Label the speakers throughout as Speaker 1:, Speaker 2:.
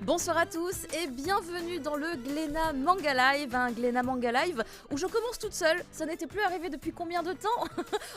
Speaker 1: Bonsoir à tous et bienvenue dans le Glénat Manga Live, un Glénat Manga Live où je commence toute seule. Ça n'était plus arrivé depuis combien de temps?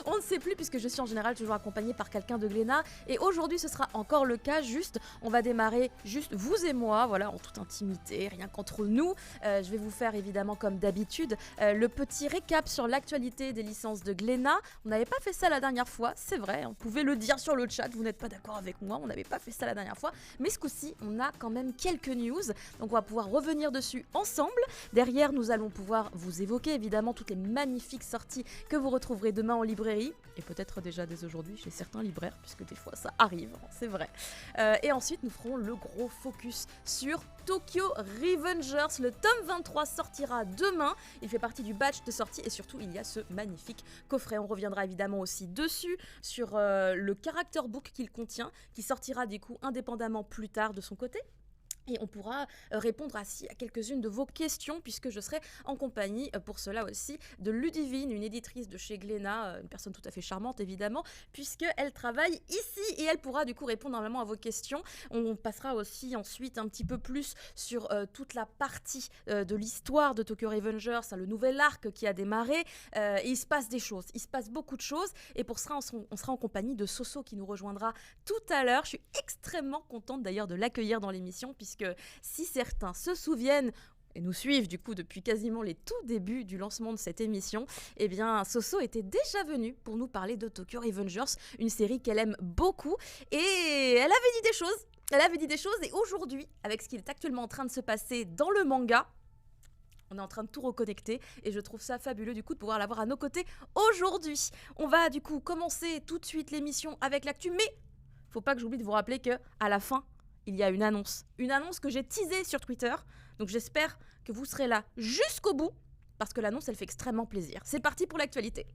Speaker 1: On ne sait plus puisque je suis en général toujours accompagnée par quelqu'un de Glénat et aujourd'hui ce sera encore le cas. Juste, on va démarrer juste vous et moi, voilà, en toute intimité, rien qu'entre nous. Je vais vous faire évidemment comme d'habitude le petit récap sur l'actualité des licences de Glénat. On n'avait pas fait ça la dernière fois, c'est vrai, on pouvait le dire sur le chat, vous n'êtes pas d'accord avec moi, on n'avait pas fait ça la dernière fois, mais ce coup-ci on a quand même quelques news, donc on va pouvoir revenir dessus ensemble. Derrière, nous allons pouvoir vous évoquer évidemment toutes les magnifiques sorties que vous retrouverez demain en librairie, et peut-être déjà dès aujourd'hui chez certains libraires, puisque des fois ça arrive, c'est vrai. Et ensuite, nous ferons le gros focus sur Tokyo Revengers. Le tome 23 sortira demain, il fait partie du batch de sortie, et surtout il y a ce magnifique coffret. On reviendra évidemment aussi dessus, sur le character book qu'il contient, qui sortira du coup indépendamment plus tard de son côté. Et on pourra répondre à quelques-unes de vos questions, puisque je serai en compagnie pour cela aussi de Ludivine, une éditrice de chez Glénat, une personne tout à fait charmante évidemment, puisqu'elle travaille ici et elle pourra du coup répondre normalement à vos questions. On passera aussi ensuite un petit peu plus sur toute la partie de l'histoire de Tokyo Revengers, le nouvel arc qui a démarré. Et il se passe des choses, il se passe beaucoup de choses. Et pour cela, on sera en compagnie de Soso qui nous rejoindra tout à l'heure. Je suis extrêmement contente d'ailleurs de l'accueillir dans l'émission, puisque si certains se souviennent et nous suivent du coup depuis quasiment les tout débuts du lancement de cette émission, eh bien Soso était déjà venue pour nous parler de Tokyo Revengers, une série qu'elle aime beaucoup, et elle avait dit des choses. Elle avait dit des choses, et aujourd'hui, avec ce qui est actuellement en train de se passer dans le manga, on est en train de tout reconnecter et je trouve ça fabuleux du coup de pouvoir l'avoir à nos côtés aujourd'hui. On va du coup commencer tout de suite l'émission avec l'actu, mais faut pas que j'oublie de vous rappeler que à la fin, il y a une annonce que j'ai teasée sur Twitter. Donc j'espère que vous serez là jusqu'au bout parce que l'annonce elle fait extrêmement plaisir. C'est parti pour l'actualité.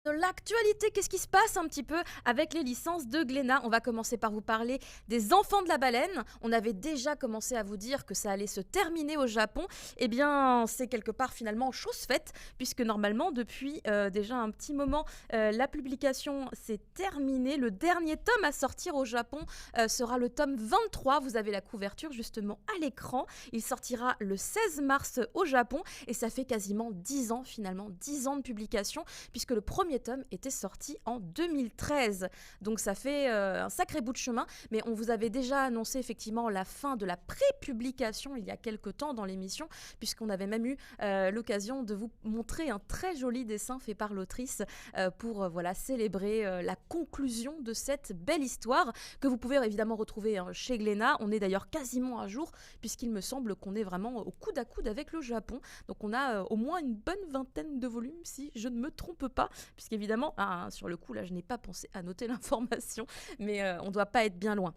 Speaker 1: De l'actualité, qu'est-ce qui se passe un petit peu avec les licences de Glénat? On va commencer par vous parler des Enfants de la Baleine. On avait déjà commencé à vous dire que ça allait se terminer au Japon. Eh bien, c'est quelque part finalement chose faite, puisque normalement, depuis déjà un petit moment, la publication s'est terminée. Le dernier tome à sortir au Japon sera le tome 23. Vous avez la couverture justement à l'écran. Il sortira le 16 mars au Japon, et ça fait quasiment 10 ans finalement, 10 ans de publication, puisque le premier tome était sorti en 2013. Donc ça fait un sacré bout de chemin, mais on vous avait déjà annoncé effectivement la fin de la pré-publication il y a quelques temps dans l'émission, puisqu'on avait même eu l'occasion de vous montrer un très joli dessin fait par l'autrice pour voilà, célébrer la conclusion de cette belle histoire que vous pouvez évidemment retrouver chez Glénat. On est d'ailleurs quasiment à jour, puisqu'il me semble qu'on est vraiment au coude à coude avec le Japon. Donc on a au moins une bonne vingtaine de volumes, si je ne me trompe pas, puisqu'évidemment, sur le coup, là, je n'ai pas pensé à noter l'information, mais on ne doit pas être bien loin.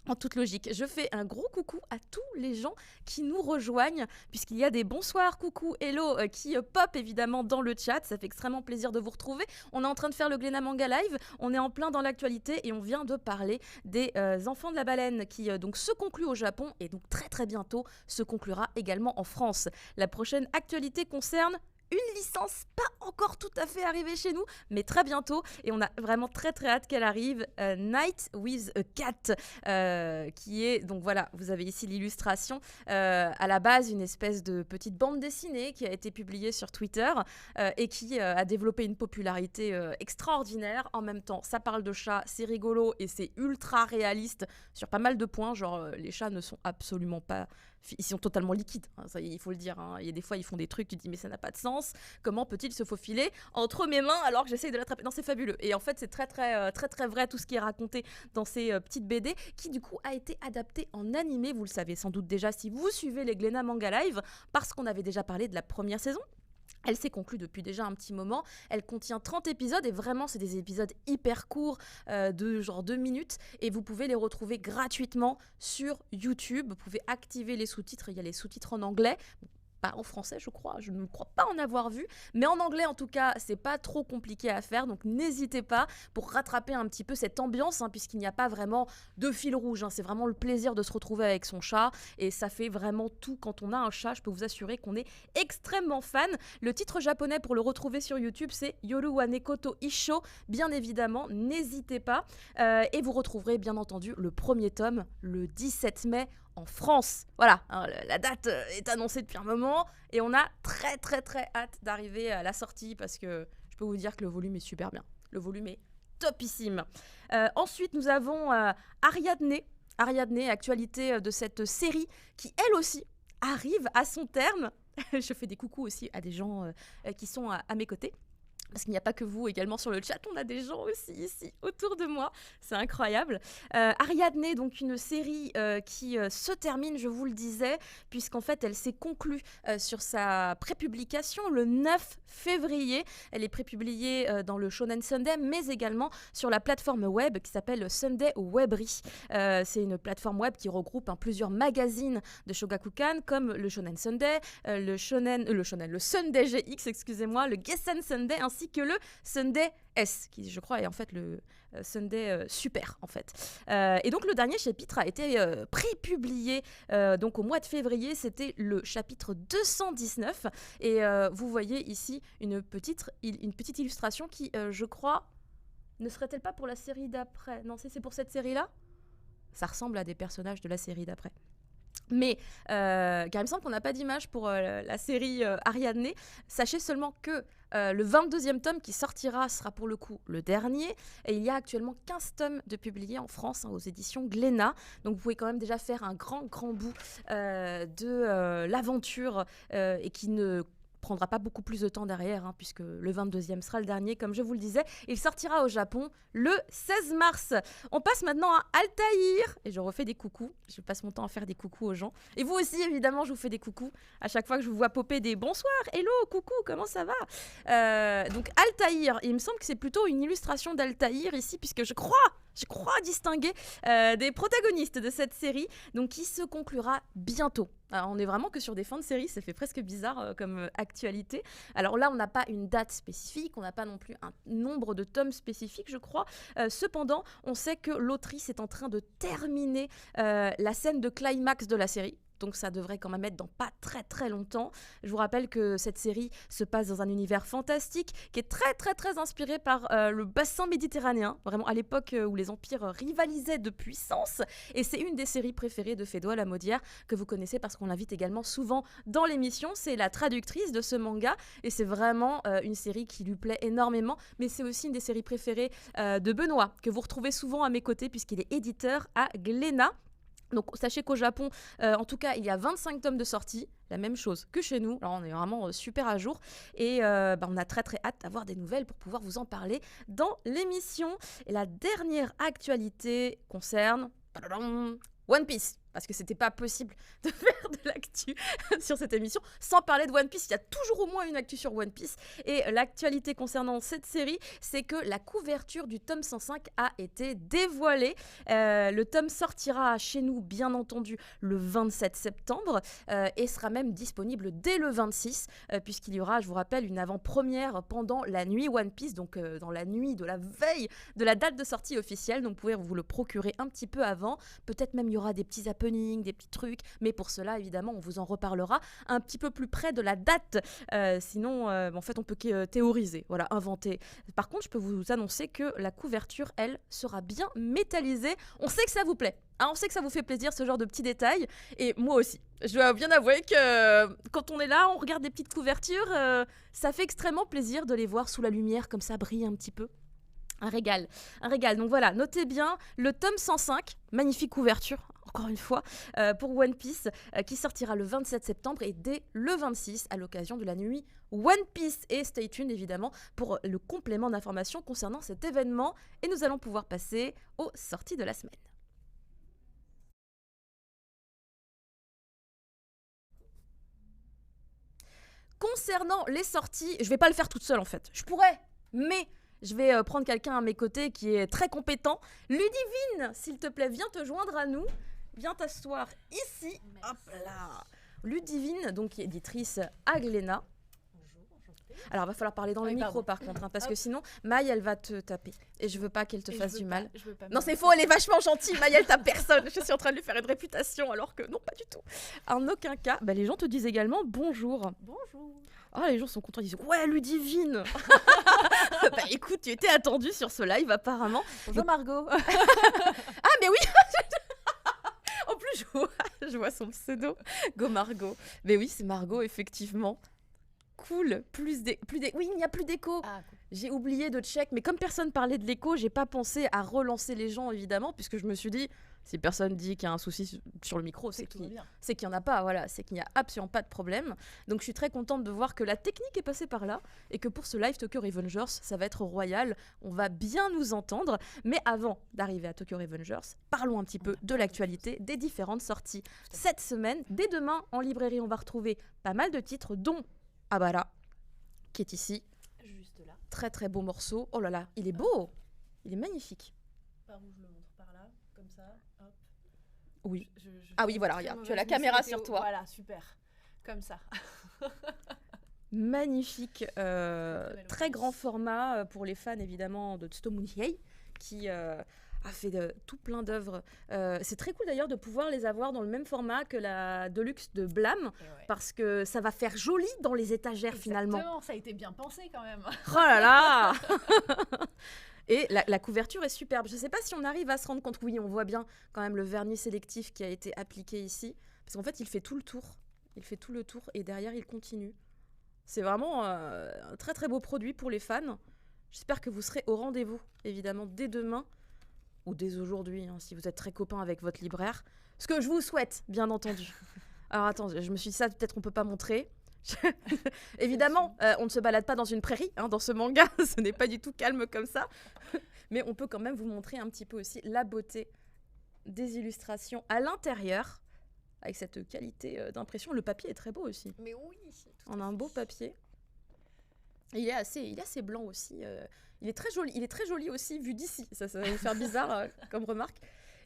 Speaker 1: En toute logique, je fais un gros coucou à tous les gens qui nous rejoignent, puisqu'il y a des bonsoirs, coucou, hello qui pop évidemment dans le chat. Ça fait extrêmement plaisir de vous retrouver. On est en train de faire le Glénat Manga Live, on est en plein dans l'actualité et on vient de parler des Enfants de la Baleine qui donc se conclut au Japon et donc très très bientôt se conclura également en France. La prochaine actualité concerne une licence pas encore tout à fait arrivée chez nous, mais très bientôt, et on a vraiment très très hâte qu'elle arrive, Night with a Cat, qui est, donc voilà, vous avez ici l'illustration, à la base une espèce de petite bande dessinée qui a été publiée sur Twitter et qui a développé une popularité extraordinaire. En même temps, ça parle de chats, c'est rigolo et c'est ultra réaliste sur pas mal de points, genre les chats ne sont absolument pas... Ils sont totalement liquides, hein, ça, il faut le dire. Hein. Il y a des fois, ils font des trucs, tu te dis, mais ça n'a pas de sens. Comment peut-il se faufiler entre mes mains alors que j'essaye de l'attraper? Non, c'est fabuleux. Et en fait, c'est très, très, très, très vrai tout ce qui est raconté dans ces petites BD qui, du coup, a été adapté en animé. Vous le savez sans doute déjà si vous suivez les Glénat Manga Live, parce qu'on avait déjà parlé de la première saison. Elle s'est conclue depuis déjà un petit moment. Elle contient 30 épisodes et vraiment, c'est des épisodes hyper courts de genre 2 minutes. Et vous pouvez les retrouver gratuitement sur YouTube. Vous pouvez activer les sous-titres. Il y a les sous-titres en anglais. pas en français, je crois. Je ne crois pas en avoir vu. Mais en anglais, en tout cas, c'est pas trop compliqué à faire. Donc, n'hésitez pas pour rattraper un petit peu cette ambiance, hein, puisqu'il n'y a pas vraiment de fil rouge. Hein. C'est vraiment le plaisir de se retrouver avec son chat. Et ça fait vraiment tout. Quand on a un chat, je peux vous assurer qu'on est extrêmement fan. Le titre japonais pour le retrouver sur YouTube, c'est Yoru wa Neko to Isho. Bien évidemment, n'hésitez pas. Et vous retrouverez, bien entendu, le premier tome le 17 mai en France. Voilà, hein, la date est annoncée depuis un moment et on a très très très hâte d'arriver à la sortie parce que je peux vous dire que le volume est super bien. Le volume est topissime. Ensuite, nous avons Ariadne. Ariadne, actualité de cette série qui, elle aussi, arrive à son terme. Je fais des coucous aussi à des gens qui sont à mes côtés. Parce qu'il n'y a pas que vous également sur le chat, on a des gens aussi ici autour de moi, c'est incroyable. Ariadne, donc une série qui se termine, je vous le disais, puisqu'en fait elle s'est conclue sur sa prépublication le 9 février. Elle est prépubliée dans le Shonen Sunday, mais également sur la plateforme web qui s'appelle Sunday Webry. C'est une plateforme web qui regroupe plusieurs magazines de Shogakukan, comme le Shonen Sunday, le Sunday GX, excusez-moi, le Gessen Sunday, ainsi que le Sunday S, qui je crois est en fait le Sunday Super en fait. Et donc le dernier chapitre a été prépublié donc au mois de février, c'était le chapitre 219 et vous voyez ici une petite illustration qui je crois ne serait-elle pas pour la série d'après? Non, c'est pour cette série-là. Ça ressemble à des personnages de la série d'après. Mais car il me semble qu'on n'a pas d'image pour la série Ariadne. Sachez seulement que le 22e tome qui sortira sera pour le coup le dernier. Et il y a actuellement 15 tomes de publiés en France aux éditions Glénat. Donc vous pouvez quand même déjà faire un grand bout de l'aventure et qui ne prendra pas beaucoup plus de temps derrière, puisque le 22e sera le dernier, comme je vous le disais. Il sortira au Japon le 16 mars. On passe maintenant à Altaïr. Et je refais des coucous. Je passe mon temps à faire des coucous aux gens. Et vous aussi, évidemment, je vous fais des coucous. À chaque fois que je vous vois popper des bonsoir, hello, coucou, comment ça va? Donc Altaïr, il me semble que c'est plutôt une illustration d'Altaïr ici, puisque je crois distinguer des protagonistes de cette série, donc qui se conclura bientôt. Alors, on est vraiment que sur des fins de série, ça fait presque bizarre comme actualité. Alors là, on n'a pas une date spécifique, on n'a pas non plus un nombre de tomes spécifiques, je crois. Cependant, on sait que l'autrice est en train de terminer la scène de climax de la série. Donc ça devrait quand même être dans pas très très longtemps. Je vous rappelle que cette série se passe dans un univers fantastique qui est très très très inspiré par le bassin méditerranéen, vraiment à l'époque où les empires rivalisaient de puissance. Et c'est une des séries préférées de Fédois Lamaudière que vous connaissez parce qu'on l'invite également souvent dans l'émission. C'est la traductrice de ce manga et c'est vraiment une série qui lui plaît énormément. Mais c'est aussi une des séries préférées de Benoît que vous retrouvez souvent à mes côtés puisqu'il est éditeur à Glénat. Donc sachez qu'au Japon, en tout cas, il y a 25 tomes de sortie, la même chose que chez nous. Alors on est vraiment super à jour et on a très très hâte d'avoir des nouvelles pour pouvoir vous en parler dans l'émission. Et la dernière actualité concerne One Piece. Parce que c'était pas possible de faire de l'actu sur cette émission sans parler de One Piece. Il y a toujours au moins une actu sur One Piece. Et l'actualité concernant cette série, c'est que la couverture du tome 105 a été dévoilée. Le tome sortira chez nous, bien entendu, le 27 septembre et sera même disponible dès le 26, puisqu'il y aura, je vous rappelle, une avant-première pendant la nuit One Piece, donc dans la nuit de la veille de la date de sortie officielle. Donc vous pouvez vous le procurer un petit peu avant. Peut-être même il y aura des petits des petits trucs, mais pour cela évidemment on vous en reparlera un petit peu plus près de la date, sinon en fait on peut théoriser, voilà, inventer. Par contre je peux vous annoncer que la couverture elle sera bien métallisée. On sait que ça vous plaît, on sait que ça vous fait plaisir ce genre de petits détails et moi aussi. Je dois bien avouer que quand on est là, on regarde des petites couvertures, ça fait extrêmement plaisir de les voir sous la lumière comme ça brille un petit peu. Un régal. Donc voilà, notez bien le tome 105, magnifique couverture, encore une fois, pour One Piece, qui sortira le 27 septembre et dès le 26 à l'occasion de la nuit One Piece. Et stay tuned évidemment pour le complément d'informations concernant cet événement. Et nous allons pouvoir passer aux sorties de la semaine. Concernant les sorties, je vais pas le faire toute seule en fait. Je pourrais, mais je vais prendre quelqu'un à mes côtés qui est très compétent. Ludivine, s'il te plaît, viens te joindre à nous. Viens t'asseoir ici. Merci. Hop là. Ludivine, donc qui est éditrice à Glénat. Alors, il va falloir parler dans le micro, par contre, hein, parce que sinon, Maï, elle va te taper. Et je veux pas qu'elle te fasse du mal. Non, c'est faux, elle est vachement gentille. Maï, elle tape personne. Je suis en train de lui faire une réputation, alors que non, pas du tout. En aucun cas. Les gens te disent également bonjour.
Speaker 2: Bonjour.
Speaker 1: Ah, les gens sont contents. Ils disent ouais, Ludivine. Écoute, tu étais attendue sur ce live, apparemment.
Speaker 2: Bonjour Margot.
Speaker 1: Ah, mais oui. En plus, je vois son pseudo. Go Margot. Mais oui, c'est Margot, effectivement. Cool, oui, il n'y a plus d'écho.
Speaker 2: Ah, cool.
Speaker 1: J'ai oublié de check, mais comme personne parlait de l'écho, j'ai pas pensé à relancer les gens, évidemment, puisque je me suis dit, si personne dit qu'il y a un souci sur le micro, c'est qu'il n'y en a pas, voilà, c'est qu'il n'y a absolument pas de problème. Donc je suis très contente de voir que la technique est passée par là, et que pour ce live Tokyo Revengers, ça va être royal, on va bien nous entendre. Mais avant d'arriver à Tokyo Revengers, parlons un petit peu de l'actualité, des différentes sorties. Cette semaine, dès demain, en librairie, on va retrouver pas mal de titres, dont Abara, qui est ici.
Speaker 2: Juste là.
Speaker 1: Très très beau morceau. Oh là là, il est beau. Il est magnifique.
Speaker 2: Par où je le montre? Par là, comme ça. Hop.
Speaker 1: Oui. Ah oui, voilà, regarde, tu as la caméra sur toi.
Speaker 2: Voilà, super. Comme ça.
Speaker 1: Magnifique. Très grand format pour les fans évidemment de Tsutomu Nihei, qui a fait tout plein d'œuvres. C'est très cool d'ailleurs de pouvoir les avoir dans le même format que la Deluxe de Blam, parce que ça va faire joli dans les étagères.
Speaker 2: Exactement,
Speaker 1: finalement.
Speaker 2: Ça a été bien pensé quand même.
Speaker 1: Oh là là. Et la couverture est superbe. Je ne sais pas si on arrive à se rendre compte. Oui, on voit bien quand même le vernis sélectif qui a été appliqué ici, parce qu'en fait il fait tout le tour. Il fait tout le tour et derrière il continue. C'est vraiment un très très beau produit pour les fans. J'espère que vous serez au rendez-vous, évidemment, dès demain. Ou dès aujourd'hui, hein, si vous êtes très copain avec votre libraire. Ce que je vous souhaite, bien entendu. Alors attends, je me suis dit ça, peut-être on peut pas montrer. Évidemment, on ne se balade pas dans une prairie, hein, dans ce manga. Ce n'est pas du tout calme comme ça. Mais on peut quand même vous montrer un petit peu aussi la beauté des illustrations à l'intérieur, avec cette qualité d'impression. Le papier est très beau aussi.
Speaker 2: Mais oui.
Speaker 1: On a un beau papier. Et il est assez blanc aussi. Il est très joli aussi vu d'ici. Ça va vous faire bizarre comme remarque.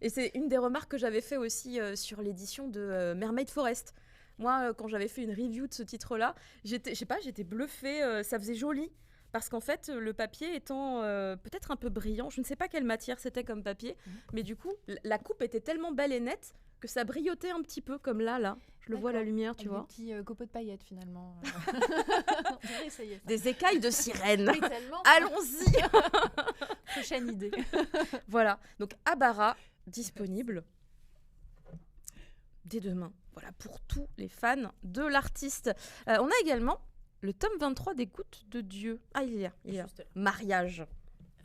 Speaker 1: Et c'est une des remarques que j'avais fait aussi sur l'édition de Mermaid Forest. Moi, quand j'avais fait une review de ce titre-là, j'étais bluffée. Ça faisait joli. Parce qu'en fait, le papier étant peut-être un peu brillant, je ne sais pas quelle matière c'était comme papier, mais du coup, la coupe était tellement belle et nette que ça brillotait un petit peu, comme là. Je le vois à la lumière, tu vois.
Speaker 2: Des petits copeaux de paillettes, finalement. On devrait essayer ça.
Speaker 1: Des écailles de sirène.
Speaker 2: Oui, tellement.
Speaker 1: Allons-y.
Speaker 2: Prochaine idée.
Speaker 1: Voilà, donc Abara, disponible dès demain. Voilà, pour tous les fans de l'artiste. On a également le tome 23 des Gouttes de Dieu. Ah, il y a. Mariage.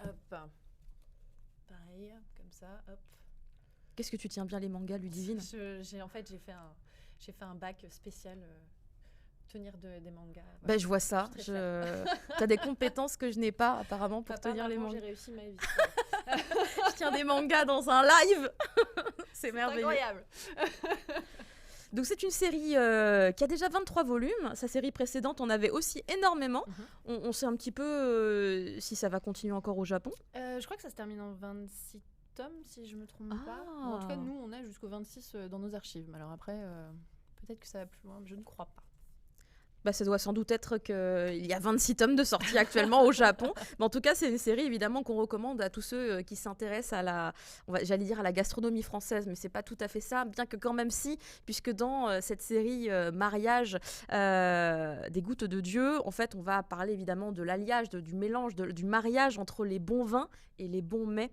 Speaker 2: Hop. Pareil, comme ça, hop.
Speaker 1: Qu'est-ce que tu tiens bien les mangas, Ludivine?
Speaker 2: J'ai fait un bac spécial tenir des mangas.
Speaker 1: Voilà. Je vois ça. T'as des compétences que je n'ai pas apparemment pour tenir les mangas.
Speaker 2: J'ai réussi ma vie.
Speaker 1: Je tiens des mangas dans un live. C'est merveilleux.
Speaker 2: Incroyable.
Speaker 1: Donc c'est une série qui a déjà 23 volumes. Sa série précédente en avait aussi énormément. On sait un petit peu si ça va continuer encore au Japon.
Speaker 2: Je crois que ça se termine en 26 tomes, si je me trompe pas. En tout cas, nous, on a jusqu'au 26 dans nos archives. Alors après, peut-être que ça va plus loin, mais je ne crois pas.
Speaker 1: Ça doit sans doute être qu'il y a 26 tomes de sortie actuellement au Japon. Mais en tout cas, c'est une série évidemment qu'on recommande à tous ceux qui s'intéressent à j'allais dire à la gastronomie française, mais c'est pas tout à fait ça, bien que quand même si, puisque dans cette série Mariage des Gouttes de Dieu, en fait, on va parler évidemment de l'alliage, du mélange, du mariage entre les bons vins et les bons mets.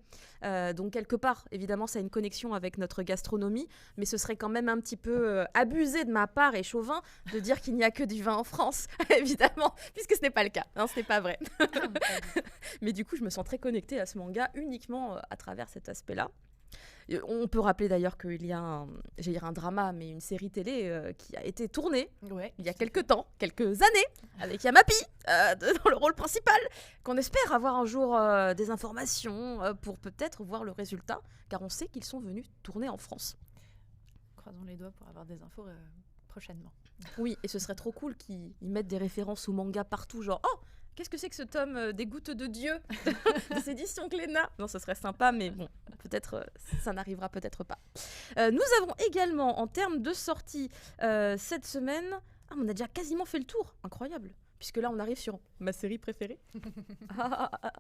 Speaker 1: Donc quelque part, évidemment, ça a une connexion avec notre gastronomie, mais ce serait quand même un petit peu abusé de ma part et chauvin de dire qu'il n'y a que du vin en France, évidemment, puisque ce n'est pas le cas, ce n'est pas vrai. Mais du coup, je me sens très connectée à ce manga uniquement à travers cet aspect-là. On peut rappeler d'ailleurs qu'il y a un drama, mais une série télé qui a été tournée il y a quelques années, avec Yamapi dans le rôle principal, qu'on espère avoir un jour des informations pour peut-être voir le résultat, car on sait qu'ils sont venus tourner en France.
Speaker 2: Croisons les doigts pour avoir des infos prochainement.
Speaker 1: Oui, et ce serait trop cool qu'ils mettent des références au manga partout, genre « Oh, qu'est-ce que c'est que ce tome des gouttes de Dieu des éditions Glénat? Non, ce serait sympa, mais bon, peut-être ça n'arrivera peut-être pas. Nous avons également, en termes de sortie, cette semaine, on a déjà quasiment fait le tour, incroyable. Puisque là, on arrive sur ma série préférée.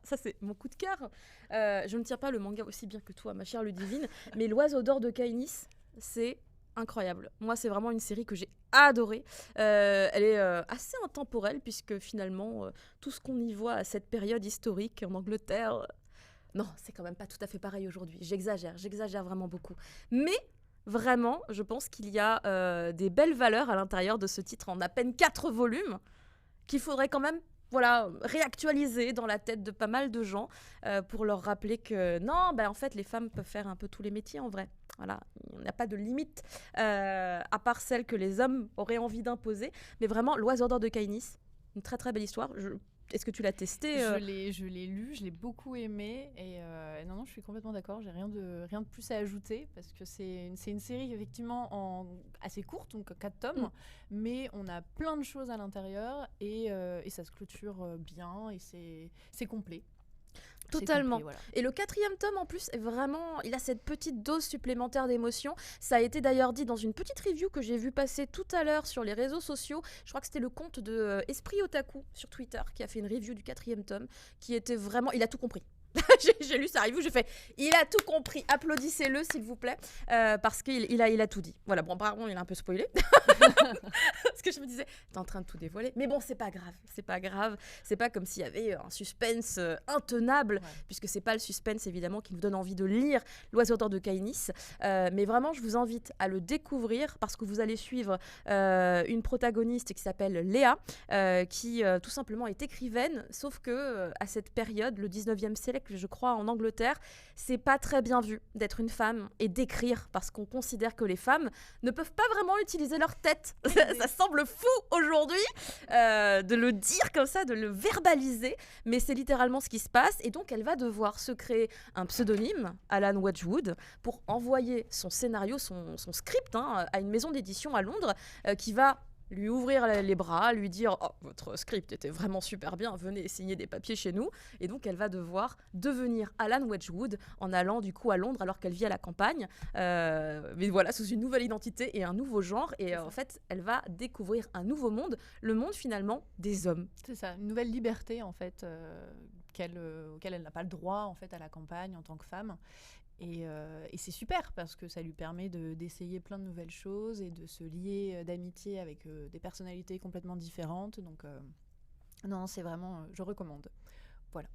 Speaker 1: Ça, c'est mon coup de cœur. Je ne tiens pas le manga aussi bien que toi, ma chère Ludivine, mais L'Oiseau d'or de Kainis, c'est incroyable. Moi, c'est vraiment une série que j'ai adorée. Elle est assez intemporelle, puisque finalement, tout ce qu'on y voit à cette période historique en Angleterre, non, c'est quand même pas tout à fait pareil aujourd'hui. J'exagère vraiment beaucoup. Mais vraiment, je pense qu'il y a des belles valeurs à l'intérieur de ce titre en à peine 4 volumes, qu'il faudrait quand même réactualiser dans la tête de pas mal de gens pour leur rappeler que non, en fait, les femmes peuvent faire un peu tous les métiers en vrai. Voilà, il n'y a pas de limite à part celle que les hommes auraient envie d'imposer. Mais vraiment, L'Oiseau d'or de Kainis, une très très belle histoire. Est-ce que tu l'as testé
Speaker 2: Je l'ai lu, je l'ai beaucoup aimé et non, je suis complètement d'accord. J'ai rien de plus à ajouter parce que c'est une série effectivement assez courte, donc 4 tomes, mais on a plein de choses à l'intérieur et ça se clôture bien et c'est complet.
Speaker 1: Totalement.
Speaker 2: Complet, voilà.
Speaker 1: Et le 4e tome, en plus, est vraiment... Il a cette petite dose supplémentaire d'émotion. Ça a été d'ailleurs dit dans une petite review que j'ai vue passer tout à l'heure sur les réseaux sociaux. Je crois que c'était le compte de Esprit Otaku sur Twitter qui a fait une review du 4e tome, qui était vraiment... Il a tout compris. J'ai lu sa review, j'ai fait « Il a tout compris, applaudissez-le s'il vous plaît parce qu'il a tout dit. » Voilà, bon, pardon, il a un peu spoilé. Parce que je me disais « T'es en train de tout dévoiler. » Mais bon, c'est pas grave. C'est pas comme s'il y avait un suspense intenable, puisque c'est pas le suspense, évidemment, qui nous donne envie de lire L'Oiseau d'or de Kainis. Mais vraiment, je vous invite à le découvrir parce que vous allez suivre une protagoniste qui s'appelle Léa, qui tout simplement est écrivaine, sauf que à cette période, le 19e siècle, je crois, en Angleterre, c'est pas très bien vu d'être une femme et d'écrire parce qu'on considère que les femmes ne peuvent pas vraiment utiliser leur tête. Ça semble fou aujourd'hui de le dire comme ça, de le verbaliser, mais c'est littéralement ce qui se passe et donc elle va devoir se créer un pseudonyme, Alan Wedgwood, pour envoyer son scénario, son script à une maison d'édition à Londres qui va lui ouvrir les bras, lui dire « Oh, votre script était vraiment super bien, venez signer des papiers chez nous ». Et donc, elle va devoir devenir Alan Wedgwood en allant du coup à Londres alors qu'elle vit à la campagne. Mais voilà, sous une nouvelle identité et un nouveau genre. Et en fait, elle va découvrir un nouveau monde, le monde finalement des hommes.
Speaker 2: C'est ça, une nouvelle liberté en fait, auquel elle n'a pas le droit en fait à la campagne en tant que femme. Et c'est super parce que ça lui permet d'essayer plein de nouvelles choses et de se lier d'amitié avec des personnalités complètement différentes. Donc, non, c'est vraiment... je recommande. Voilà.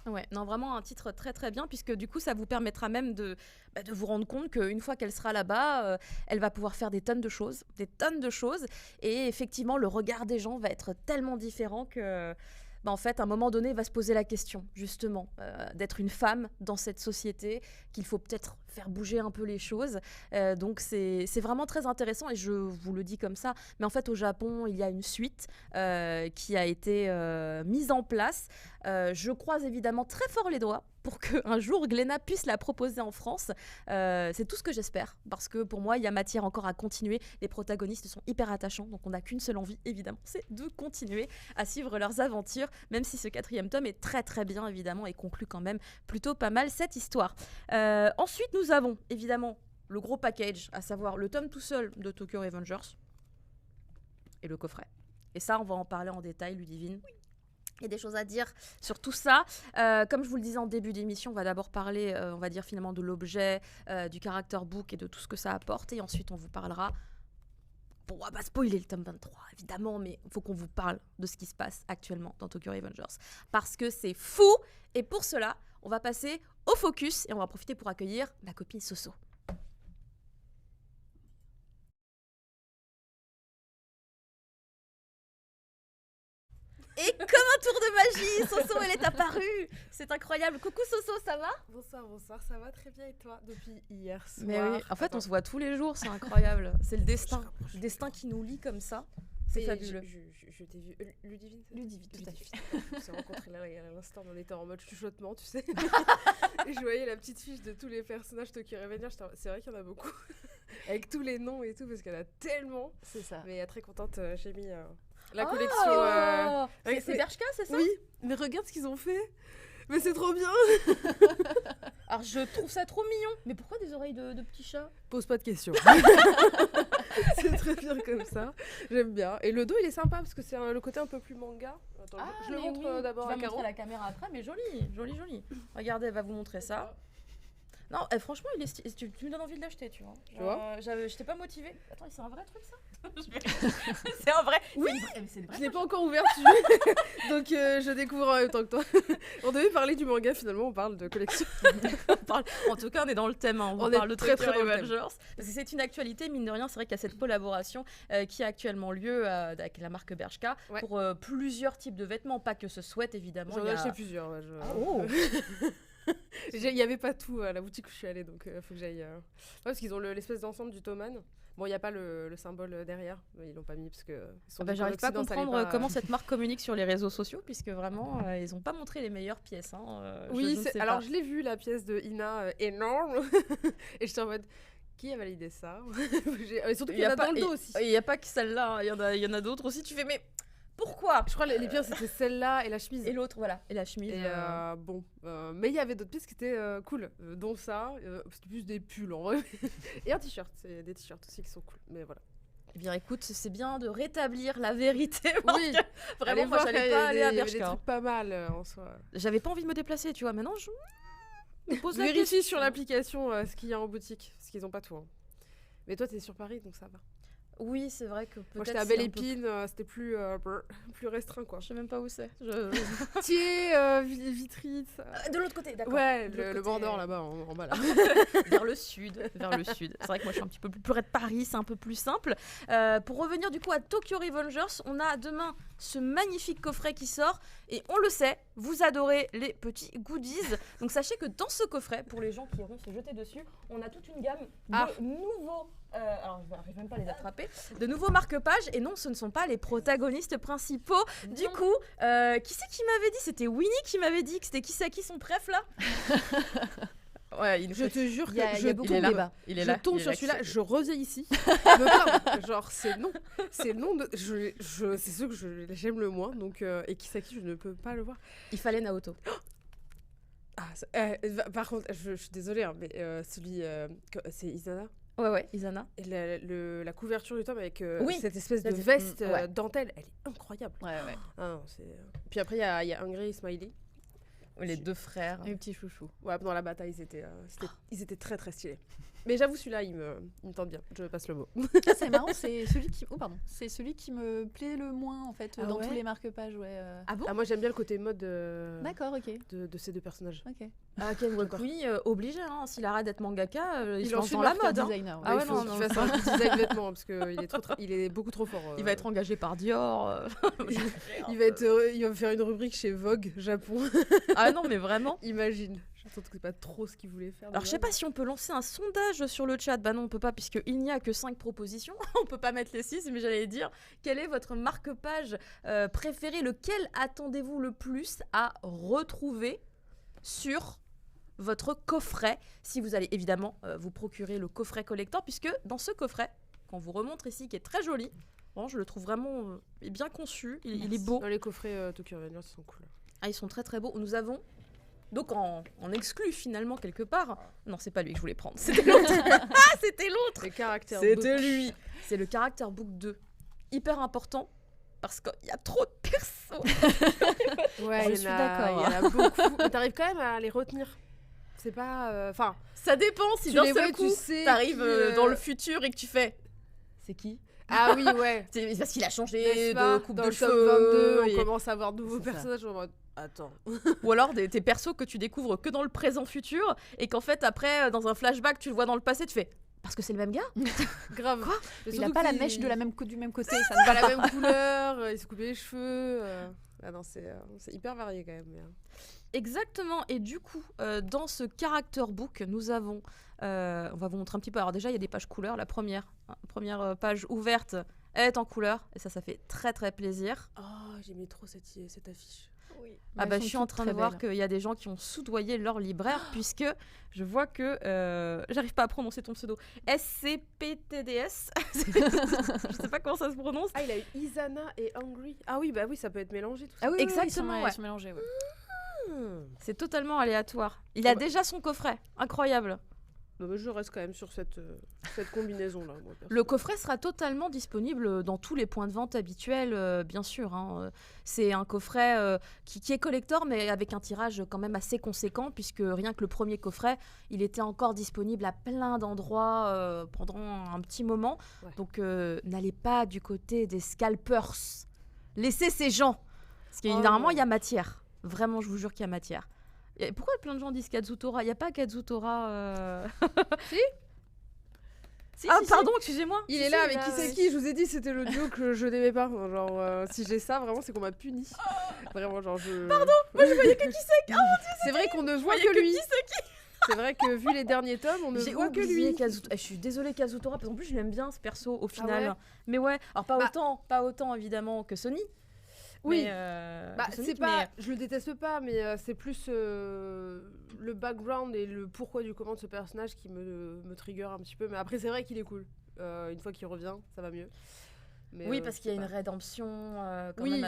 Speaker 1: Ouais, non, vraiment un titre très très bien puisque du coup ça vous permettra même de vous rendre compte qu'une fois qu'elle sera là-bas, elle va pouvoir faire des tonnes de choses et effectivement le regard des gens va être tellement différent que... en fait, à un moment donné, va se poser la question, justement, d'être une femme dans cette société, qu'il faut peut-être faire bouger un peu les choses. Donc, c'est vraiment très intéressant, et je vous le dis comme ça. Mais en fait, au Japon, il y a une suite qui a été mise en place. Je croise évidemment très fort les doigts pour qu'un jour Glénat puisse la proposer en France. C'est tout ce que j'espère, parce que pour moi, il y a matière encore à continuer. Les protagonistes sont hyper attachants, donc on n'a qu'une seule envie, évidemment, c'est de continuer à suivre leurs aventures, même si ce 4e tome est très très bien, évidemment, et conclut quand même plutôt pas mal cette histoire. Ensuite, nous avons, évidemment, le gros package, à savoir le tome tout seul de Tokyo Revengers et le coffret. Et ça, on va en parler en détail, Ludivine. Oui. Il y a des choses à dire sur tout ça. Comme je vous le disais en début d'émission, on va d'abord parler, on va dire finalement de l'objet, du character book et de tout ce que ça apporte. Et ensuite, on vous parlera... Bon, on va pas spoiler le tome 23, évidemment, mais il faut qu'on vous parle de ce qui se passe actuellement dans Tokyo Revengers. Parce que c'est fou. Et pour cela, on va passer au focus et on va profiter pour accueillir ma copine Soso. Et comme un tour de magie, Soso, elle est apparue. C'est incroyable. Coucou Soso, ça va?
Speaker 3: Bonsoir, ça va très bien et toi? Depuis hier soir.
Speaker 1: Mais oui, en fait, on se voit tous les jours, c'est incroyable. C'est le destin. Le destin qui nous lie comme ça. C'est fabuleux.
Speaker 3: Je t'ai vu. Ludivine,
Speaker 1: tout à fait.
Speaker 3: On s'est rencontrés là à l'instant, on était en mode chuchotement, tu sais. Et je voyais la petite fiche de tous les personnages Tokyo Revengers. C'est vrai qu'il y en a beaucoup. Avec tous les noms et tout, parce qu'il y en a tellement.
Speaker 2: C'est ça.
Speaker 3: Mais très contente, j'ai mis... La collection.
Speaker 1: C'est
Speaker 3: mais-
Speaker 1: Bershka, c'est ça?
Speaker 3: Oui, mais regarde ce qu'ils ont fait. Mais c'est trop bien.
Speaker 1: Alors je trouve ça trop mignon. Mais pourquoi des oreilles de petit chat?
Speaker 3: Pose pas de questions. C'est très bien comme ça. J'aime bien. Et le dos, il est sympa parce que c'est le côté un peu plus manga. Attends, je le
Speaker 1: mais
Speaker 3: montre
Speaker 1: oui.
Speaker 3: d'abord
Speaker 1: Tu
Speaker 3: à
Speaker 1: vas
Speaker 3: Caro.
Speaker 1: montrer à la caméra après, mais joli. Regardez, elle va vous montrer ça. Non, franchement, tu me donnes envie de l'acheter, tu vois.
Speaker 3: Tu vois
Speaker 1: J'étais pas motivée. Attends, c'est un vrai truc, ça? C'est un vrai.
Speaker 3: Oui.
Speaker 1: C'est une vraie
Speaker 3: Je n'ai pas encore ouvert dessus. Donc je découvre en même temps que toi. On devait parler du manga, finalement on parle de collection.
Speaker 1: En tout cas, on est dans le thème. Hein.
Speaker 3: On
Speaker 1: On parle
Speaker 3: est
Speaker 1: de
Speaker 3: très,
Speaker 1: Tokyo
Speaker 3: très dans le thème.
Speaker 1: Revengers. Parce que c'est une actualité, mine de rien. C'est vrai qu'il y a cette collaboration qui a actuellement lieu avec la marque Bershka
Speaker 3: Ouais.
Speaker 1: pour plusieurs types de vêtements. Pas que ce sweat, évidemment.
Speaker 3: J'en
Speaker 1: il y
Speaker 3: ai
Speaker 1: a-
Speaker 3: acheté plusieurs. Ouais,
Speaker 1: Oh.
Speaker 3: Il n'y avait pas tout à la boutique où je suis allée, donc faut que j'aille. Ouais, parce qu'ils ont l'espèce d'ensemble du Toman. Bon, il n'y a pas le symbole derrière, mais ils l'ont pas mis parce que. Ils sont dit qu'en
Speaker 1: J'arrive pas à
Speaker 3: Occident, ça allait
Speaker 1: comprendre
Speaker 3: pas-
Speaker 1: comment cette marque communique sur les réseaux sociaux, puisque vraiment, ils ont pas montré les meilleures pièces. Hein,
Speaker 3: Oui,
Speaker 1: je ne sais
Speaker 3: alors
Speaker 1: pas.
Speaker 3: je l'ai vu la pièce de Ina énorme, et j'étais en mode. Qui a validé ça? Et surtout qu'il y en a dans le dos aussi.
Speaker 1: Il n'y a pas que celle-là, hein, il y en a d'autres aussi. Tu fais, mais pourquoi?
Speaker 3: Je crois que les pires c'était celle-là et la chemise.
Speaker 1: Et l'autre, voilà, et la chemise.
Speaker 3: Et bon, mais il y avait d'autres pièces qui étaient cool, dont ça, c'était plus des pulls en vrai. Et un t-shirt, c'est des t-shirts aussi qui sont cool, mais voilà.
Speaker 1: Eh bien, écoute, c'est bien de rétablir la vérité. parce
Speaker 3: Oui,
Speaker 1: que vraiment, moi, j'allais pas aller à Bershka.
Speaker 3: des
Speaker 1: hein.
Speaker 3: trucs pas mal en soi.
Speaker 1: J'avais pas envie de me déplacer, tu vois. Maintenant, je me pose la
Speaker 3: Vérifie
Speaker 1: question.
Speaker 3: sur l'application ce qu'il y a en boutique, parce qu'ils ont pas tout. Hein. Mais toi, t'es sur Paris, donc ça va.
Speaker 1: Oui, c'est vrai que peut-être.
Speaker 3: Moi, j'étais à
Speaker 1: c'est
Speaker 3: Belle
Speaker 1: un peu-
Speaker 3: Épine, c'était plus restreint, quoi.
Speaker 1: Je sais même pas où c'est.
Speaker 3: Thiers, Vitry, ça.
Speaker 1: De l'autre côté, d'accord.
Speaker 3: Ouais,
Speaker 1: De l'autre
Speaker 3: le
Speaker 1: côté,
Speaker 3: Bordeaux là-bas, en bas là.
Speaker 1: vers le sud, vers le sud. C'est vrai que moi je suis un petit peu plus près de Paris, c'est un peu plus simple. Pour revenir du coup à Tokyo Revengers, on a demain ce magnifique coffret qui sort et on le sait, vous adorez les petits goodies. Donc sachez que dans ce coffret, pour les gens qui iront se jeter dessus, on a toute une gamme de nouveaux. Alors je n'arrive même pas à les attraper. De nouveaux marque-pages et non, ce ne sont pas les protagonistes principaux. Du coup, qui c'est qui m'avait dit? C'était Winnie qui m'avait dit que c'était Kisaki son préf là. Ouais, il nous
Speaker 3: Je
Speaker 1: fait-
Speaker 3: te jure que
Speaker 2: Il y a
Speaker 3: je
Speaker 2: beaucoup
Speaker 1: il est
Speaker 2: de
Speaker 1: là.
Speaker 2: débats.
Speaker 1: Il est
Speaker 3: je
Speaker 1: là.
Speaker 3: tombe
Speaker 1: il est
Speaker 3: sur
Speaker 1: là,
Speaker 3: celui-là,
Speaker 1: qui-
Speaker 3: je reviens ici. Me plaindre. Genre, c'est non. C'est le nom de. C'est ceux que j'aime le moins. Donc, et Kisaki, je ne peux pas le voir.
Speaker 1: Il fallait Naoto.
Speaker 3: Par contre, je suis désolée, hein, mais celui. C'est Izana.
Speaker 1: Ouais, Izana.
Speaker 3: Et la couverture du tome avec
Speaker 1: Oui,
Speaker 3: cette espèce de
Speaker 1: c'est-
Speaker 3: veste
Speaker 1: ouais.
Speaker 3: dentelle, elle est incroyable.
Speaker 2: Ouais, ouais.
Speaker 3: Ah non, puis après, il y a Hungry et Smiley.
Speaker 1: Les deux frères.
Speaker 2: Les petits chouchous.
Speaker 3: Ouais, pendant la bataille, ils étaient très très stylés. Mais j'avoue, celui-là, il me tente bien. Je passe le mot.
Speaker 2: C'est marrant, c'est celui qui. Oh, pardon. C'est celui qui me plaît le moins, en fait,
Speaker 3: Ah
Speaker 2: dans
Speaker 3: ouais
Speaker 2: tous les marque-pages, ouais.
Speaker 1: Ah bon?
Speaker 3: Ah, moi, j'aime bien le côté mode
Speaker 2: D'accord, ok.
Speaker 3: de ces deux personnages.
Speaker 2: Ok.
Speaker 1: Ah, Ken Wakui, obligé, hein. S'il arrête d'être mangaka, il se
Speaker 3: en
Speaker 1: lance
Speaker 3: fait
Speaker 1: dans la
Speaker 2: Marqueur
Speaker 1: mode. Hein.
Speaker 2: designer.
Speaker 1: Ah ouais,
Speaker 3: il faut
Speaker 1: non,
Speaker 3: qu'il
Speaker 1: non,
Speaker 3: fasse un design vêtements parce qu'il est beaucoup trop fort.
Speaker 1: Il va être engagé par Dior.
Speaker 3: Il va faire une rubrique chez Vogue Japon.
Speaker 1: Ah non, mais vraiment.
Speaker 3: Imagine. Je pense que c'est pas trop ce qu'il voulait faire.
Speaker 1: Alors, je sais pas si on peut lancer un sondage sur le chat. Bah non, on peut pas, puisqu'il n'y a que 5 propositions. On peut pas mettre les 6, mais j'allais dire, quel est votre marque-page préféré? Lequel attendez-vous le plus à retrouver sur votre coffret? Si vous allez évidemment vous procurer le coffret collector, puisque dans ce coffret, qu'on vous remontre ici, qui est très joli, bon, je le trouve vraiment bien conçu, il est beau.
Speaker 3: Dans les coffrets Tokyo Revengers, ils sont cool.
Speaker 1: Ah, ils sont très très beaux. Nous avons donc en exclu finalement quelque part. Non, c'est pas lui que je voulais prendre. C'était l'autre. Ah, c'était l'autre.
Speaker 3: Les caractères.
Speaker 1: C'était lui. C'est le Character Book 2. Hyper important parce qu'il y a trop de persos.
Speaker 3: Ouais,
Speaker 1: Je suis d'accord.
Speaker 3: Il y en a beaucoup. Mais t'arrives quand même à les retenir. C'est pas. Enfin,
Speaker 1: Ça dépend si
Speaker 3: tu
Speaker 1: d'un
Speaker 3: les
Speaker 1: seul
Speaker 3: vois,
Speaker 1: coup
Speaker 3: tu sais.
Speaker 1: t'arrives
Speaker 3: qui,
Speaker 1: dans le futur et que tu fais. C'est qui?
Speaker 3: Ah oui, ouais.
Speaker 1: C'est parce qu'il a changé
Speaker 3: N'est-ce pas
Speaker 1: de coupe
Speaker 3: Dans
Speaker 1: de
Speaker 3: le tome
Speaker 1: cheveux.
Speaker 3: 22,
Speaker 1: et-
Speaker 3: on commence à voir de nouveaux
Speaker 2: C'est ça.
Speaker 3: personnages. En mode, attends.
Speaker 1: Ou alors tes persos que tu découvres que dans le présent futur et qu'en fait après dans un flashback tu le vois dans le passé, tu fais parce que c'est le même gars.
Speaker 3: Grave.
Speaker 1: Quoi
Speaker 3: Mais
Speaker 2: Il a
Speaker 3: surtout
Speaker 2: pas la
Speaker 3: qu'il-
Speaker 2: mèche du même côté. Ça
Speaker 3: pas la même couleur, il se coupait les cheveux. Ah non, c'est hyper varié quand même.
Speaker 1: Exactement. Et du coup, dans ce character book, nous avons, on va vous montrer un petit peu. Alors déjà, il y a des pages couleurs. La première page ouverte est en couleur et ça fait très très plaisir.
Speaker 3: Oh, j'aimais trop cette affiche.
Speaker 1: Ah bah, je suis en train de voir qu'il y a des gens qui ont soudoyé leur libraire puisque je vois que j'arrive pas à prononcer ton pseudo. SCPTDS. Je sais pas comment ça se prononce.
Speaker 3: Ah, il a eu Isana et Angry. Ah oui, bah oui, ça peut être mélangé tout ça.
Speaker 2: Ah oui,
Speaker 1: exactement.
Speaker 2: ils sont mélangés. Ouais.
Speaker 1: C'est totalement aléatoire. Il a déjà son coffret. Incroyable.
Speaker 3: Non, mais je reste quand même sur cette combinaison-là. Moi,
Speaker 1: Le coffret sera totalement disponible dans tous les points de vente habituels, bien sûr. Hein. C'est un coffret qui est collector, mais avec un tirage quand même assez conséquent, puisque rien que le premier coffret, il était encore disponible à plein d'endroits pendant un petit moment. Ouais. Donc n'allez pas du côté des scalpers. Laissez ces gens. Parce que normalement, il y a matière. Vraiment, je vous jure qu'il y a matière. Et pourquoi plein de gens disent Kazutora ? Il n'y a pas Kazutora Si, pardon, excusez-moi.
Speaker 3: Il est là avec qui c'est qui. Je vous ai dit, c'était le duo que je n'aimais pas. Genre, si j'ai ça, vraiment, c'est qu'on m'a puni. Vraiment, genre,
Speaker 1: Pardon, moi je voyais que qui c'est. Oh mon Dieu,
Speaker 3: c'est vrai qu'on ne voit que lui.
Speaker 1: Qui c'est qui.
Speaker 3: C'est vrai que vu les derniers tomes, on ne voit que lui.
Speaker 1: Je suis désolée Kazutora, parce qu'en plus je l'aime bien ce perso au final. Ah ouais. Mais ouais, alors pas autant évidemment que Sony.
Speaker 3: Oui, c'est pas, je le déteste pas, mais c'est plus le background et le pourquoi du comment de ce personnage qui me trigger un petit peu. Mais après, c'est vrai qu'il est cool. Une fois qu'il revient, ça va mieux. Mais,
Speaker 1: oui, parce qu'il y a une rédemption.
Speaker 3: Oui,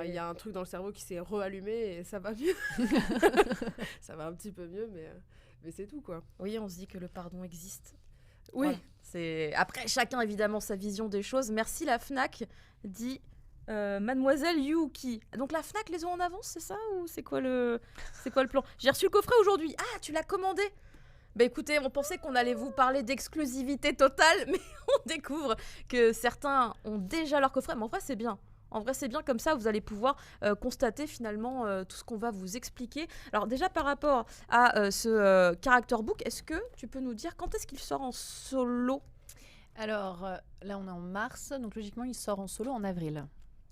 Speaker 3: il y a un truc dans le cerveau qui s'est realllumé et ça va mieux. Ça va un petit peu mieux, mais c'est tout, quoi.
Speaker 1: Oui, on se dit que le pardon existe.
Speaker 3: Oui.
Speaker 1: Voilà. Après, chacun évidemment sa vision des choses. Merci la FNAC, dit Mademoiselle Yuki. Donc la FNAC les ont en avance, c'est ça ou c'est quoi le plan ? J'ai reçu le coffret aujourd'hui. Ah, tu l'as commandé ? Bah écoutez, on pensait qu'on allait vous parler d'exclusivité totale, mais on découvre que certains ont déjà leur coffret. Mais en vrai, c'est bien. En vrai, c'est bien comme ça, vous allez pouvoir constater finalement tout ce qu'on va vous expliquer. Alors déjà, par rapport à ce character book, est-ce que tu peux nous dire quand est-ce qu'il sort en solo ?
Speaker 2: Alors là, on est en mars, donc logiquement, il sort en solo en avril.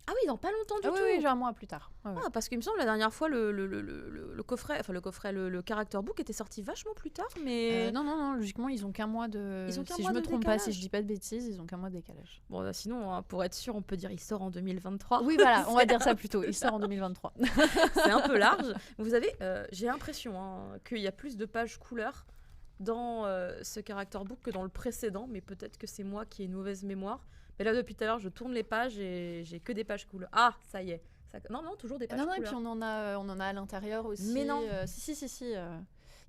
Speaker 1: Ah oui, dans pas longtemps du tout.
Speaker 2: Oui, genre un mois plus tard. Ouais.
Speaker 1: Ah, parce qu'il me semble la dernière fois le coffret, le character book était sorti vachement plus tard, mais
Speaker 2: non, logiquement ils ont qu'un mois de. Si je me trompe pas, si je dis pas de bêtises, ils ont qu'un mois de décalage.
Speaker 1: Bon, bah, sinon, hein, pour être sûr, on peut dire il sort en 2023.
Speaker 2: Oui, voilà, on va dire ça plutôt. Il sort en 2023.
Speaker 1: C'est un peu large. Vous avez, j'ai l'impression qu'il y a plus de pages couleurs dans ce character book que dans le précédent, mais peut-être que c'est moi qui ai une mauvaise mémoire. Mais là, depuis tout à l'heure, je tourne les pages et j'ai que des pages couleurs. Ah, ça y est. Non, toujours des pages couleurs.
Speaker 2: Non, et puis on en a à l'intérieur aussi.
Speaker 1: Mais non.
Speaker 2: Si. Il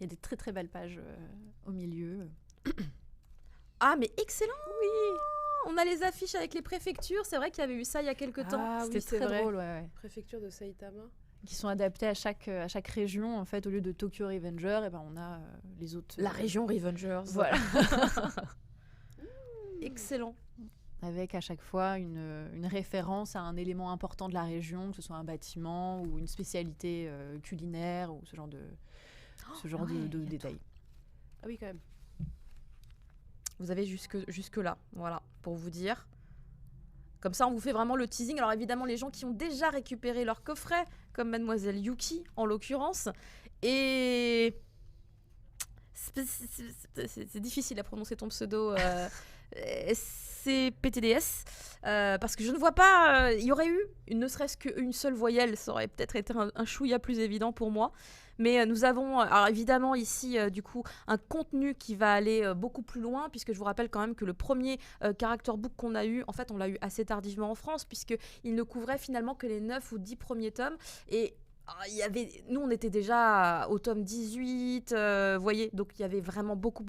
Speaker 2: y a des très très belles pages au milieu.
Speaker 1: Ah, mais excellent. Oui. On a les affiches avec les préfectures. C'est vrai qu'il y avait eu ça il y a quelques temps.
Speaker 2: C'était très drôle, ouais.
Speaker 3: Préfecture de Saitama.
Speaker 2: Qui sont adaptés à chaque région. En fait, au lieu de Tokyo Revenger, et ben on a les autres.
Speaker 1: La région Revengers.
Speaker 2: Voilà.
Speaker 1: Excellent.
Speaker 2: Avec à chaque fois une référence à un élément important de la région, que ce soit un bâtiment ou une spécialité culinaire ou ce genre de détails.
Speaker 3: Ah oui, quand même.
Speaker 1: Vous avez jusque là, voilà, pour vous dire. Comme ça, on vous fait vraiment le teasing. Alors évidemment, les gens qui ont déjà récupéré leur coffret, comme Mademoiselle Yuki en l'occurrence, et c'est difficile à prononcer ton pseudo. C'est PTDS parce que je ne vois pas il y aurait eu ne serait-ce qu'une seule voyelle, ça aurait peut-être été un chouïa plus évident pour moi, mais nous avons alors évidemment ici du coup un contenu qui va aller beaucoup plus loin, puisque je vous rappelle quand même que le premier character book qu'on a eu, en fait on l'a eu assez tardivement en France, puisqu'il ne couvrait finalement que les 9 ou 10 premiers tomes, et nous on était déjà au tome 18, voyez, donc il y avait vraiment beaucoup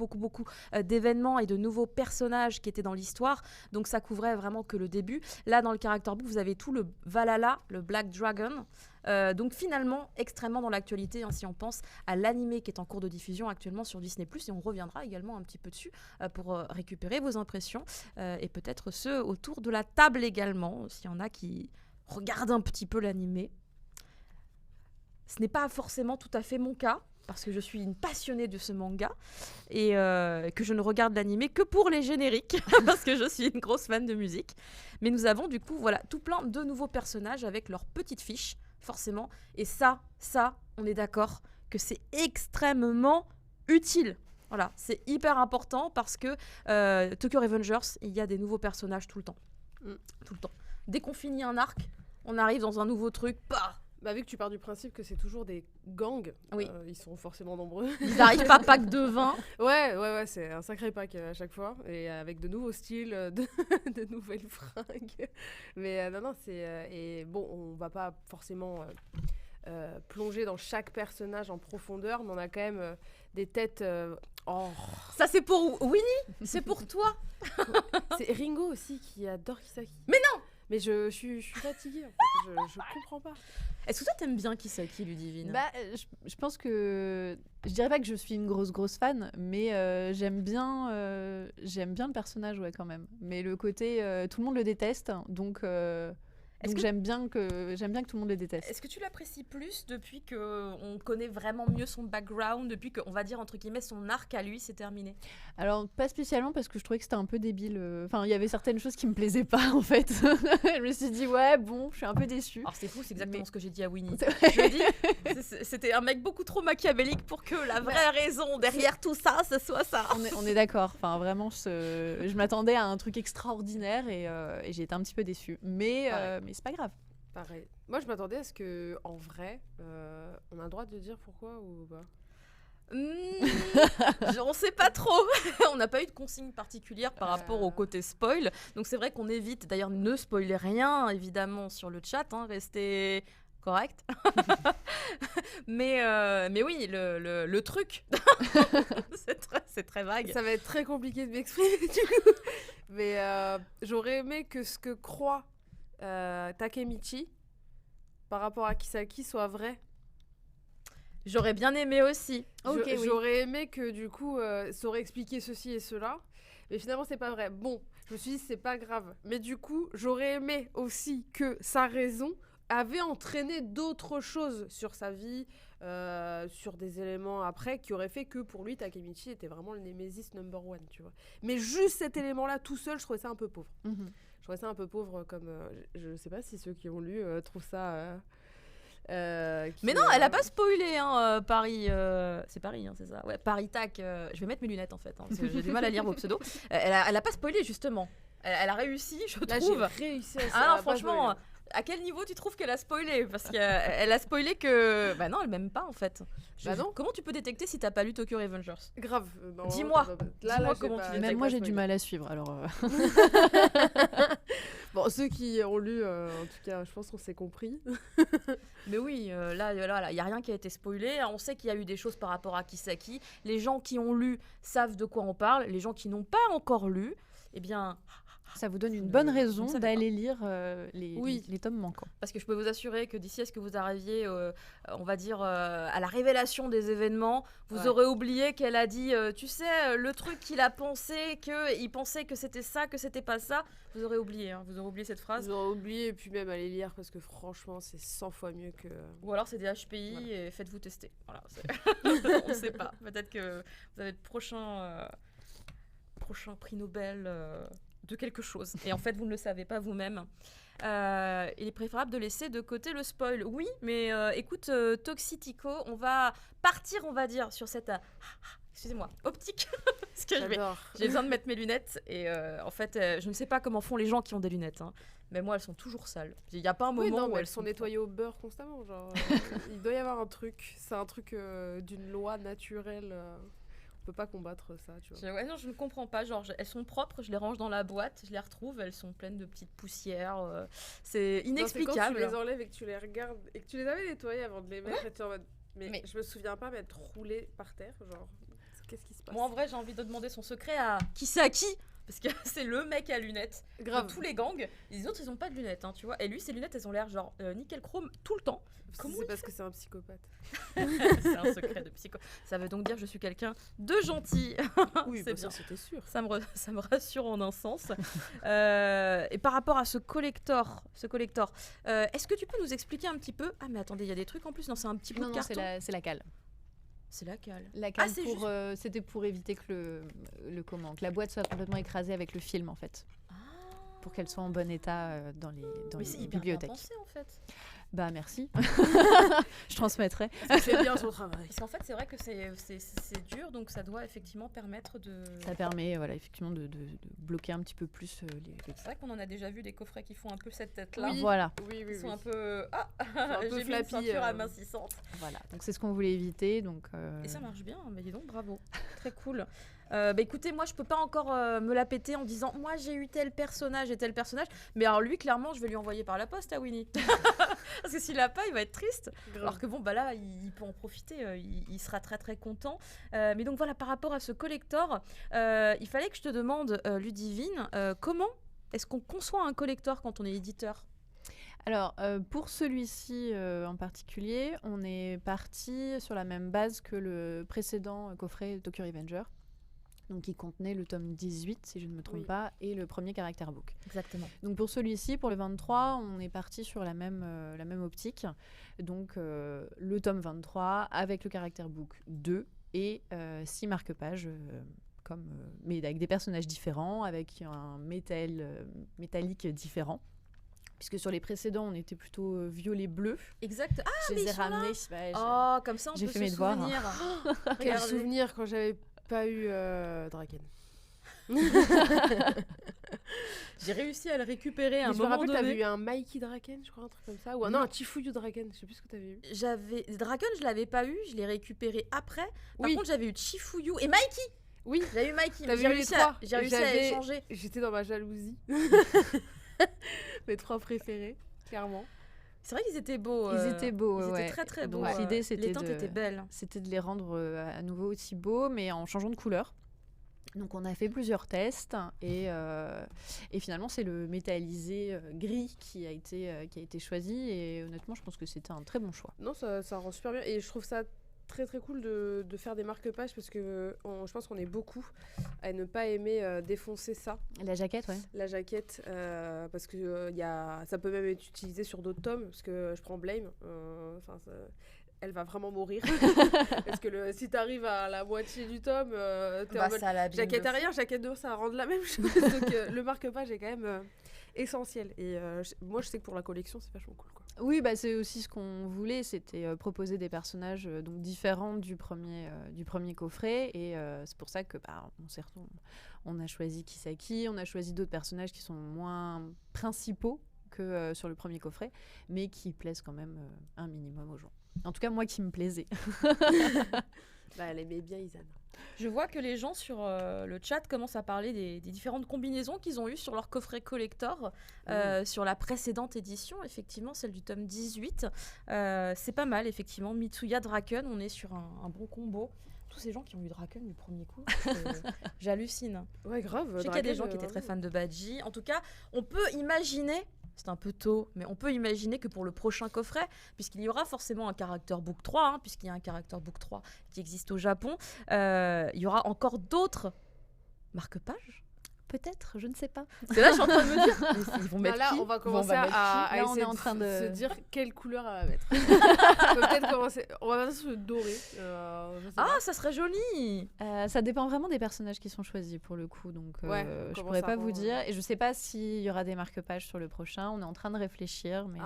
Speaker 1: d'événements et de nouveaux personnages qui étaient dans l'histoire, donc ça couvrait vraiment que le début. Là dans le character book vous avez tout le Valhalla, le Black Dragon, donc finalement extrêmement dans l'actualité, hein, si on pense à l'animé qui est en cours de diffusion actuellement sur Disney+, et on reviendra également un petit peu dessus pour récupérer vos impressions et peut-être ceux autour de la table également, s'il y en a qui regardent un petit peu l'animé. Ce n'est pas forcément tout à fait mon cas, parce que je suis une passionnée de ce manga et que je ne regarde l'animé que pour les génériques, parce que je suis une grosse fan de musique. Mais nous avons du coup voilà, tout plein de nouveaux personnages avec leurs petites fiches, forcément. Et ça, on est d'accord que c'est extrêmement utile. Voilà, c'est hyper important parce que Tokyo Revengers, il y a des nouveaux personnages tout le temps. Tout le temps. Dès qu'on finit un arc, on arrive dans un nouveau truc,
Speaker 3: Bah, vu que tu pars du principe que c'est toujours des gangs,
Speaker 1: oui.
Speaker 3: Ils sont forcément nombreux.
Speaker 1: Ils n'arrivent pas pack de 20.
Speaker 3: Ouais, c'est un sacré pack à chaque fois, et avec de nouveaux styles, de nouvelles fringues. Mais non, c'est... et bon, on va pas forcément plonger dans chaque personnage en profondeur, mais on a quand même des têtes...
Speaker 1: Ça, c'est pour Winnie. C'est pour toi.
Speaker 3: C'est Ringo aussi qui adore Kisaki.
Speaker 1: Mais non.
Speaker 3: Mais je suis fatiguée, en fait. Je comprends pas.
Speaker 1: Est-ce que toi, t'aimes bien Kisaki, Ludivine ?
Speaker 2: Bah, je pense que... Je dirais pas que je suis une grosse fan, mais j'aime bien le personnage, ouais, quand même. Mais le côté... tout le monde le déteste, donc j'aime bien que tout le monde le déteste.
Speaker 1: Est-ce que tu l'apprécies plus depuis qu'on connaît vraiment mieux son background, depuis qu'on va dire, entre guillemets, son arc à lui, c'est terminé ?
Speaker 2: Alors, pas spécialement, parce que je trouvais que c'était un peu débile. Enfin, il y avait certaines choses qui me plaisaient pas, en fait. Je me suis dit, ouais, bon, je suis un peu déçue.
Speaker 1: Alors, c'est fou, c'est exactement ce que j'ai dit à Winnie. Je lui ai dit, c'était un mec beaucoup trop machiavélique pour que la vraie raison derrière tout ça, ce soit ça.
Speaker 2: On est d'accord. Enfin, vraiment, je m'attendais à un truc extraordinaire et j'ai été un petit peu déçue. Mais c'est pas grave.
Speaker 3: Pareil. Moi, je m'attendais à ce que, en vrai, on a le droit de dire pourquoi ou pas ?
Speaker 1: On sait pas trop. On n'a pas eu de consigne particulière par rapport au côté spoil. Donc c'est vrai qu'on évite. D'ailleurs, ne spoilez rien, évidemment, sur le chat. Hein, restez correct. mais oui, le truc, c'est très vague.
Speaker 3: Ça va être très compliqué de m'exprimer, du coup. Mais j'aurais aimé que ce que croit Takemichi par rapport à Kisaki soit vrai.
Speaker 1: J'aurais bien aimé aussi.
Speaker 3: J'aurais aimé que du coup ça aurait expliqué ceci et cela, mais finalement c'est pas vrai. Bon, je me suis dit c'est pas grave, mais du coup j'aurais aimé aussi que sa raison avait entraîné d'autres choses sur sa vie, sur des éléments après qui auraient fait que pour lui Takemichi était vraiment le Némésis number one, tu vois. Mais juste cet élément-là tout seul, je trouvais ça un peu pauvre. Je trouvais ça un peu pauvre comme je sais pas si ceux qui ont lu trouvent ça.
Speaker 1: Mais non, elle a pas spoilé, hein, Paris. C'est Paris, hein, c'est ça. Ouais, Paris Tac. Je vais mettre mes lunettes en fait, hein, parce que j'ai du mal à lire vos pseudos. Elle a pas spoilé justement. Elle a réussi, je trouve.
Speaker 3: J'ai réussi à ça.
Speaker 1: Ah non, franchement, à quel niveau tu trouves qu'elle a spoilé ? Parce qu'elle a spoilé que. Bah non, elle m'aime pas en fait.
Speaker 3: Bah non.
Speaker 1: Comment tu peux détecter si t'as pas lu Tokyo Revengers ?
Speaker 3: Grave.
Speaker 1: Dis-moi.
Speaker 3: Dis-moi
Speaker 1: comment tu détectes.
Speaker 2: Même moi, j'ai du mal à suivre. Alors.
Speaker 3: Bon, ceux qui ont lu, en tout cas, je pense qu'on s'est compris.
Speaker 1: Mais oui, là, il y a rien qui a été spoilé. On sait qu'il y a eu des choses par rapport à Kisaki. Les gens qui ont lu savent de quoi on parle. Les gens qui n'ont pas encore lu, eh bien.
Speaker 2: Ça vous donne une bonne raison d'aller lire les tomes manquants.
Speaker 1: Parce que je peux vous assurer que d'ici à ce que vous arriviez, on va dire, à la révélation des événements, vous aurez oublié qu'elle a dit, tu sais, le truc qu'il a pensé, qu'il pensait que c'était ça, que c'était pas ça. Vous aurez oublié, hein, vous aurez oublié cette phrase.
Speaker 3: Vous aurez oublié, et puis même aller lire, parce que franchement, c'est 100 fois mieux que...
Speaker 1: Ou alors c'est des HPI et faites-vous tester. Voilà, on ne sait pas. Peut-être que vous avez le prochain prix Nobel... de quelque chose. Et en fait, vous ne le savez pas vous-même. Il est préférable de laisser de côté le spoil. Oui, mais écoute, Toxitico, on va partir, on va dire, sur cette... excusez-moi, optique. Parce que j'ai besoin de mettre mes lunettes. Et en fait, je ne sais pas comment font les gens qui ont des lunettes. Hein. Mais moi, elles sont toujours sales. Il n'y a pas un moment où
Speaker 3: elles sont nettoyées au beurre constamment. Genre, il doit y avoir un truc. C'est un truc d'une loi naturelle... On peut pas combattre ça, tu vois.
Speaker 1: Non, je ne comprends pas. Genre, elles sont propres, je les range dans la boîte, je les retrouve, elles sont pleines de petites poussières. C'est inexplicable.
Speaker 3: Non, c'est quand tu les enlèves et que tu les regardes et que tu les avais nettoyées avant de les mettre. Et tu es en mode, mais je me souviens pas m'être roulée par terre. Genre, qu'est-ce qui se passe ?
Speaker 1: Moi, en vrai, j'ai envie de demander son secret à Kisaki. Parce que c'est le mec à lunettes.
Speaker 3: Grave.
Speaker 1: De tous les gangs. Les autres, ils ont pas de lunettes, hein, tu vois. Et lui, ses lunettes, elles ont l'air genre nickel chrome tout le temps.
Speaker 3: C'est parce que c'est un psychopathe.
Speaker 1: C'est un secret de psycho. Ça veut donc dire que je suis quelqu'un de gentil.
Speaker 3: Oui,
Speaker 1: c'est bien.
Speaker 3: Ça, c'était sûr.
Speaker 1: Ça me rassure en un sens. Et par rapport à ce collector, est-ce que tu peux nous expliquer un petit peu ? Ah, mais attendez, il y a des trucs en plus. Non, c'est un petit bout de carton.
Speaker 2: C'est la cale.
Speaker 1: C'est la cale.
Speaker 2: La cale, c'était pour éviter que que la boîte soit complètement écrasée avec le film, en fait. Pour qu'elle soit en bon état dans les bibliothèques.
Speaker 1: Pensé, en fait.
Speaker 2: Bah merci, je transmettrai.
Speaker 3: C'est bien son travail.
Speaker 1: Parce qu'en fait, c'est vrai que c'est dur, donc ça doit effectivement permettre de...
Speaker 2: Ça permet effectivement de bloquer un petit peu plus les...
Speaker 1: C'est vrai qu'on en a déjà vu des coffrets qui font un peu cette tête-là.
Speaker 3: Oui.
Speaker 2: Voilà.
Speaker 1: Ils sont un peu...
Speaker 3: peu
Speaker 1: j'ai mis une
Speaker 3: flappy,
Speaker 1: ceinture amincissante.
Speaker 2: Voilà, donc c'est ce qu'on voulait éviter. Donc,
Speaker 1: Et ça marche bien, mais dis donc, bravo. Très cool. Écoutez, moi je peux pas encore me la péter en disant moi j'ai eu tel personnage et tel personnage, mais alors lui clairement je vais lui envoyer par la poste à Winnie parce que s'il l'a pas il va être triste. Alors que bon bah là il peut en profiter, il sera très très content. Mais donc voilà, par rapport à ce collector, il fallait que je te demande Ludivine, comment est-ce qu'on conçoit un collector quand on est éditeur?
Speaker 2: Alors, pour celui-ci en particulier, on est parti sur la même base que le précédent coffret Tokyo Revenger. Donc, qui contenait le tome 18, si je ne me trompe pas, et le premier character book.
Speaker 1: Exactement.
Speaker 2: Donc, pour celui-ci, pour le 23, on est parti sur la même optique. Donc, le tome 23 avec le character book 2 et 6 marque-pages, mais avec des personnages différents, avec un métallique différent. Puisque sur les précédents, on était plutôt violet-bleu.
Speaker 1: Exact. Ah,
Speaker 2: je les ai ramenés.
Speaker 1: Comme ça, on
Speaker 2: j'ai
Speaker 1: peut
Speaker 2: fait
Speaker 1: se
Speaker 2: mes devoirs.
Speaker 1: souvenir.
Speaker 3: Quel souvenir quand j'avais pas eu Draken.
Speaker 1: J'ai réussi à le récupérer à un
Speaker 3: Je me
Speaker 1: moment
Speaker 3: rappelle,
Speaker 1: donné.
Speaker 3: t'avais eu un Mikey Draken, je crois, un truc comme ça. Ou un Chifuyu Draken, je sais plus ce que t'avais eu.
Speaker 1: Draken, je l'avais pas eu, je l'ai récupéré après. Par contre, j'avais eu Chifuyu et Mikey.
Speaker 3: Oui,
Speaker 1: j'avais eu Mikey.
Speaker 3: T'avais eu les trois.
Speaker 1: J'ai réussi à échanger.
Speaker 3: J'étais dans ma jalousie. Mes 3 préférés, clairement.
Speaker 1: C'est vrai qu'ils étaient beaux.
Speaker 2: Ils étaient beaux,
Speaker 1: Ils étaient très très beaux.
Speaker 2: Donc l'idée, c'était
Speaker 1: les teintes étaient belles.
Speaker 2: C'était de les rendre à nouveau aussi beaux, mais en changeant de couleur. Donc on a fait plusieurs tests et finalement c'est le métallisé gris qui a été choisi, et honnêtement je pense que c'était un très bon choix.
Speaker 3: Non, ça rend super bien, et je trouve ça très très cool de faire des marque-pages, parce que je pense qu'on est beaucoup à ne pas aimer défoncer ça.
Speaker 2: La jaquette, ouais.
Speaker 3: La jaquette, parce que ça peut même être utilisé sur d'autres tomes, parce que je prends Blame, elle va vraiment mourir. Parce que si t'arrives à la moitié du tome, t'es en mode jaquette arrière, jaquette devant, ça rend la même chose. Donc le marque-page est quand même essentiel. Et moi, je sais que pour la collection, c'est vachement cool, quoi.
Speaker 2: Oui, c'est aussi ce qu'on voulait, c'était proposer des personnages donc différents du premier coffret, et c'est pour ça que on a choisi Kisaki, on a choisi d'autres personnages qui sont moins principaux que sur le premier coffret, mais qui plaisent quand même un minimum aux gens. En tout cas, moi qui me plaisait.
Speaker 3: Elle aimait bien Izan.
Speaker 1: Je vois que les gens sur le chat commencent à parler des différentes combinaisons qu'ils ont eues sur leur coffret collector sur la précédente édition, effectivement, celle du tome 18. C'est pas mal, effectivement. Mitsuya Draken, on est sur un bon combo. Tous ces gens qui ont eu Draken du premier coup, j'hallucine.
Speaker 3: Ouais, grave.
Speaker 1: Je sais qu'il y a des gens qui étaient très fans de Badji. En tout cas, on peut imaginer... C'est un peu tôt, mais on peut imaginer que pour le prochain coffret, puisqu'il y aura forcément un Character Book 3, puisqu'il y a un Character Book 3 qui existe au Japon, il y aura encore d'autres marque-pages.
Speaker 2: Peut-être, je ne sais pas.
Speaker 1: C'est là, je suis en train de me dire. Ils vont mettre
Speaker 3: là,
Speaker 1: qui
Speaker 3: on va commencer à
Speaker 2: là,
Speaker 3: essayer
Speaker 2: on est en train de
Speaker 3: se dire quelle couleur elle va mettre. On peut peut-être commencer. On va mettre sur le doré.
Speaker 1: Ça serait joli.
Speaker 2: Ça dépend vraiment des personnages qui sont choisis pour le coup. Donc, je pourrais pas vous dire. Et je sais pas s'il y aura des marque-pages sur le prochain. On est en train de réfléchir, mais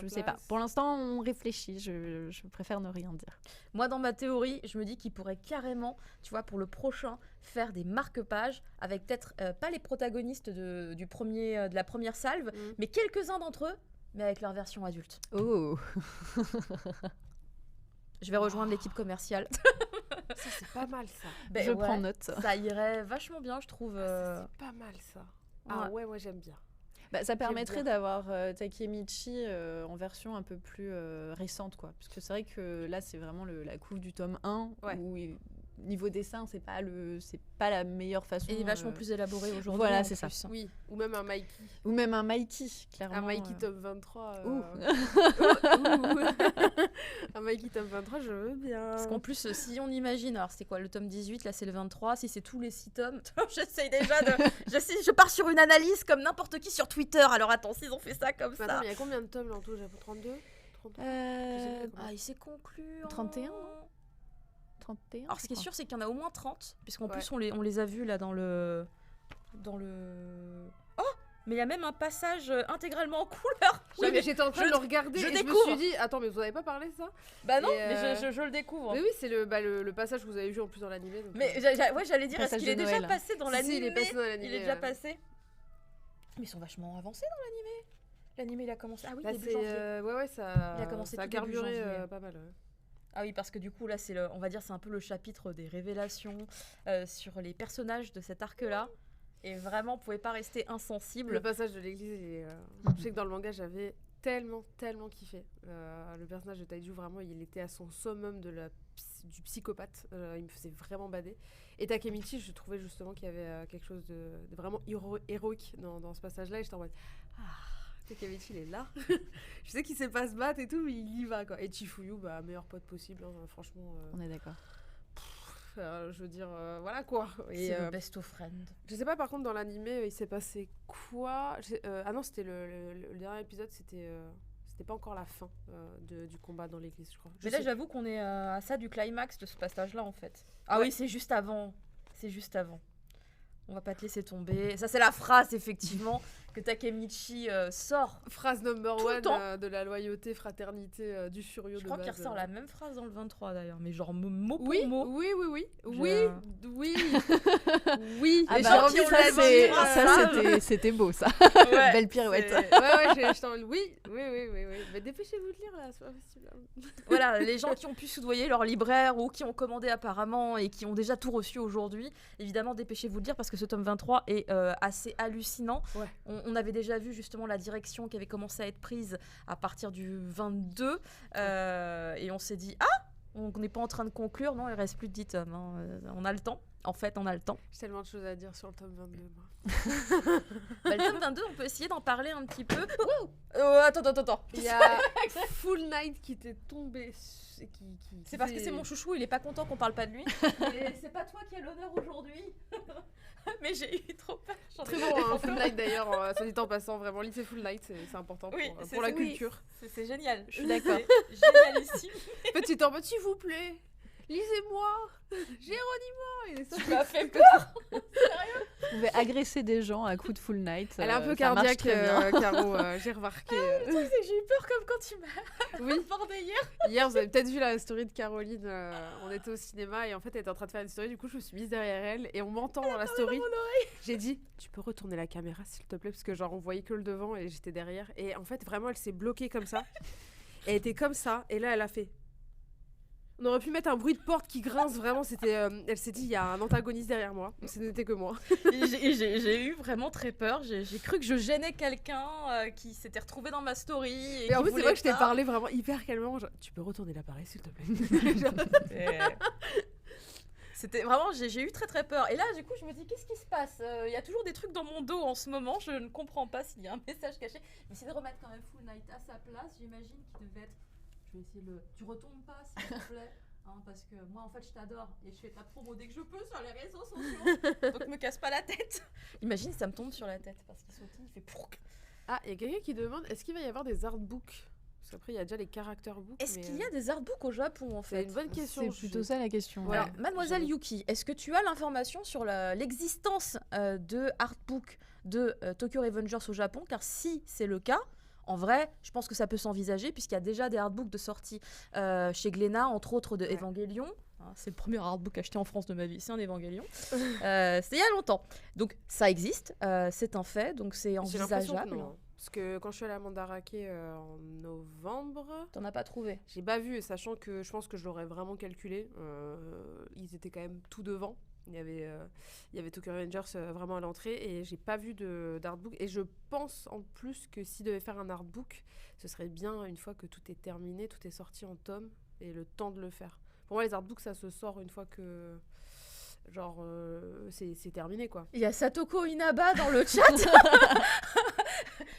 Speaker 2: je sais pas. Pour l'instant, on réfléchit. Je préfère ne rien dire.
Speaker 1: Moi, dans ma théorie, je me dis qu'il pourrait carrément, tu vois, pour le prochain, faire des marque-pages avec peut-être pas les protagonistes de la première salve, mais quelques-uns d'entre eux, mais avec leur version adulte.
Speaker 2: Oh.
Speaker 1: Je vais rejoindre l'équipe commerciale.
Speaker 3: Ça, c'est pas mal, ça.
Speaker 2: Je prends note.
Speaker 1: Ça irait vachement bien, je trouve.
Speaker 3: Ça, c'est pas mal, ça. Ah ouais, moi j'aime bien.
Speaker 2: Ça permettrait d'avoir Takemichi en version un peu plus récente, quoi. Parce que c'est vrai que là, c'est vraiment la couve du tome 1, où niveau dessin, c'est pas la meilleure façon.
Speaker 1: Et il est vachement plus élaboré aujourd'hui.
Speaker 2: Voilà, c'est ça.
Speaker 3: Oui, ou même un Mikey.
Speaker 2: Ou même un Mikey, clairement.
Speaker 3: Un Mikey tome 23. Un Mikey tome 23, je veux bien.
Speaker 1: Parce qu'en plus, si on imagine, alors c'était quoi le tome 18, là c'est le 23, si c'est tous les 6 tomes, j'essaye déjà de... je pars sur une analyse comme n'importe qui sur Twitter, alors attends, s'ils ont fait ça comme ça.
Speaker 3: Attends, mais il y a combien de tomes là en tout? J'ai 32
Speaker 1: il s'est conclu en...
Speaker 2: 31 31.
Speaker 1: Alors ce qui est sûr, c'est qu'il y en a au moins 30, puisqu'en plus on les a vus là dans le... Oh, Mais il y a même un passage intégralement en couleur.
Speaker 3: Oui, mais j'étais en train de le regarder et je me suis dit, attends, mais vous avez pas parlé de ça?
Speaker 1: Bah non, mais je le découvre.
Speaker 3: Mais oui, c'est le passage que vous avez vu en plus dans l'animé.
Speaker 1: Mais j'allais dire, est-ce qu'il est déjà passé dans l'animé?
Speaker 3: Il est passé dans l'animé.
Speaker 1: Il est déjà passé. Mais ils sont vachement avancés dans l'animé. L'animé, il a commencé. Ah oui, début janvier.
Speaker 3: Ouais, ça.
Speaker 1: Il a commencé
Speaker 3: ça a carburé pas mal. Ouais.
Speaker 1: Ah oui, parce que du coup, là, on va dire, c'est un peu le chapitre des révélations sur les personnages de cet arc-là. Et vraiment, on pouvait pas rester insensible.
Speaker 3: Le passage de l'église, je sais que dans le manga, j'avais tellement kiffé. Le personnage de Taiju, vraiment, il était à son summum du psychopathe. Il me faisait vraiment bader. Et Takemichi, je trouvais justement qu'il y avait quelque chose de vraiment héroïque dans ce passage-là. Et j'étais en mode, Takemichi, il est là. Je sais qu'il sait pas se battre et tout, mais il y va, quoi. Et Chifuyu, meilleur pote possible, hein, franchement.
Speaker 2: On est d'accord.
Speaker 3: Je veux dire, voilà quoi.
Speaker 1: C'est le best of friend.
Speaker 3: Je sais pas, par contre, dans l'animé, il s'est passé quoi? Ah non, c'était le dernier épisode, c'était pas encore la fin du combat dans l'église, je crois.
Speaker 1: Mais là, j'avoue qu'on est à ça du climax de ce passage-là, en fait. Ah oui, c'est juste avant. On va pas te laisser tomber. Ça, c'est la phrase, effectivement, que Takemichi sort.
Speaker 3: Phrase number one de la loyauté, fraternité du Furio de base.
Speaker 1: Je crois qu'il ressort la même phrase dans le 23, d'ailleurs, mais genre mot pour mot.
Speaker 3: Oui.
Speaker 2: Ah
Speaker 3: les
Speaker 2: bah,
Speaker 3: gens qui ont la
Speaker 2: c'était beau, ça.
Speaker 3: Ouais,
Speaker 2: belle pirouette.
Speaker 3: Oui. Mais dépêchez-vous de lire, là, c'est pas possible.
Speaker 1: Voilà, les gens qui ont pu soudoyer leur libraire ou qui ont commandé apparemment et qui ont déjà tout reçu aujourd'hui, évidemment, dépêchez-vous de lire parce que ce tome 23 est assez hallucinant.
Speaker 3: Ouais.
Speaker 1: On avait déjà vu justement la direction qui avait commencé à être prise à partir du 22 et on s'est dit on n'est pas en train de conclure, non, il reste plus de 10 tomes, hein. On a le temps. En fait, on a le temps.
Speaker 3: J'ai tellement de choses à dire sur le tome 22.
Speaker 1: Le tome 22, on peut essayer d'en parler un petit peu. Attends.
Speaker 3: Il y a Full Night qui t'est tombé.
Speaker 1: C'est parce que c'est mon chouchou, il est pas content qu'on parle pas de lui. Et c'est pas toi qui as l'honneur aujourd'hui. Mais j'ai eu trop peur.
Speaker 3: Très bon, hein, Full Night d'ailleurs, ça dit en passant, vraiment, lisez Full Night, c'est important pour la culture.
Speaker 1: C'est génial, je suis
Speaker 2: d'accord.
Speaker 1: Génialissime.
Speaker 3: Petit en mode, s'il vous plaît, lisez-moi, Géronimo.
Speaker 1: Tu m'as fait peur. Sérieux?
Speaker 2: Vous pouvez agresser des gens à coups de Full Night.
Speaker 3: Elle est un peu cardiaque, Caro, j'ai remarqué.
Speaker 1: Le truc, c'est que j'ai eu peur comme quand tu m'as abordé hier.
Speaker 3: Hier, vous avez peut-être vu la story de Caroline. On était au cinéma et en fait, elle était en train de faire une story. Du coup, je me suis mise derrière elle et on m'entend dans la story. J'ai dit, tu peux retourner la caméra s'il te plaît, parce que genre on voyait que le devant et j'étais derrière. Et en fait, vraiment, elle s'est bloquée comme ça. Elle était comme ça et là, elle a fait. On aurait pu mettre un bruit de porte qui grince, vraiment, c'était... elle s'est dit, il y a un antagoniste derrière moi. Ce n'était que moi.
Speaker 1: J'ai eu vraiment très peur. J'ai cru que je gênais quelqu'un qui s'était retrouvé dans ma story.
Speaker 3: Et en fait, c'est vrai que je t'ai parlé vraiment hyper calmement. Genre, tu peux retourner l'appareil, s'il te plaît.
Speaker 1: C'était vraiment... J'ai eu très très peur. Et là, du coup, je me dis, qu'est-ce qui se passe? Il y a toujours des trucs dans mon dos en ce moment. Je ne comprends pas s'il y a un message caché. Mais c'est de remettre quand même Full Night à sa place. J'imagine qu'il devait être... Je vais essayer Tu retombes pas, s'il te plaît, hein, parce que moi, en fait, je t'adore et je fais ta promo dès que je peux sur les réseaux sociaux. Donc, me casse pas la tête. Imagine, ça me tombe sur la tête parce qu'il sautille, il fait pourk.
Speaker 3: Ah, il y a quelqu'un qui demande, est-ce qu'il va y avoir des artbooks? Parce qu'après, il y a déjà les character books.
Speaker 1: Est-ce qu'il y a des artbooks au Japon, en fait?
Speaker 3: C'est une bonne question.
Speaker 2: C'est plutôt ça la question.
Speaker 1: Voilà. Mademoiselle Yuki, est-ce que tu as l'information sur l'existence de artbooks de Tokyo Revengers au Japon? Car si c'est le cas... En vrai, je pense que ça peut s'envisager puisqu'il y a déjà des artbooks de sortie chez Glénat, entre autres de Evangelion. C'est le premier artbook acheté en France de ma vie, c'est un Evangelion. C'était il y a longtemps. Donc ça existe, c'est un fait, donc c'est envisageable.
Speaker 3: Parce que quand je suis allée à Mandarake en novembre...
Speaker 1: T'en as pas trouvé? J'ai
Speaker 3: pas vu, sachant que je pense que je l'aurais vraiment calculé. Ils étaient quand même tout devant. Il y avait Tokyo Revengers vraiment à l'entrée et j'ai pas vu d'artbook. Et je pense en plus que s'ils devaient faire un artbook, ce serait bien une fois que tout est terminé, tout est sorti en tome et le temps de le faire. Pour moi, les artbooks, ça se sort une fois que... Genre, c'est terminé, quoi.
Speaker 1: Il y a Satoko Inaba dans le chat.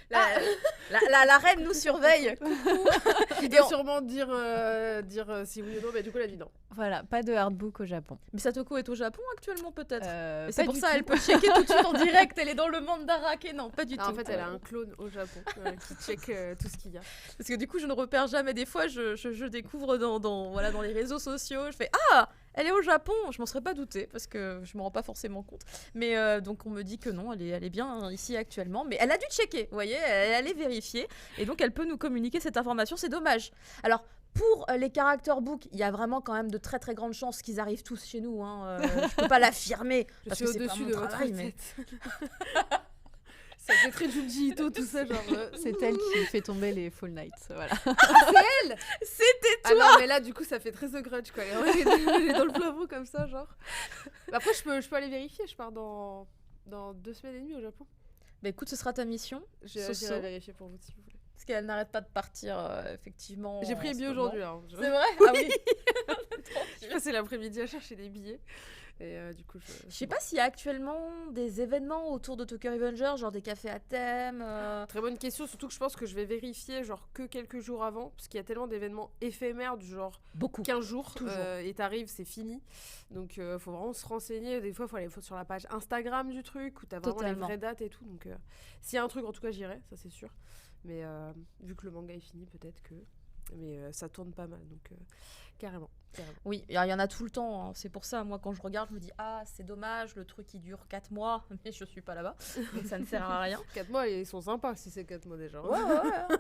Speaker 1: La reine nous surveille. Coucou.
Speaker 3: Il doit sûrement dire si oui ou non, mais du coup, elle a dit non.
Speaker 2: Voilà, pas de artbook au Japon.
Speaker 1: Mais Satoko est au Japon actuellement, peut-être.
Speaker 2: C'est
Speaker 1: pour ça elle peut checker tout de suite en direct. Elle est dans le Mandarake. Non, pas du tout.
Speaker 3: En fait, elle a un clone au Japon qui check tout ce qu'il y a.
Speaker 1: Parce que du coup, je ne repère jamais. Des fois, je découvre dans les réseaux sociaux. Je fais Elle est au Japon, je m'en serais pas douté parce que je me rends pas forcément compte. Mais donc on me dit que non, elle est bien ici actuellement. Mais elle a dû checker, vous voyez, elle allait vérifier. Et donc elle peut nous communiquer cette information, c'est dommage. Alors pour les character books, il y a vraiment quand même de très très grandes chances qu'ils arrivent tous chez nous. Je peux pas l'affirmer parce que c'est pas mon travail. Mais...
Speaker 3: Ça fait très Junji Ito, tout ça, genre.
Speaker 2: C'est elle qui fait tomber les Fall Knights, voilà.
Speaker 3: Ah, c'est elle.
Speaker 1: C'était toi.
Speaker 3: Ah non, mais là, du coup, ça fait très The Grudge, quoi. Elle est dans le plafond comme ça, genre. Après, je peux aller vérifier. Je pars dans 2 semaines et demie au Japon.
Speaker 1: Bah écoute, ce sera ta mission.
Speaker 3: J'irai vérifier pour vous, si vous voulez.
Speaker 1: Parce qu'elle n'arrête pas de partir, effectivement.
Speaker 3: J'ai pris les billets aujourd'hui.
Speaker 1: C'est vrai.
Speaker 3: Oui.
Speaker 1: Ah oui.
Speaker 3: Je passais l'après-midi à chercher des billets. Et du coup,
Speaker 1: je sais pas s'il y a actuellement des événements autour de Tokyo Revengers, genre des cafés à thème.
Speaker 3: Très bonne question, surtout que je pense que je vais vérifier genre que quelques jours avant, parce qu'il y a tellement d'événements éphémères du genre 15 jours, et t'arrives, c'est fini. Donc faut vraiment se renseigner. Des fois, faut aller sur la page Instagram du truc, où t'as vraiment les vraies dates et tout. Donc s'il y a un truc, en tout cas, j'irai, ça c'est sûr. Mais vu que le manga est fini, peut-être que... Mais ça tourne pas mal, donc carrément.
Speaker 1: Oui, il y en a tout le temps. C'est pour ça, moi, quand je regarde, je me dis « Ah, c'est dommage, le truc, il dure 4 mois, mais je suis pas là-bas, donc ça ne sert à rien. »
Speaker 3: 4 mois, ils sont sympas si c'est 4 mois déjà.
Speaker 1: Ouais.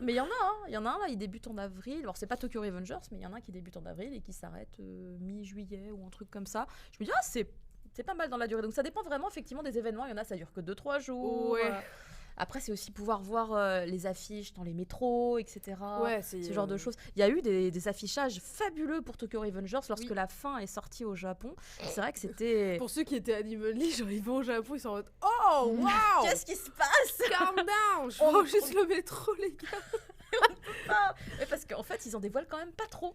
Speaker 1: Mais il y en a un, là, il débute en avril. Alors, c'est pas Tokyo Revengers, mais il y en a un qui débute en avril et qui s'arrête mi-juillet ou un truc comme ça. Je me dis « Ah, c'est pas mal dans la durée. » Donc, ça dépend vraiment, effectivement, des événements. Il y en a, ça dure que 2-3 jours.
Speaker 3: Ouais.
Speaker 1: Après, c'est aussi pouvoir voir les affiches dans les métros, etc.
Speaker 3: Ouais,
Speaker 1: ce genre de choses. Il y a eu des affichages fabuleux pour Tokyo Revengers lorsque la fin est sortie au Japon. C'est vrai que c'était...
Speaker 3: Pour ceux qui étaient Animally, genre ils vont au Japon, ils sont en mode « Oh, waouh !
Speaker 1: Qu'est-ce qui se passe ?
Speaker 3: Calm down ! Je vois juste le métro, les gars !»
Speaker 1: Mais parce qu'en fait, ils en dévoilent quand même pas trop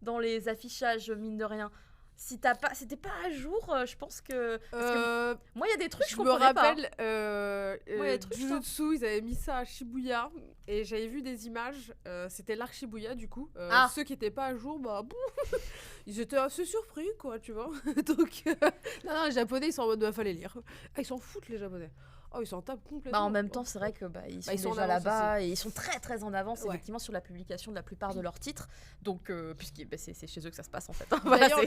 Speaker 1: dans les affichages, mine de rien. Si c'était pas à jour, je pense que... moi, il y a des trucs je comprenais pas.
Speaker 3: Je me rappelle, Jujutsu, ils avaient mis ça à Shibuya, et j'avais vu des images, c'était l'arc Shibuya, du coup. Ceux qui étaient pas à jour, bah, ils étaient assez surpris, quoi, tu vois. Donc, non, les Japonais, ils sont en mode, bah, fallait lire. Ah, ils s'en foutent, les Japonais. Oh, ils s'en tapent complètement.
Speaker 1: En même temps, c'est vrai que ils sont déjà là-bas et ils sont très très en avance effectivement sur la publication de la plupart de leurs titres. Donc, puisque c'est chez eux que ça se passe en fait.
Speaker 3: D'ailleurs,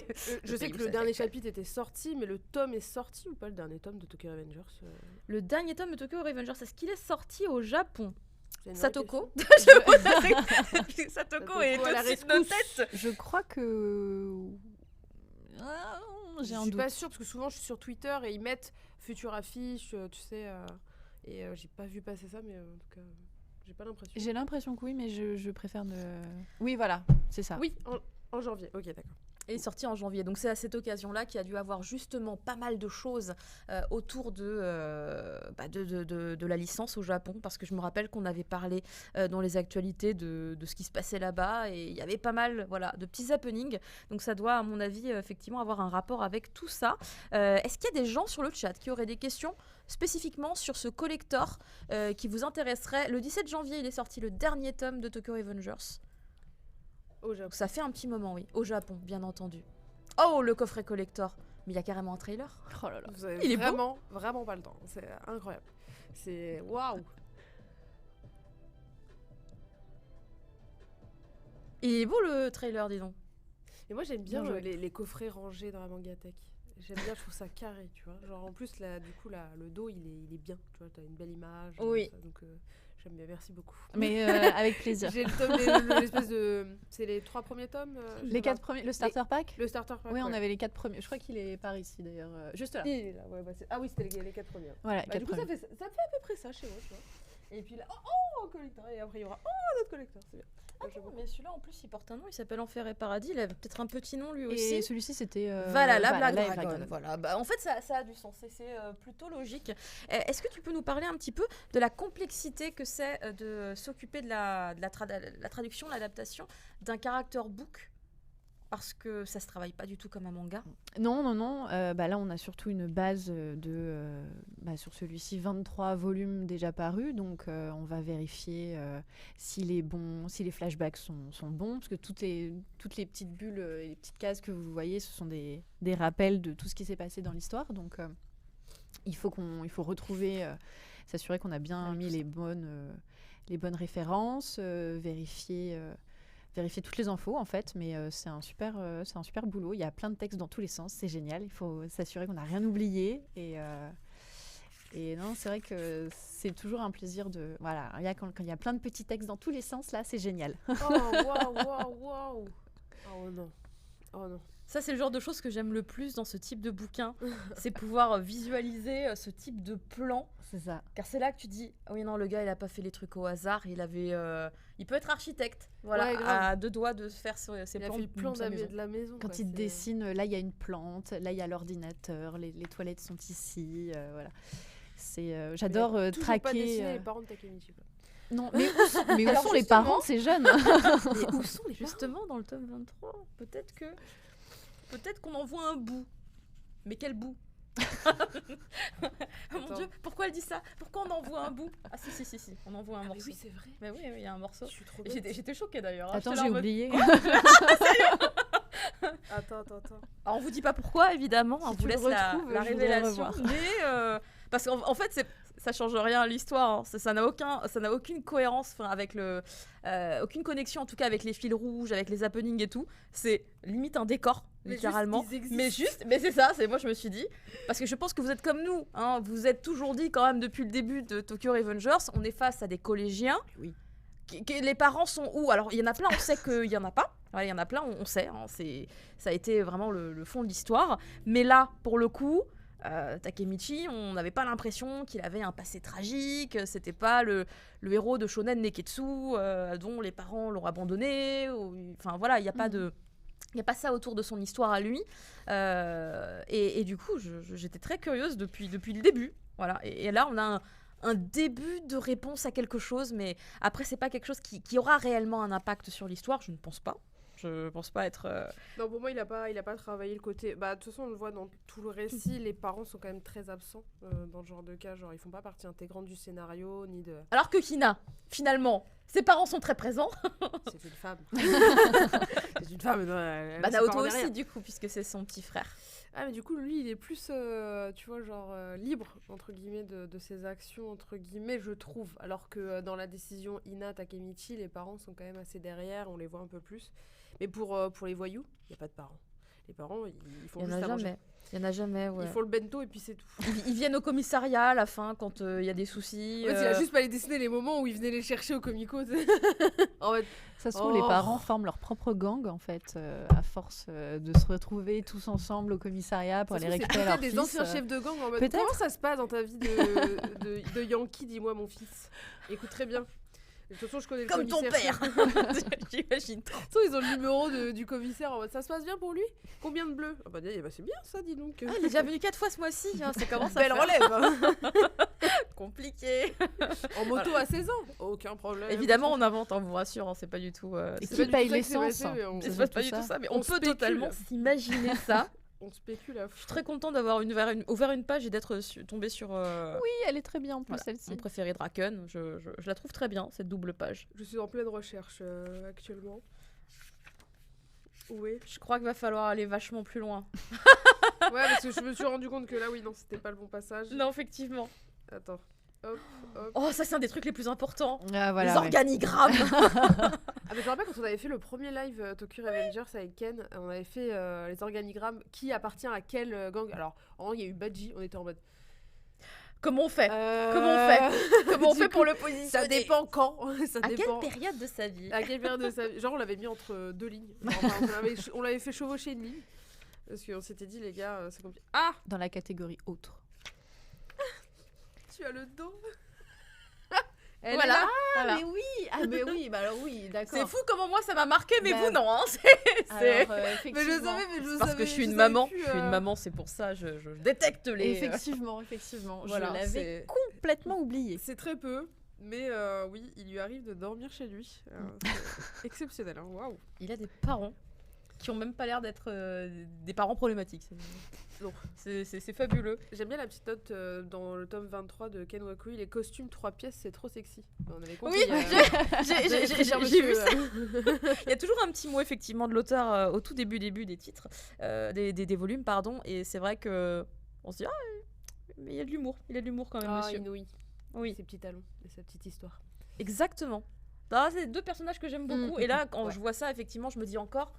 Speaker 3: je sais que le dernier chapitre était sorti, mais le tome est sorti ou pas, le dernier tome de Tokyo Revengers
Speaker 1: Le dernier tome de Tokyo Revengers, est-ce qu'il est sorti au Japon ? Satoko Satoko est au-dessus de nos têtes.
Speaker 2: Je crois que...
Speaker 3: Je suis pas sûre parce que souvent je suis sur Twitter et ils mettent future affiche, tu sais, et j'ai pas vu passer ça, mais en tout cas, j'ai pas l'impression.
Speaker 2: J'ai l'impression que oui, mais je préfère ne... Oui, voilà, c'est ça.
Speaker 3: Oui, en janvier, ok, d'accord.
Speaker 1: Et sorti en janvier. Donc c'est à cette occasion-là qu'il y a dû avoir justement pas mal de choses autour de la licence au Japon, parce que je me rappelle qu'on avait parlé dans les actualités de ce qui se passait là-bas, et il y avait pas mal de petits happenings. Donc ça doit, à mon avis, effectivement avoir un rapport avec tout ça. Est-ce qu'il y a des gens sur le chat qui auraient des questions spécifiquement sur ce collector qui vous intéresserait ? Le 17 janvier, il est sorti le dernier tome de Tokyo Revengers. Ça fait un petit moment, oui. Au Japon, bien entendu. Oh, le coffret collector. Mais il y a carrément un trailer.
Speaker 3: Oh là là. Il est vraiment, vraiment pas le temps. C'est incroyable. C'est waouh.
Speaker 1: Il est beau le trailer, dis donc.
Speaker 3: Et moi, j'aime bien les coffrets rangés dans la Mangatech. J'aime bien, je trouve ça carré, tu vois. Genre en plus, là, du coup, le dos, il est bien. Tu vois, t'as une belle image.
Speaker 1: Oui.
Speaker 3: Ça, donc, j'aime bien, merci beaucoup.
Speaker 2: Mais avec plaisir.
Speaker 3: J'ai le tome, l'espèce de... C'est les 3 premiers tomes
Speaker 2: les 4 premiers, le starter pack.
Speaker 3: Le starter pack,
Speaker 2: oui, on avait les 4 premiers. Je crois qu'il est par ici, d'ailleurs. Juste là.
Speaker 3: Il est là, ouais, ah oui, c'était les 4 premiers.
Speaker 2: Voilà,
Speaker 3: du coup, ça fait à peu près ça chez moi, tu vois. Et puis là, un collector. Et après, il y aura un autre collector, c'est bien.
Speaker 1: Mais celui-là, en plus, il porte un nom, il s'appelle Enfer et Paradis. Il a peut-être un petit nom, lui aussi.
Speaker 2: Et celui-ci, c'était...
Speaker 1: Valhalla Black Dragon. Voilà. Bah, en fait, ça a du sens. C'est plutôt logique. Est-ce que tu peux nous parler un petit peu de la complexité que c'est de s'occuper de la traduction, l'adaptation d'un character book ? Parce que ça se travaille pas du tout comme un manga.
Speaker 2: Non. Là, on a surtout une base sur celui-ci, 23 volumes déjà parus. Donc, on va vérifier s'il est bon, si les flashbacks sont bons. Parce que toutes les petites bulles et les petites cases que vous voyez, ce sont des rappels de tout ce qui s'est passé dans l'histoire. Donc, il faut retrouver, s'assurer qu'on a bien mis les bonnes références, vérifier vérifier toutes les infos en fait, mais c'est un super boulot. Il y a plein de textes dans tous les sens, c'est génial. Il faut s'assurer qu'on n'a rien oublié et non, c'est vrai que c'est toujours un plaisir de voilà. Quand il y a plein de petits textes dans tous les sens là, c'est génial.
Speaker 3: Oh waouh. Oh non.
Speaker 1: Ça, c'est le genre de choses que j'aime le plus dans ce type de bouquin. C'est pouvoir visualiser ce type de plan.
Speaker 2: C'est ça.
Speaker 1: Car c'est là que tu dis, oui, non, le gars, il a pas fait les trucs au hasard. Il peut être architecte. Voilà,
Speaker 3: Ouais,
Speaker 1: à 2 doigts de faire ses
Speaker 3: il
Speaker 1: plans.
Speaker 3: a fait le plan
Speaker 1: de sa maison.
Speaker 3: de la maison.
Speaker 2: Quand il dessine, là il y a une plante, là il y a l'ordinateur, les toilettes sont ici, voilà. J'adore traquer.
Speaker 3: Pas dessiner les parents de Takemichi.
Speaker 2: Non, mais où sont les parents de ces jeunes?
Speaker 3: Mais où sont les
Speaker 1: Justement, dans le tome 23, peut-être qu'on en voit un bout. Mais quel bout? Oh mon Dieu, pourquoi elle dit ça? Pourquoi on en voit un bout? Ah si, on en voit un morceau.
Speaker 3: Oui, c'est vrai.
Speaker 1: Mais oui, il y a un morceau.
Speaker 3: Je suis trop
Speaker 1: J'étais choquée d'ailleurs.
Speaker 2: Attends, j'ai oublié.
Speaker 3: Attends.
Speaker 1: Alors, on vous dit pas pourquoi, évidemment.
Speaker 3: Si
Speaker 1: on
Speaker 3: tu
Speaker 1: vous
Speaker 3: le
Speaker 1: laisse
Speaker 3: retrouves,
Speaker 1: la
Speaker 3: je voudrais
Speaker 1: révélation.
Speaker 3: revoir.
Speaker 1: Mais parce qu'en fait, ça change rien à l'histoire. Hein. Ça n'a aucune cohérence avec aucune connexion en tout cas avec les fils rouges, avec les happenings et tout. C'est limite un décor, littéralement. Mais c'est ça. Moi je me suis dit parce que je pense que vous êtes comme nous. Hein, vous êtes toujours dit quand même depuis le début de Tokyo Revengers, on est face à des collégiens.
Speaker 2: Oui.
Speaker 1: Les parents sont où? Alors il y en a plein, on sait qu'il y en a pas. Il y en a plein, on sait. Hein, ça a été vraiment le fond de l'histoire. Mais là, pour le coup. Takemichi, on n'avait pas l'impression qu'il avait un passé tragique, c'était pas le héros de Shonen Neketsu dont les parents l'ont abandonné, enfin voilà, il n'y a pas ça autour de son histoire à lui, et du coup j'étais très curieuse depuis le début, voilà, et là on a un début de réponse à quelque chose, mais après c'est pas quelque chose qui aura réellement un impact sur l'histoire, je ne pense pas. Je pense pas être...
Speaker 3: Non, pour moi, il a pas travaillé le côté... Bah, de toute façon, on le voit dans tout le récit, les parents sont quand même très absents dans ce genre de cas. Genre, ils font pas partie intégrante du scénario, ni de...
Speaker 1: Alors que Hina, finalement, ses parents sont très présents.
Speaker 3: C'est une femme. C'est une femme. Non,
Speaker 1: Naoto aussi, du coup, puisque c'est son petit frère.
Speaker 3: Ah, mais du coup, lui, il est plus, tu vois, genre, libre, entre guillemets, de ses actions, entre guillemets, je trouve. Alors que dans la décision Ina-Takemichi, les parents sont quand même assez derrière, on les voit un peu plus. Mais pour les voyous, il n'y a pas de parents. Les parents, ils font juste à manger.
Speaker 1: Il n'y en a jamais, ouais.
Speaker 3: Ils font le bento et puis c'est tout.
Speaker 1: Ils viennent au commissariat à la fin quand il y a des soucis.
Speaker 3: En fait, il a juste pas les dessiner les moments où ils venaient les chercher au comico. En fait,
Speaker 2: ça se trouve, les parents forment leur propre gang, en fait, à force de se retrouver tous ensemble au commissariat pour aller récupérer leur fils.
Speaker 3: Des anciens chefs de gang en mode, comment ça se passe dans ta vie de Yankee, dis-moi mon fils. Écoute très bien. De toute façon, je connais le
Speaker 1: comme
Speaker 3: commissaire.
Speaker 1: Comme ton père. J'imagine trop.
Speaker 3: De toute façon, ils ont le numéro du commissaire en mode, ça se passe bien pour lui? Combien de bleus? Ah bah c'est bien ça, dis donc.
Speaker 1: Ah, il est déjà venu 4 fois ce mois-ci, hein. C'est comment ça?
Speaker 3: Belle relève, hein.
Speaker 1: Compliqué.
Speaker 3: En moto à 16 ans, aucun problème.
Speaker 1: Évidemment, on invente, on vous rassure, hein, c'est pas du tout...
Speaker 2: Et qui paye l'essence?
Speaker 1: C'est pas du tout ça, mais on peut totalement s'imaginer ça.
Speaker 3: On spécule à fond.
Speaker 1: Je suis très contente d'avoir ouvert une page et d'être tombée sur...
Speaker 2: Oui, elle est très bien en plus,
Speaker 1: voilà,
Speaker 2: celle-ci.
Speaker 1: Mon préféré Draken, je la trouve très bien, cette double page.
Speaker 3: Je suis en pleine recherche actuellement. Oui.
Speaker 1: Je crois qu'il va falloir aller vachement plus loin.
Speaker 3: Ouais, parce que je me suis rendu compte que là, oui, non, c'était pas le bon passage.
Speaker 1: Non, effectivement.
Speaker 3: Attends. Hop.
Speaker 1: Oh, ça, c'est un des trucs les plus importants.
Speaker 2: Ah, voilà,
Speaker 1: les organigrammes.
Speaker 3: Mais je me rappelle quand on avait fait le premier live Tokyo Revengers avec Ken, on avait fait les organigrammes, qui appartient à quel gang. Alors, il y a eu Badji, on était en mode...
Speaker 1: Comment on fait Comment on fait pour le positionner?
Speaker 3: Ça dépend quand.
Speaker 1: À quelle période de sa vie?
Speaker 3: À quelle période de sa vie? Genre, on l'avait mis entre 2 lignes. On l'avait fait chevaucher une ligne. Parce qu'on s'était dit, les gars, c'est compliqué. Ah!
Speaker 2: Dans la catégorie autre.
Speaker 3: Tu as le dos.
Speaker 1: Elle voilà.
Speaker 2: Voilà. Mais oui, bah alors oui, d'accord.
Speaker 1: C'est fou comment moi ça m'a marqué, mais vous non. Hein.
Speaker 2: Alors,
Speaker 3: mais je savais,
Speaker 1: parce que je suis une maman. Je suis une maman, c'est pour ça, je détecte les.
Speaker 2: Effectivement.
Speaker 1: Voilà,
Speaker 2: je l'avais complètement oublié.
Speaker 3: C'est très peu, mais oui, il lui arrive de dormir chez lui. C'est exceptionnel, hein. Waouh.
Speaker 1: Il a des parents qui ont même pas l'air d'être des parents problématiques. C'est fabuleux.
Speaker 3: J'aime bien la petite note dans le tome 23 de Ken Wakui, les costumes 3 pièces, c'est trop sexy. On avait compris.
Speaker 1: Oui, j'ai vu ça. Il y a toujours un petit mot effectivement de l'auteur au tout début des titres, des volumes, pardon, et c'est vrai que on se dit mais il y a de l'humour quand même, monsieur.
Speaker 3: Inouï.
Speaker 1: Oui.
Speaker 3: Ses petits talons et sa petite histoire.
Speaker 1: Exactement. C'est 2 personnages que j'aime beaucoup. Et là, quand je vois ça, effectivement, je me dis encore,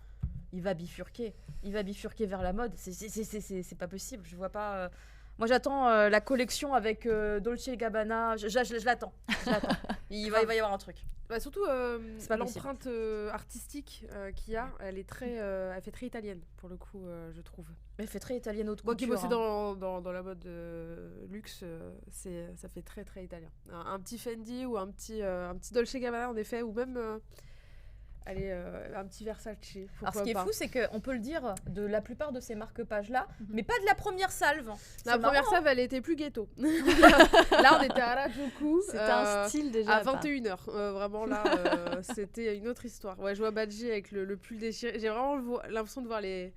Speaker 1: il va bifurquer vers la mode. C'est pas possible. Je vois pas. Moi, j'attends la collection avec Dolce & Gabbana. Je l'attends. Il va y avoir un truc.
Speaker 3: Bah surtout l'empreinte artistique qu'il y a, elle fait très italienne pour le coup, je trouve.
Speaker 1: Elle fait très italienne haute couture.
Speaker 3: Moi qui bossais dans la mode luxe, ça fait très très italien. Un petit Fendi ou un petit Dolce & Gabbana en effet, ou même un petit Versace.
Speaker 1: Alors ce qui est fou, c'est qu'on peut le dire de la plupart de ces marque-pages-là, mais pas de la première salve.
Speaker 3: La première salve, elle était plus ghetto. Là, on était à Harajuku.
Speaker 2: C'était un style déjà.
Speaker 3: À 21h. Vraiment, là, c'était une autre histoire. Ouais, je vois Badji avec le pull déchiré. J'ai vraiment l'impression de voir les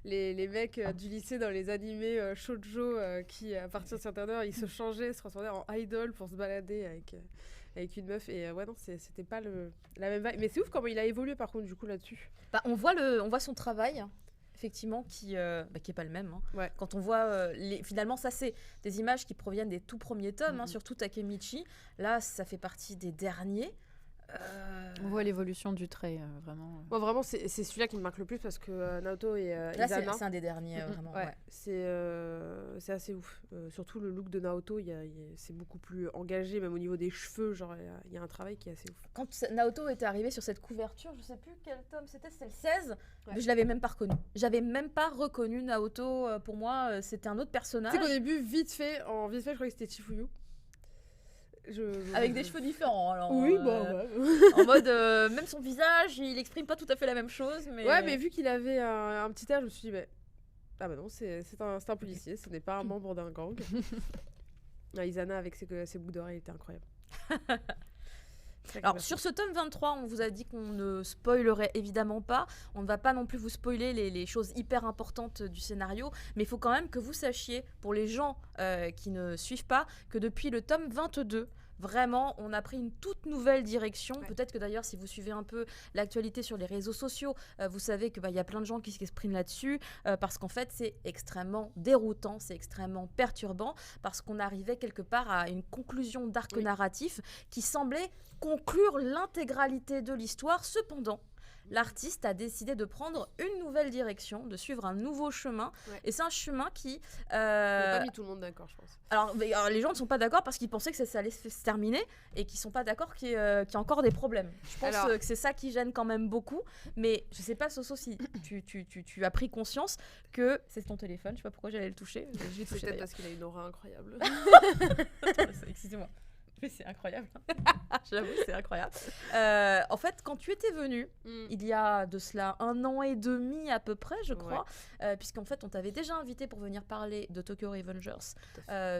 Speaker 3: mecs du lycée dans les animés shoujo qui, à partir de certaine heure, ils se changeaient, se transformaient en idol pour se balader avec une meuf. Et ouais, non, c'était pas la même vibe. Mais c'est ouf comment il a évolué par contre, du coup, là-dessus.
Speaker 1: On voit son travail, effectivement, qui est pas le même.
Speaker 3: Ouais.
Speaker 1: Quand on voit finalement, ça, c'est des images qui proviennent des tout premiers tomes, surtout Takemichi. Là, ça fait partie des derniers.
Speaker 2: On voit l'évolution du trait, vraiment.
Speaker 3: Moi, vraiment, c'est celui-là qui me marque le plus parce que Naoto et
Speaker 1: là,
Speaker 3: Izana...
Speaker 1: c'est un des derniers, vraiment.
Speaker 3: Ouais. C'est assez ouf. Surtout le look de Naoto, c'est beaucoup plus engagé, même au niveau des cheveux. Genre, il y a un travail qui est assez ouf.
Speaker 1: Quand Naoto était arrivé sur cette couverture, je sais plus quel tome c'était le 16, mais je l'avais même pas reconnu. J'avais même pas reconnu Naoto. Pour moi, c'était un autre personnage.
Speaker 3: Tu sais qu'au début, vite fait, je croyais que c'était Chifuyu.
Speaker 1: Avec des cheveux différents, alors.
Speaker 3: Oui, ouais.
Speaker 1: En mode, même son visage, il exprime pas tout à fait la même chose. Mais...
Speaker 3: Ouais, mais vu qu'il avait un petit air, je me suis dit, ah bah non, c'est un policier, ce n'est pas un membre d'un gang. Izana avec ses boucles d'oreilles était incroyable.
Speaker 1: Alors sur ce tome 23, on vous a dit qu'on ne spoilerait évidemment pas. On ne va pas non plus vous spoiler les choses hyper importantes du scénario, mais il faut quand même que vous sachiez, pour les gens qui ne suivent pas, que depuis le tome 22, vraiment, on a pris une toute nouvelle direction. Ouais. Peut-être que d'ailleurs, si vous suivez un peu l'actualité sur les réseaux sociaux, vous savez qu'il y a plein de gens qui s'expriment là-dessus, parce qu'en fait, c'est extrêmement déroutant, c'est extrêmement perturbant, parce qu'on arrivait quelque part à une conclusion d'arc narratif qui semblait conclure l'intégralité de l'histoire. Cependant, l'artiste a décidé de prendre une nouvelle direction, de suivre un nouveau chemin. Ouais. Et c'est un chemin qui...
Speaker 3: Il n'a pas mis tout le monde d'accord, je pense.
Speaker 1: Alors, les gens ne sont pas d'accord parce qu'ils pensaient que ça allait se terminer et qu'ils ne sont pas d'accord qu'il y a encore des problèmes. Je pense que c'est ça qui gêne quand même beaucoup. Mais je ne sais pas, Soso, si tu as pris conscience que... C'est ton téléphone, je ne sais pas pourquoi j'allais le toucher.
Speaker 3: C'est peut-être parce qu'il a une aura incroyable.
Speaker 1: Excusez-moi. Mais c'est incroyable. J'avoue, c'est incroyable. En fait, quand tu étais venue, il y a de cela 1 an et demi à peu près, je crois, puisqu'en fait, on t'avait déjà invité pour venir parler de Tokyo Revengers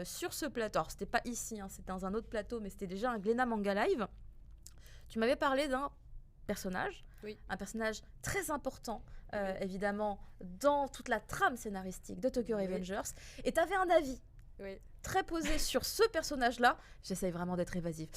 Speaker 1: sur ce plateau. Alors, c'était pas ici, c'était dans un autre plateau, mais c'était déjà un Glénat Manga Live. Tu m'avais parlé d'un personnage, un personnage très important, évidemment, dans toute la trame scénaristique de Tokyo Revengers, et tu avais un avis.
Speaker 3: Oui.
Speaker 1: Très posé sur ce personnage-là. J'essaye vraiment d'être évasive.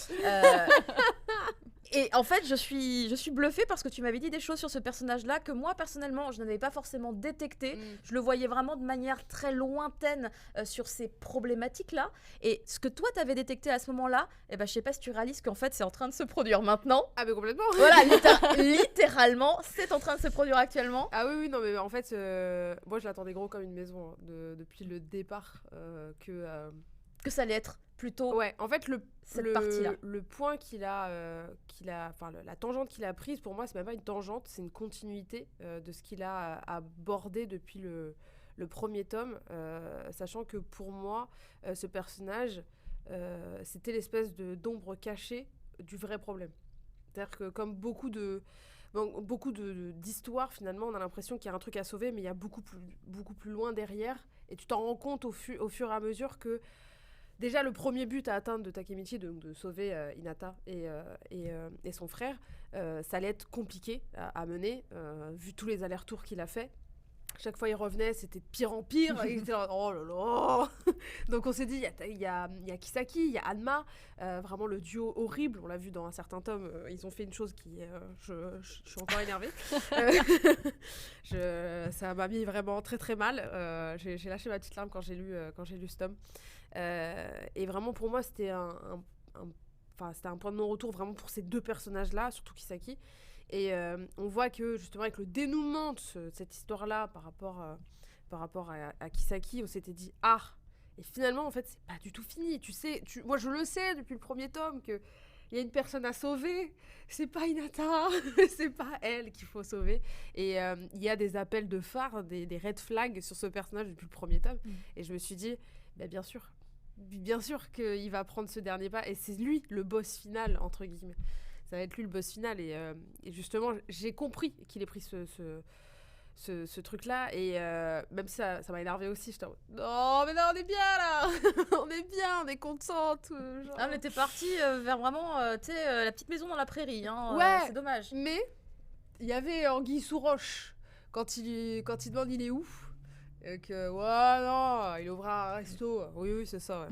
Speaker 1: Et en fait, je suis bluffée parce que tu m'avais dit des choses sur ce personnage-là que moi, personnellement, je n'avais pas forcément détecté. Je le voyais vraiment de manière très lointaine sur ces problématiques-là. Et ce que toi, tu avais détecté à ce moment-là, je sais pas si tu réalises qu'en fait, c'est en train de se produire maintenant.
Speaker 3: Ah, mais complètement.
Speaker 1: Voilà, littéralement, c'est en train de se produire actuellement.
Speaker 3: Ah oui, non, mais en fait, moi, je l'attendais gros comme une maison depuis le départ.
Speaker 1: Que ça allait être plutôt...
Speaker 3: Ouais, en fait,
Speaker 1: cette partie-là.
Speaker 3: Le point enfin, la tangente qu'il a prise, pour moi, c'est même pas une tangente, c'est une continuité de ce qu'il a abordé depuis le premier tome, sachant que pour moi, ce personnage, c'était l'espèce d'ombre cachée du vrai problème. C'est-à-dire que comme beaucoup d'histoires, finalement, on a l'impression qu'il y a un truc à sauver, mais il y a beaucoup plus loin derrière, et tu t'en rends compte au fur et à mesure que déjà, le premier but à atteindre de Takemichi, de sauver Hinata et son frère, ça allait être compliqué à mener, vu tous les allers-retours qu'il a fait. Chaque fois, il revenait, c'était de pire en pire. Il était là, oh là là. Donc, on s'est dit, il y a Kisaki, il y a Hanma, vraiment le duo horrible. On l'a vu dans un certain tome. Ils ont fait une chose qui... je suis encore énervée. Ça m'a mis vraiment très très mal. J'ai lâché ma petite larme quand j'ai lu ce tome. Et vraiment, pour moi, c'était un c'était un point de non-retour vraiment pour ces deux personnages-là, surtout Kisaki. Et on voit que justement avec le dénouement de cette histoire-là par rapport à Kisaki, on s'était dit et finalement en fait c'est pas du tout fini. Tu sais, moi je le sais depuis le premier tome que il y a une personne à sauver, c'est pas Hinata, c'est pas elle qu'il faut sauver. Et il y a des appels de phare, des red flags sur ce personnage depuis le premier tome. Et je me suis dit, bien sûr qu'il va prendre ce dernier pas. Et c'est lui le boss final, entre guillemets. Ça va être lui le boss final. Et justement, j'ai compris qu'il ait pris ce truc-là. Et même si ça m'a énervé aussi, j'étais en mode, non, mais non, on est bien là. On est bien, on est contente.
Speaker 1: On était parti vers vraiment la petite maison dans la prairie. C'est dommage.
Speaker 3: Mais il y avait Anguille sous roche quand il demande il est où. Et que, non, il ouvrira un resto. Oui, c'est ça, ouais.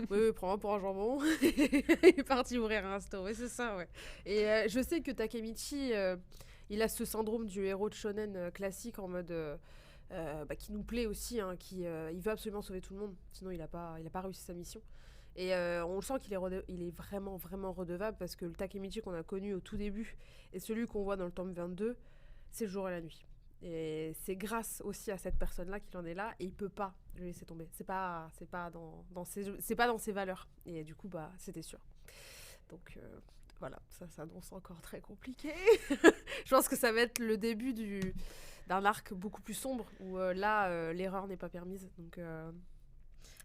Speaker 3: oui, prends-moi pour un jambon. Il est parti ouvrir un resto. Oui, c'est ça, ouais. Et je sais que Takemichi, il a ce syndrome du héros de shonen classique en mode qui nous plaît aussi, il veut absolument sauver tout le monde, sinon il a pas réussi sa mission. Et on le sent qu'il est vraiment, vraiment redevable parce que le Takemichi qu'on a connu au tout début et celui qu'on voit dans le tome 22, c'est le jour et la nuit. Et c'est grâce aussi à cette personne-là qu'il en est là et il peut pas le laisser tomber. C'est pas dans ses valeurs. Et du coup, c'était sûr. Donc voilà, ça s'annonce encore très compliqué. Je pense que ça va être le début d'un arc beaucoup plus sombre où l'erreur n'est pas permise. Donc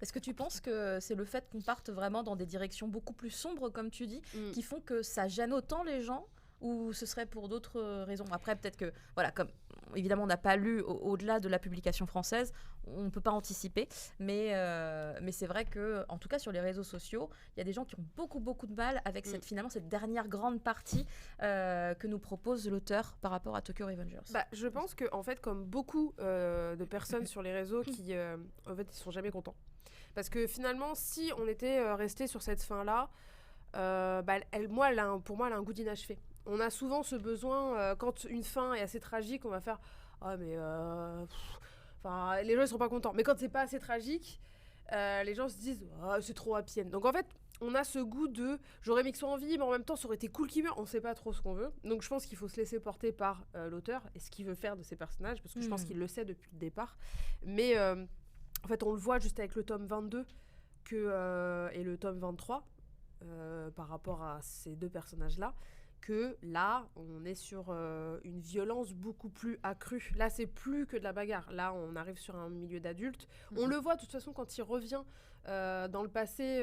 Speaker 1: est-ce que tu penses que c'est le fait qu'on parte vraiment dans des directions beaucoup plus sombres, comme tu dis, qui font que ça gêne autant les gens, ou ce serait pour d'autres raisons? Après, peut-être que, voilà, comme évidemment on n'a pas lu au-delà de la publication française, on ne peut pas anticiper, mais c'est vrai que, en tout cas sur les réseaux sociaux, il y a des gens qui ont beaucoup de mal avec cette dernière grande partie que nous propose l'auteur par rapport à Tokyo Revengers.
Speaker 3: Je pense que, en fait, comme beaucoup de personnes sur les réseaux qui, en fait, ils sont jamais contents. Parce que finalement, si on était resté sur cette fin-là, pour moi, elle a un goût d'inachevé. On a souvent ce besoin, quand une fin est assez tragique, on va faire les gens ils sont pas contents. Mais quand c'est pas assez tragique, les gens se disent c'est trop happy end. Donc en fait, on a ce goût de j'aurais aimé que soit en vie, mais en même temps ça aurait été cool qu'il meure. On sait pas trop ce qu'on veut. Donc je pense qu'il faut se laisser porter par l'auteur et ce qu'il veut faire de ses personnages, parce que je pense qu'il le sait depuis le départ. Mais en fait, on le voit juste avec le tome 22 et le tome 23 par rapport à ces deux personnages-là, que là, on est sur une violence beaucoup plus accrue. Là, c'est plus que de la bagarre. Là, on arrive sur un milieu d'adultes. On le voit, de toute façon, quand il revient dans le passé,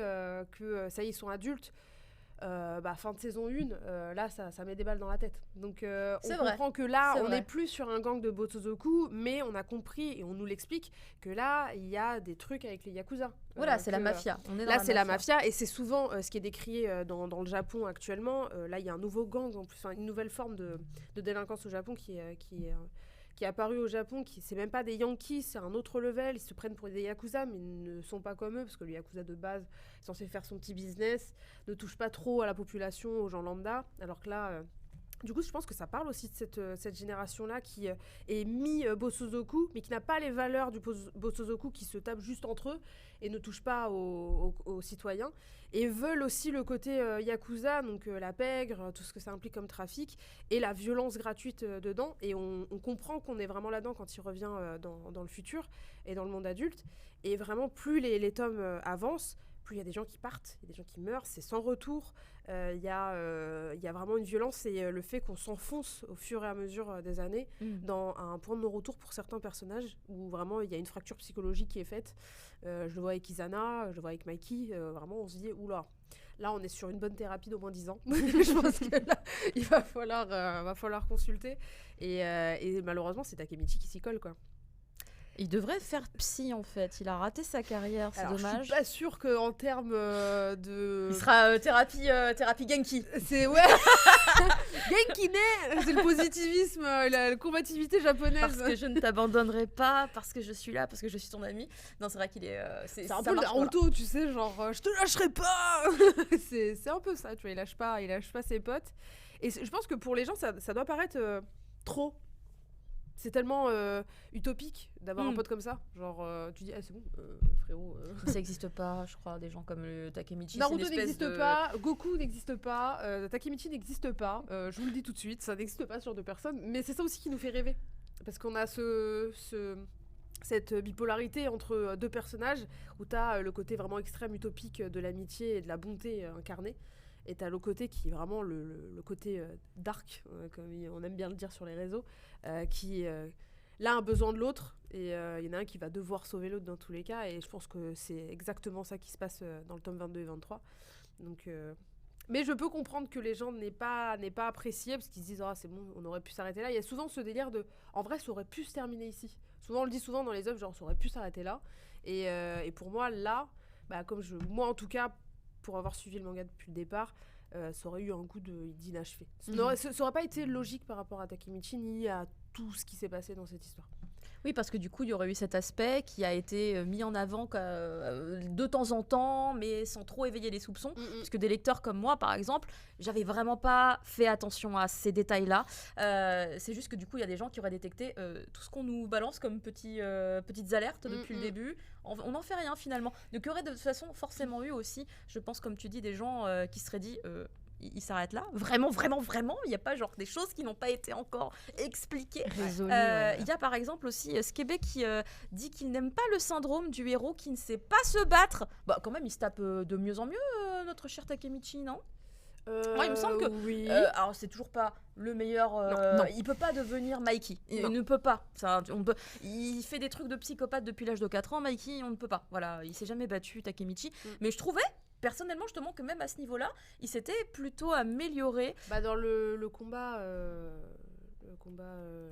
Speaker 3: que ça y est, ils sont adultes. Fin de saison 1, là, ça met des balles dans la tête. Donc, on comprend que là, on n'est plus sur un gang de Bosozoku, mais on a compris, et on nous l'explique, que là, il y a des trucs avec les Yakuza.
Speaker 1: Voilà, c'est la mafia. On est dans
Speaker 3: là, c'est la mafia, et c'est souvent ce qui est décrié dans le Japon actuellement. Là, il y a un nouveau gang, en plus, une nouvelle forme de délinquance au Japon qui est apparu au Japon, c'est même pas des Yankees, c'est un autre level, ils se prennent pour des Yakuza, mais ils ne sont pas comme eux, parce que le Yakuza de base est censé faire son petit business, ne touche pas trop à la population, aux gens lambda, alors que là, du coup, je pense que ça parle aussi de cette génération-là qui est mi-Bosozoku, mais qui n'a pas les valeurs du Bosozoku, qui se tapent juste entre eux et ne touchent pas aux citoyens, et veulent aussi le côté Yakuza, donc la pègre, tout ce que ça implique comme trafic, et la violence gratuite dedans, et on comprend qu'on est vraiment là-dedans quand il revient dans le futur et dans le monde adulte, et vraiment, plus les tomes avancent, plus il y a des gens qui partent, il y a des gens qui meurent, c'est sans retour. Il y a vraiment une violence et le fait qu'on s'enfonce au fur et à mesure des années dans un point de non-retour pour certains personnages où vraiment il y a une fracture psychologique qui est faite. Je le vois avec Izana, je le vois avec Mikey, vraiment on se dit oula, là on est sur une bonne thérapie d'au moins 10 ans. Je pense que là il va falloir consulter et malheureusement c'est Takemichi qui s'y colle quoi.
Speaker 1: Il devrait faire psy en fait, il a raté sa carrière, c'est dommage.
Speaker 3: Je suis pas sûre qu'en termes de...
Speaker 1: Il sera thérapie Genki.
Speaker 3: C'est Genki ne, c'est le positivisme, la combativité japonaise.
Speaker 1: Parce que je ne t'abandonnerai pas, parce que je suis là, parce que je suis ton ami. Non, c'est vrai qu'il est...
Speaker 3: c'est un peu le Naruto, tu sais, genre je te lâcherai pas. c'est un peu ça, tu vois, il lâche pas ses potes. Et je pense que pour les gens, ça doit paraître trop. c'est tellement utopique d'avoir un pote comme ça. Genre, tu dis, c'est bon, frérot.
Speaker 1: Ça n'existe pas, je crois, des gens comme le Takemichi.
Speaker 3: Naruto n'existe pas, Goku n'existe pas, Takemichi n'existe pas. Je vous le dis tout de suite, ça n'existe pas sur 2 personnes. Mais c'est ça aussi qui nous fait rêver. Parce qu'on a cette bipolarité entre 2 personnages où t'as le côté vraiment extrême utopique de l'amitié et de la bonté incarnée. Et t'as l'autre côté qui est vraiment le côté dark, comme on aime bien le dire sur les réseaux, qui l'un a besoin de l'autre, et il y en a un qui va devoir sauver l'autre dans tous les cas, et je pense que c'est exactement ça qui se passe dans le tome 22 et 23. Donc, mais je peux comprendre que les gens n'aient pas apprécié, parce qu'ils se disent « Ah, c'est bon, on aurait pu s'arrêter là ». Il y a souvent ce délire de « En vrai, ça aurait pu se terminer ici ». Souvent, on le dit souvent dans les œuvres, genre « Ça aurait pu s'arrêter là ». Et pour moi, là, moi en tout cas, pour avoir suivi le manga depuis le départ, ça aurait eu un goût d'inachevé. Ça aurait pas été logique par rapport à Takemichi ni à tout ce qui s'est passé dans cette histoire.
Speaker 1: Oui, parce que du coup, il y aurait eu cet aspect qui a été mis en avant de temps en temps, mais sans trop éveiller les soupçons. Parce que des lecteurs comme moi, par exemple, j'avais vraiment pas fait attention à ces détails-là. C'est juste que du coup, il y a des gens qui auraient détecté tout ce qu'on nous balance comme petites alertes depuis le début. On n'en fait rien finalement. Donc il y aurait de toute façon forcément eu aussi, je pense, comme tu dis, des gens qui se seraient dit... il s'arrête là. Vraiment, vraiment, vraiment. Il n'y a pas genre des choses qui n'ont pas été encore expliquées.
Speaker 2: Résolues,
Speaker 1: Il y a par exemple aussi Skebe qui dit qu'il n'aime pas le syndrome du héros qui ne sait pas se battre. Bah quand même, il se tape de mieux en mieux, notre cher Takemichi, non ? Moi, il me semble que...
Speaker 3: Oui.
Speaker 1: alors, c'est toujours pas le meilleur...
Speaker 2: Non.
Speaker 1: Il peut pas devenir Mikey. Il ne peut pas. Il fait des trucs de psychopathe depuis l'âge de 4 ans. Mikey, on ne peut pas. Voilà, il s'est jamais battu, Takemichi. Mais je trouvais... Personnellement, justement, que même à ce niveau-là, il s'était plutôt amélioré.
Speaker 3: Bah dans le combat,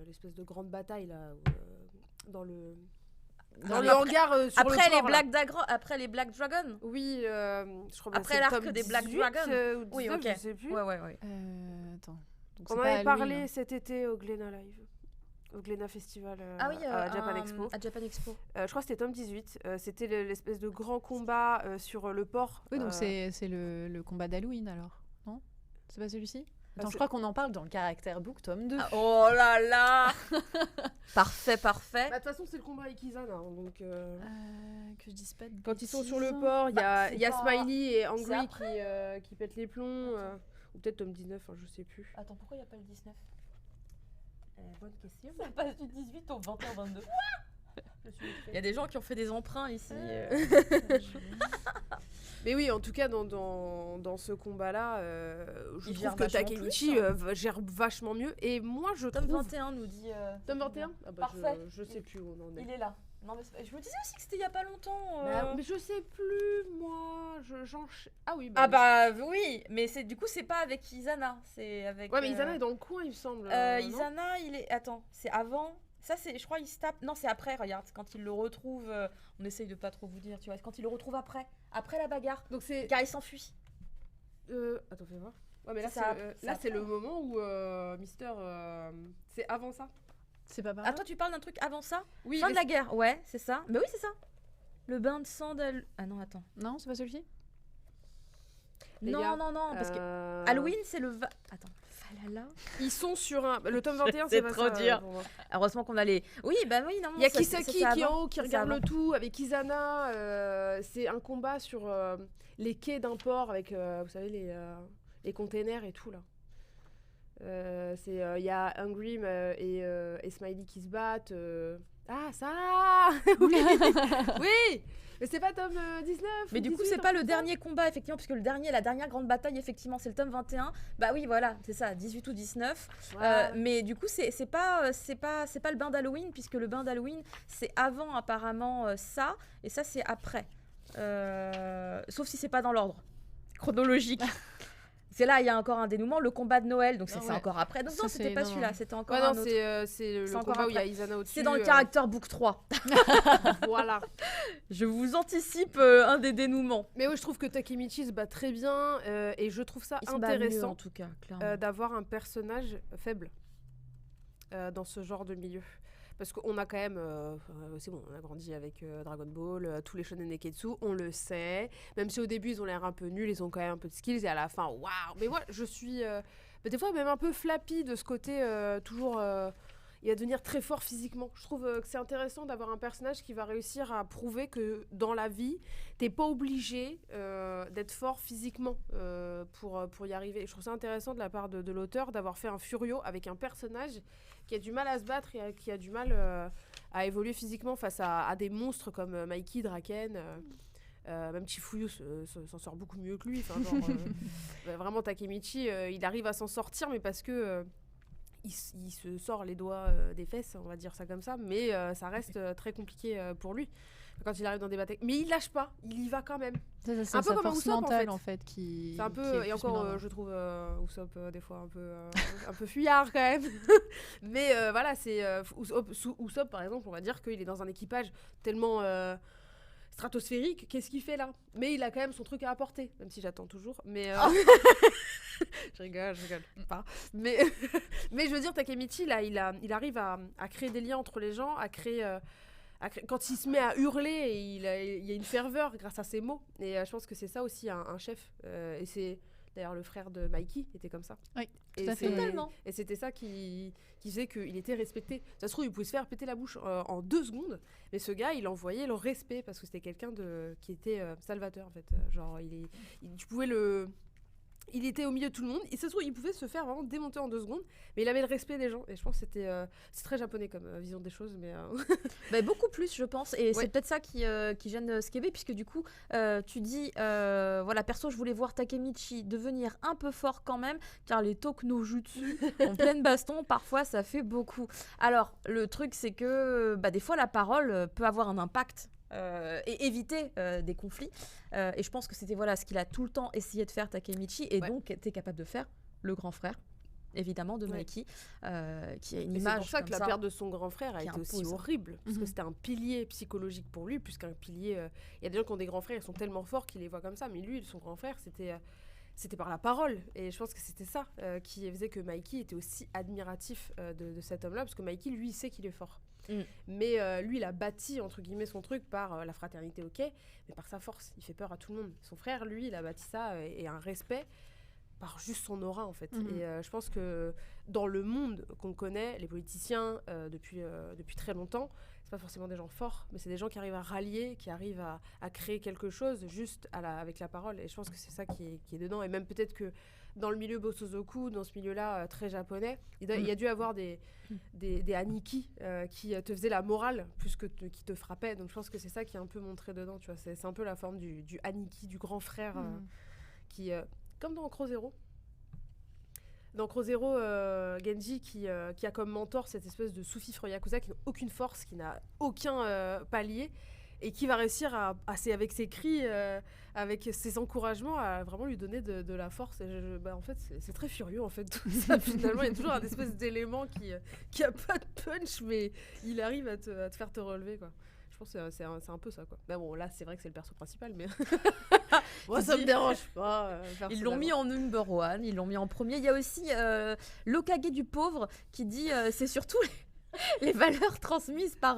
Speaker 3: l'espèce de grande bataille là, dans le hangar sur
Speaker 1: après
Speaker 3: le port,
Speaker 1: après les Black Dragons.
Speaker 3: Oui, je crois.
Speaker 1: Après l'arc des Black Dragons.
Speaker 3: Ou 19,
Speaker 1: Oui, ok.
Speaker 3: Je sais plus.
Speaker 1: Ouais.
Speaker 2: Attends. Donc,
Speaker 3: On
Speaker 2: c'est
Speaker 3: en
Speaker 2: pas
Speaker 3: avait parlé
Speaker 2: Halloween.
Speaker 3: cet été au Glénat Live. Au Glénat Festival
Speaker 1: à
Speaker 3: Japan Expo.
Speaker 1: À Japan Expo.
Speaker 3: Je crois que c'était tome 18. C'était l'espèce de grand combat sur le port.
Speaker 2: Oui, donc c'est le combat d'Halloween alors, non ? C'est pas celui-ci ? Attends,
Speaker 3: c'est-
Speaker 2: je crois qu'on en parle dans le Caractère Book, tome 2.
Speaker 1: Oh là là. Parfait.
Speaker 3: Bah, de toute façon, c'est le combat avec Izana. Donc,
Speaker 2: Que je dise pas de
Speaker 3: quand ils sont sur
Speaker 2: bêtises.
Speaker 3: le port, il y a
Speaker 1: c'est pas-
Speaker 3: Smiley et
Speaker 1: c'est
Speaker 3: Angry
Speaker 1: après
Speaker 3: qui pètent les plombs. Ou peut-être tome 19, je sais plus.
Speaker 1: Attends, pourquoi il n'y a pas le 19 ?
Speaker 3: Bonne question.
Speaker 1: Ça passe du 18 au 21-22. Il y a des gens qui ont fait des emprunts ici.
Speaker 3: Mais oui, en tout cas, dans ce combat-là, je
Speaker 1: Il gère
Speaker 3: trouve que
Speaker 1: vachement
Speaker 3: Takemichi
Speaker 1: plus, hein.
Speaker 3: gère vachement mieux. Et moi, je
Speaker 1: Tome
Speaker 3: trouve...
Speaker 1: 21 nous dit...
Speaker 3: Tome 21 Ah bah,
Speaker 1: Parfait.
Speaker 3: Je sais plus où on en est.
Speaker 1: Il est là. Non, mais je me disais aussi que c'était il y a pas longtemps.
Speaker 3: Mais je sais plus, moi. Ah oui,
Speaker 1: Ah bah oui, mais du coup c'est pas avec Izana, c'est avec...
Speaker 3: Ouais, mais Izana est dans le coin, il me semble. non
Speaker 1: Izana, il est... Attends, c'est avant... Ça, c'est, je crois, il se tape... Non, c'est après, regarde, quand il le retrouve... on essaye de pas trop vous dire, tu vois. Quand il le retrouve après la bagarre,
Speaker 3: Donc c'est...
Speaker 1: car il s'enfuit.
Speaker 3: Attends, fais voir. Ouais, mais là,
Speaker 1: C'est ça,
Speaker 3: c'est le moment où Mister... c'est avant ça.
Speaker 2: C'est pas
Speaker 1: Ah, toi, tu parles d'un truc avant ça ?
Speaker 3: Oui,
Speaker 1: Fin
Speaker 3: mais
Speaker 1: de la guerre, ouais, c'est ça. Mais oui, c'est ça. Le bain de sang Ah non, attends.
Speaker 2: Non, c'est pas celui-ci ?
Speaker 3: Les
Speaker 1: Non,
Speaker 3: gars,
Speaker 1: non, parce que
Speaker 3: que...
Speaker 1: Halloween, c'est le... Attends, Falala.
Speaker 3: Ils sont sur un... Le tome 21,
Speaker 1: C'est
Speaker 3: c'est pas
Speaker 1: trop
Speaker 3: ça,
Speaker 1: dur.
Speaker 3: pour moi.
Speaker 1: Heureusement qu'on a les... Oui, bah oui, non.
Speaker 3: Il y a
Speaker 1: ça,
Speaker 3: Kisaki
Speaker 1: c'est
Speaker 3: qui est
Speaker 1: avant.
Speaker 3: en haut, qui
Speaker 1: C'est
Speaker 3: regarde
Speaker 1: avant.
Speaker 3: le tout, avec Izana. C'est un combat sur les quais d'un port, avec, vous savez, les containers et tout, là. Il y a Angry et Smiley qui se battent. Ah, ça Oui, oui. Mais c'est pas tome 19.
Speaker 1: Mais du coup, c'est pas le dernier combat, effectivement, puisque la dernière grande bataille, effectivement, c'est le tome 21. Bah oui, voilà, c'est ça, 18 ou 19. Mais du coup, c'est pas le bain d'Halloween, puisque le bain d'Halloween, c'est avant, apparemment, ça, et ça, c'est après. Sauf si c'est pas dans l'ordre chronologique. C'est là, il y a encore un dénouement, le combat de Noël, donc c'est encore après. Donc
Speaker 2: Ça,
Speaker 1: non, c'était
Speaker 2: c'est-
Speaker 1: pas
Speaker 2: non,
Speaker 1: celui-là,
Speaker 2: non.
Speaker 1: c'était encore
Speaker 3: Ouais,
Speaker 1: un
Speaker 3: non,
Speaker 1: autre.
Speaker 3: c'est le
Speaker 1: encore
Speaker 3: combat où il y a
Speaker 1: après.
Speaker 3: Izana au-dessus.
Speaker 1: C'est dans le Character Book 3.
Speaker 3: Voilà.
Speaker 1: Je vous anticipe un des dénouements.
Speaker 3: Mais oui, je trouve que Takemichi se bat très bien et je trouve ça
Speaker 1: Il se bat mieux,
Speaker 3: intéressant
Speaker 1: en tout cas, clairement.
Speaker 3: d'avoir un personnage faible dans ce genre de milieu. Parce qu'on a quand même, c'est bon, on a grandi avec Dragon Ball, tous les shonen neketsu, on le sait. Même si au début ils ont l'air un peu nuls, ils ont quand même un peu de skills et à la fin, waouh. Mais moi, je suis des fois même un peu flappy de ce côté toujours. il va devenir très fort physiquement. Je trouve que c'est intéressant d'avoir un personnage qui va réussir à prouver que dans la vie, t'es pas obligé d'être fort physiquement pour y arriver. Et je trouve ça intéressant de la part de l'auteur d'avoir fait un Furio avec un personnage qui a du mal à se battre et qui a du mal à évoluer physiquement face à des monstres comme Mikey, Draken. Même Chifuyu s'en sort beaucoup mieux que lui. Vraiment, Takemichi, il arrive à s'en sortir, mais parce que il se sort les doigts des fesses, on va dire ça comme ça. Mais ça reste très compliqué pour lui quand il arrive dans des batailles. Mais il lâche pas, il y va quand même.
Speaker 2: C'est un peu comme Usopp en fait qui.
Speaker 3: C'est un peu, et encore, je trouve Usopp des fois un peu fuyard quand même. Mais voilà, c'est Usopp par exemple, on va dire qu'il est dans un équipage tellement stratosphérique, qu'est-ce qu'il fait là? Mais il a quand même son truc à apporter, même si j'attends toujours. Mais je rigole pas. Mais je veux dire, Takemichi là, il arrive à créer des liens entre les gens, à créer quand il se met à hurler, il y a une ferveur grâce à ses mots. Et je pense que c'est ça aussi un chef. Et c'est d'ailleurs le frère de Mikey était comme ça.
Speaker 2: Oui, tout à fait.
Speaker 1: Totalement.
Speaker 3: Et c'était ça qui faisait qu'il était respecté. Ça se trouve, il pouvait se faire péter la bouche en 2 secondes. Mais ce gars, il envoyait le respect parce que c'était quelqu'un qui était salvateur en fait. Genre, tu pouvais le... Il était au milieu de tout le monde. Et ça se trouve, il pouvait se faire vraiment démonter en 2 secondes. Mais il avait le respect des gens. Et je pense que c'est très japonais comme vision des choses. Mais
Speaker 1: beaucoup plus, je pense. Et c'est peut-être ça qui gêne Skebe, puisque du coup, tu dis, voilà, perso, je voulais voir Takemichi devenir un peu fort quand même, car les Toku Jutsu en pleine baston, parfois, ça fait beaucoup. Alors, le truc, c'est que des fois, la parole peut avoir un impact. Et éviter des conflits. Et je pense que c'était ce qu'il a tout le temps essayé de faire Takemichi, et donc était capable de faire le grand frère, évidemment, de Mikey, qui a une image.
Speaker 3: C'est pour ça que la perte de son grand frère a été aussi horrible, parce que c'était un pilier psychologique pour lui, plus qu'un pilier. Il y a des gens qui ont des grands frères, ils sont tellement forts qu'ils les voient comme ça, mais lui, son grand frère, c'était par la parole. Et je pense que c'était ça qui faisait que Mikey était aussi admiratif de cet homme-là, parce que Mikey, lui, il sait qu'il est fort. Mais lui, il a bâti, entre guillemets, son truc par la fraternité, ok, mais par sa force. Il fait peur à tout le monde. Son frère, lui, il a bâti ça et un respect par juste son aura, en fait. Et je pense que dans le monde qu'on connaît, les politiciens, depuis très longtemps, c'est pas forcément des gens forts, mais c'est des gens qui arrivent à rallier, qui arrivent à créer quelque chose juste avec la parole. Et je pense que c'est ça qui est dedans. Et même peut-être que dans le milieu Bosozoku, dans ce milieu-là très japonais, il y a dû avoir des Aniki qui te faisaient la morale plus que qui te frappaient. Donc je pense que c'est ça qui est un peu montré dedans. Tu vois, c'est un peu la forme du Aniki, du grand frère, qui, comme dans Crozero. Dans Crozero, Genji qui a comme mentor cette espèce de sous-fifre Yakuza qui n'a aucune force, qui n'a aucun palier, et qui va réussir avec ses cris, avec ses encouragements, à vraiment lui donner de la force. Et en fait, c'est très furieux, en fait, tout ça. Finalement, il y a toujours un espèce d'élément qui a pas de punch, mais il arrive à te faire te relever, quoi. Je pense que c'est un peu ça, quoi. Mais bon, là, c'est vrai que c'est le perso principal, mais moi, ça me dérange pas.
Speaker 1: Ils l'ont mis en number one, ils l'ont mis en premier. Il y a aussi l'Okage du pauvre qui dit c'est surtout les valeurs transmises par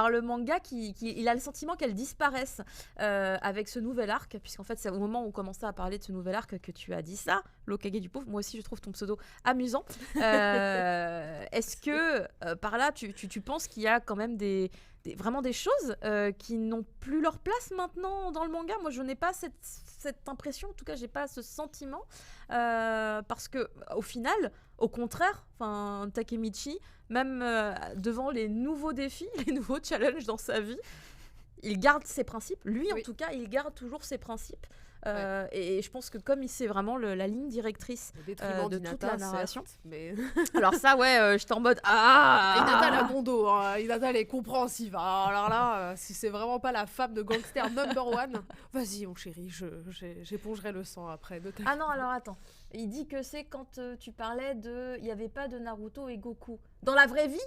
Speaker 1: le manga il a le sentiment qu'elles disparaissent avec ce nouvel arc, puisqu'en fait c'est au moment où on commençait à parler de ce nouvel arc que tu as dit ça, l'Okage du pauvre. Moi aussi je trouve ton pseudo amusant. Est-ce que par là tu penses qu'il y a quand même vraiment des choses qui n'ont plus leur place maintenant dans le manga? Moi je n'ai pas cette impression, en tout cas j'ai pas ce sentiment, parce que au final, au contraire, Takemichi, même devant les nouveaux défis, les nouveaux challenges dans sa vie, il garde ses principes. Lui, en tout cas, il garde toujours ses principes. Et je pense que comme c'est vraiment la ligne directrice de toute la narration.
Speaker 3: Certes, mais...
Speaker 1: Alors ça, j'étais en mode
Speaker 3: Hinata a bon dos, hein. Hinata, elle est compréhensive. Alors là, si c'est vraiment pas la femme de gangster number one, vas-y mon chéri, j'épongerai le sang après.
Speaker 1: Ah non, alors attends. Il dit que c'est quand tu parlais il n'y avait pas de Naruto et Goku. Dans la vraie vie?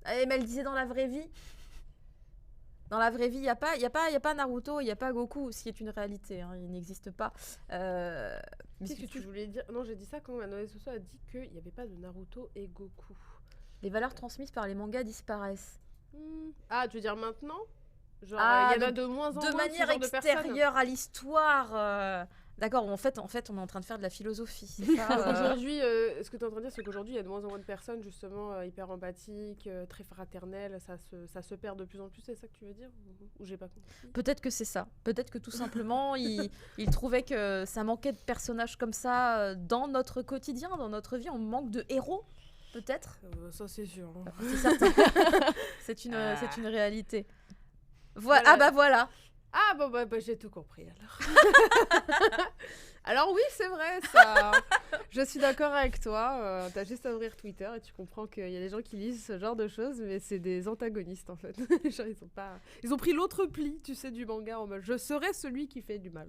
Speaker 1: Mais elle disait dans la vraie vie. Dans la vraie vie, il n'y a pas Naruto, il n'y a pas Goku, ce qui est une réalité, hein, il n'existe pas.
Speaker 3: Qu'est-ce que tu voulais dire? Non, j'ai dit ça quand Manoe Soso a dit qu'il n'y avait pas de Naruto et Goku.
Speaker 1: Les valeurs transmises par les mangas disparaissent.
Speaker 3: Ah, tu veux dire maintenant? Genre, il y en a de moins en moins
Speaker 1: de manière extérieure à l'histoire, D'accord, en fait, on est en train de faire de la philosophie. C'est
Speaker 3: Donc
Speaker 1: pas,
Speaker 3: aujourd'hui, ce que tu es en train de dire, c'est qu'aujourd'hui, il y a de moins en moins de personnes, justement, hyper empathiques, très fraternelles. Ça se perd de plus en plus, c'est ça que tu veux dire ? Ou j'ai pas compris ?
Speaker 1: Peut-être que c'est ça. Peut-être que tout simplement, il trouvait que ça manquait de personnages comme ça dans notre quotidien, dans notre vie. On manque de héros, peut-être.
Speaker 3: Ça, c'est sûr. Hein.
Speaker 1: C'est certain. C'est une réalité. Ah bah voilà.
Speaker 3: Ah bon bah j'ai tout compris alors. Alors oui c'est vrai ça. Je suis d'accord avec toi. T'as juste à ouvrir Twitter et tu comprends qu'il y a des gens qui lisent ce genre de choses, mais c'est des antagonistes en fait. Genre, ils ont pris l'autre pli, tu sais, du manga en mode je serai celui qui fait du mal.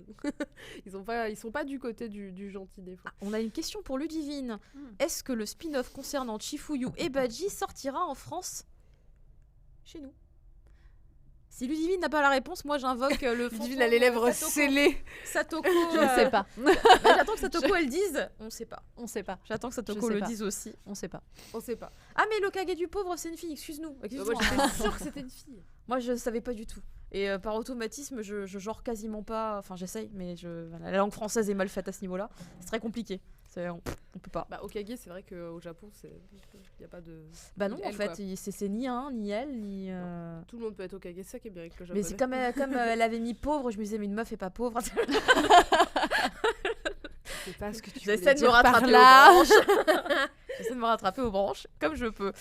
Speaker 3: Ils sont pas du côté du gentil des fois.
Speaker 1: On a une question pour Ludivine. Est-ce que le spin-off concernant Chifuyu et Baji sortira en France chez nous? Si Ludivine n'a pas la réponse, moi j'invoque le fond.
Speaker 3: Ludivine a les lèvres scellées.
Speaker 1: Satoko.
Speaker 2: Je ne sais pas.
Speaker 1: J'attends que Satoko elle dise. On sait pas.
Speaker 2: On sait pas.
Speaker 1: J'attends que Satoko le dise aussi.
Speaker 2: On sait pas.
Speaker 3: On sait pas.
Speaker 1: Ah mais l'Okage du pauvre c'est une fille. Excuse-nous.
Speaker 3: Moi j'étais sûre que c'était une fille.
Speaker 1: Moi je savais pas du tout. Et par automatisme je genre quasiment pas. Enfin j'essaye mais voilà, la langue française est mal faite à ce niveau-là. C'est très compliqué. On peut pas.
Speaker 3: Bah Okage c'est vrai qu'au Japon y a pas de.
Speaker 1: Bah non en fait c'est ni un ni elle ni.
Speaker 3: Tout le monde peut être Okage, c'est ça qui est bien avec le japonais.
Speaker 1: Mais c'est comme elle avait mis pauvre, je me disais mais une meuf est pas pauvre.
Speaker 3: C'est pas ce que tu
Speaker 1: J'essaie de me rattraper aux branches comme je peux.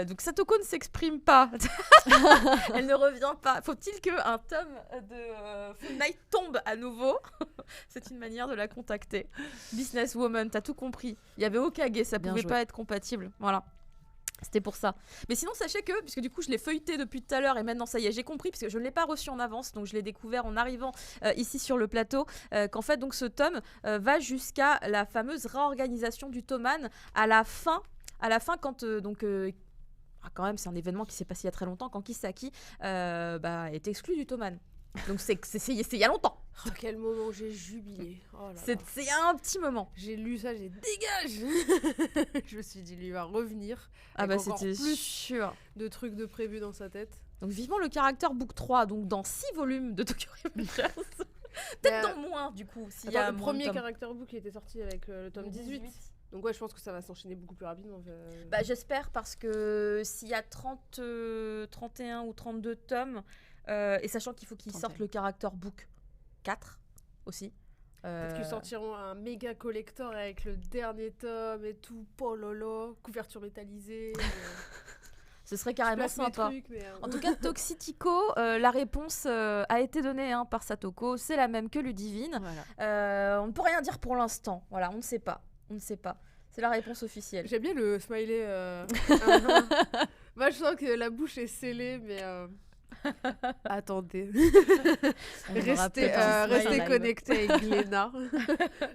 Speaker 1: Donc Satoko ne s'exprime pas. Elle ne revient pas. Faut-il qu'un tome de Full Night tombe à nouveau? C'est une manière de la contacter. Businesswoman, t'as tout compris. Il y avait Okage, ça pouvait pas être compatible. Voilà. C'était pour ça. Mais sinon, sachez que, puisque du coup, je l'ai feuilleté depuis tout à l'heure et maintenant, ça y est, j'ai compris, puisque je ne l'ai pas reçu en avance, donc je l'ai découvert en arrivant ici sur le plateau, qu'en fait, donc, ce tome va jusqu'à la fameuse réorganisation du Toman à la fin quand, quand même, c'est un événement qui s'est passé il y a très longtemps, quand Kisaki est exclu du Toman. Donc c'est il y a longtemps.
Speaker 3: À quel moment j'ai jubilé. Oh là
Speaker 1: c'est un petit moment.
Speaker 3: J'ai lu ça, j'ai dégage. Je me suis dit lui va revenir.
Speaker 1: Ah bah c'était plus sûr
Speaker 3: de trucs de prévu dans sa tête.
Speaker 1: Donc vivement le Character Book 3, donc dans 6 volumes de Tokyo Revengers. Peut-être dans moins du coup.
Speaker 3: Le premier Character Book qui était sorti avec le tome 18. Donc ouais, je pense que ça va s'enchaîner beaucoup plus rapidement.
Speaker 1: Bah j'espère parce que s'il y a 31 ou 32 tomes, et sachant qu'il faut qu'ils sortent le Character Book 4 aussi.
Speaker 3: Peut-être qu'ils sortiront un méga collector avec le dernier tome et tout, pololo, couverture métallisée.
Speaker 1: Ce serait carrément sympa. En tout cas, Toxitico, la réponse a été donnée par Satoko. C'est la même que Ludivine. Voilà. On ne peut rien dire pour l'instant. Voilà, on ne sait pas. C'est la réponse officielle.
Speaker 3: J'aime bien le smiley. Moi, je sens que la bouche est scellée, mais... Attendez. Restez connectés avec Glénat.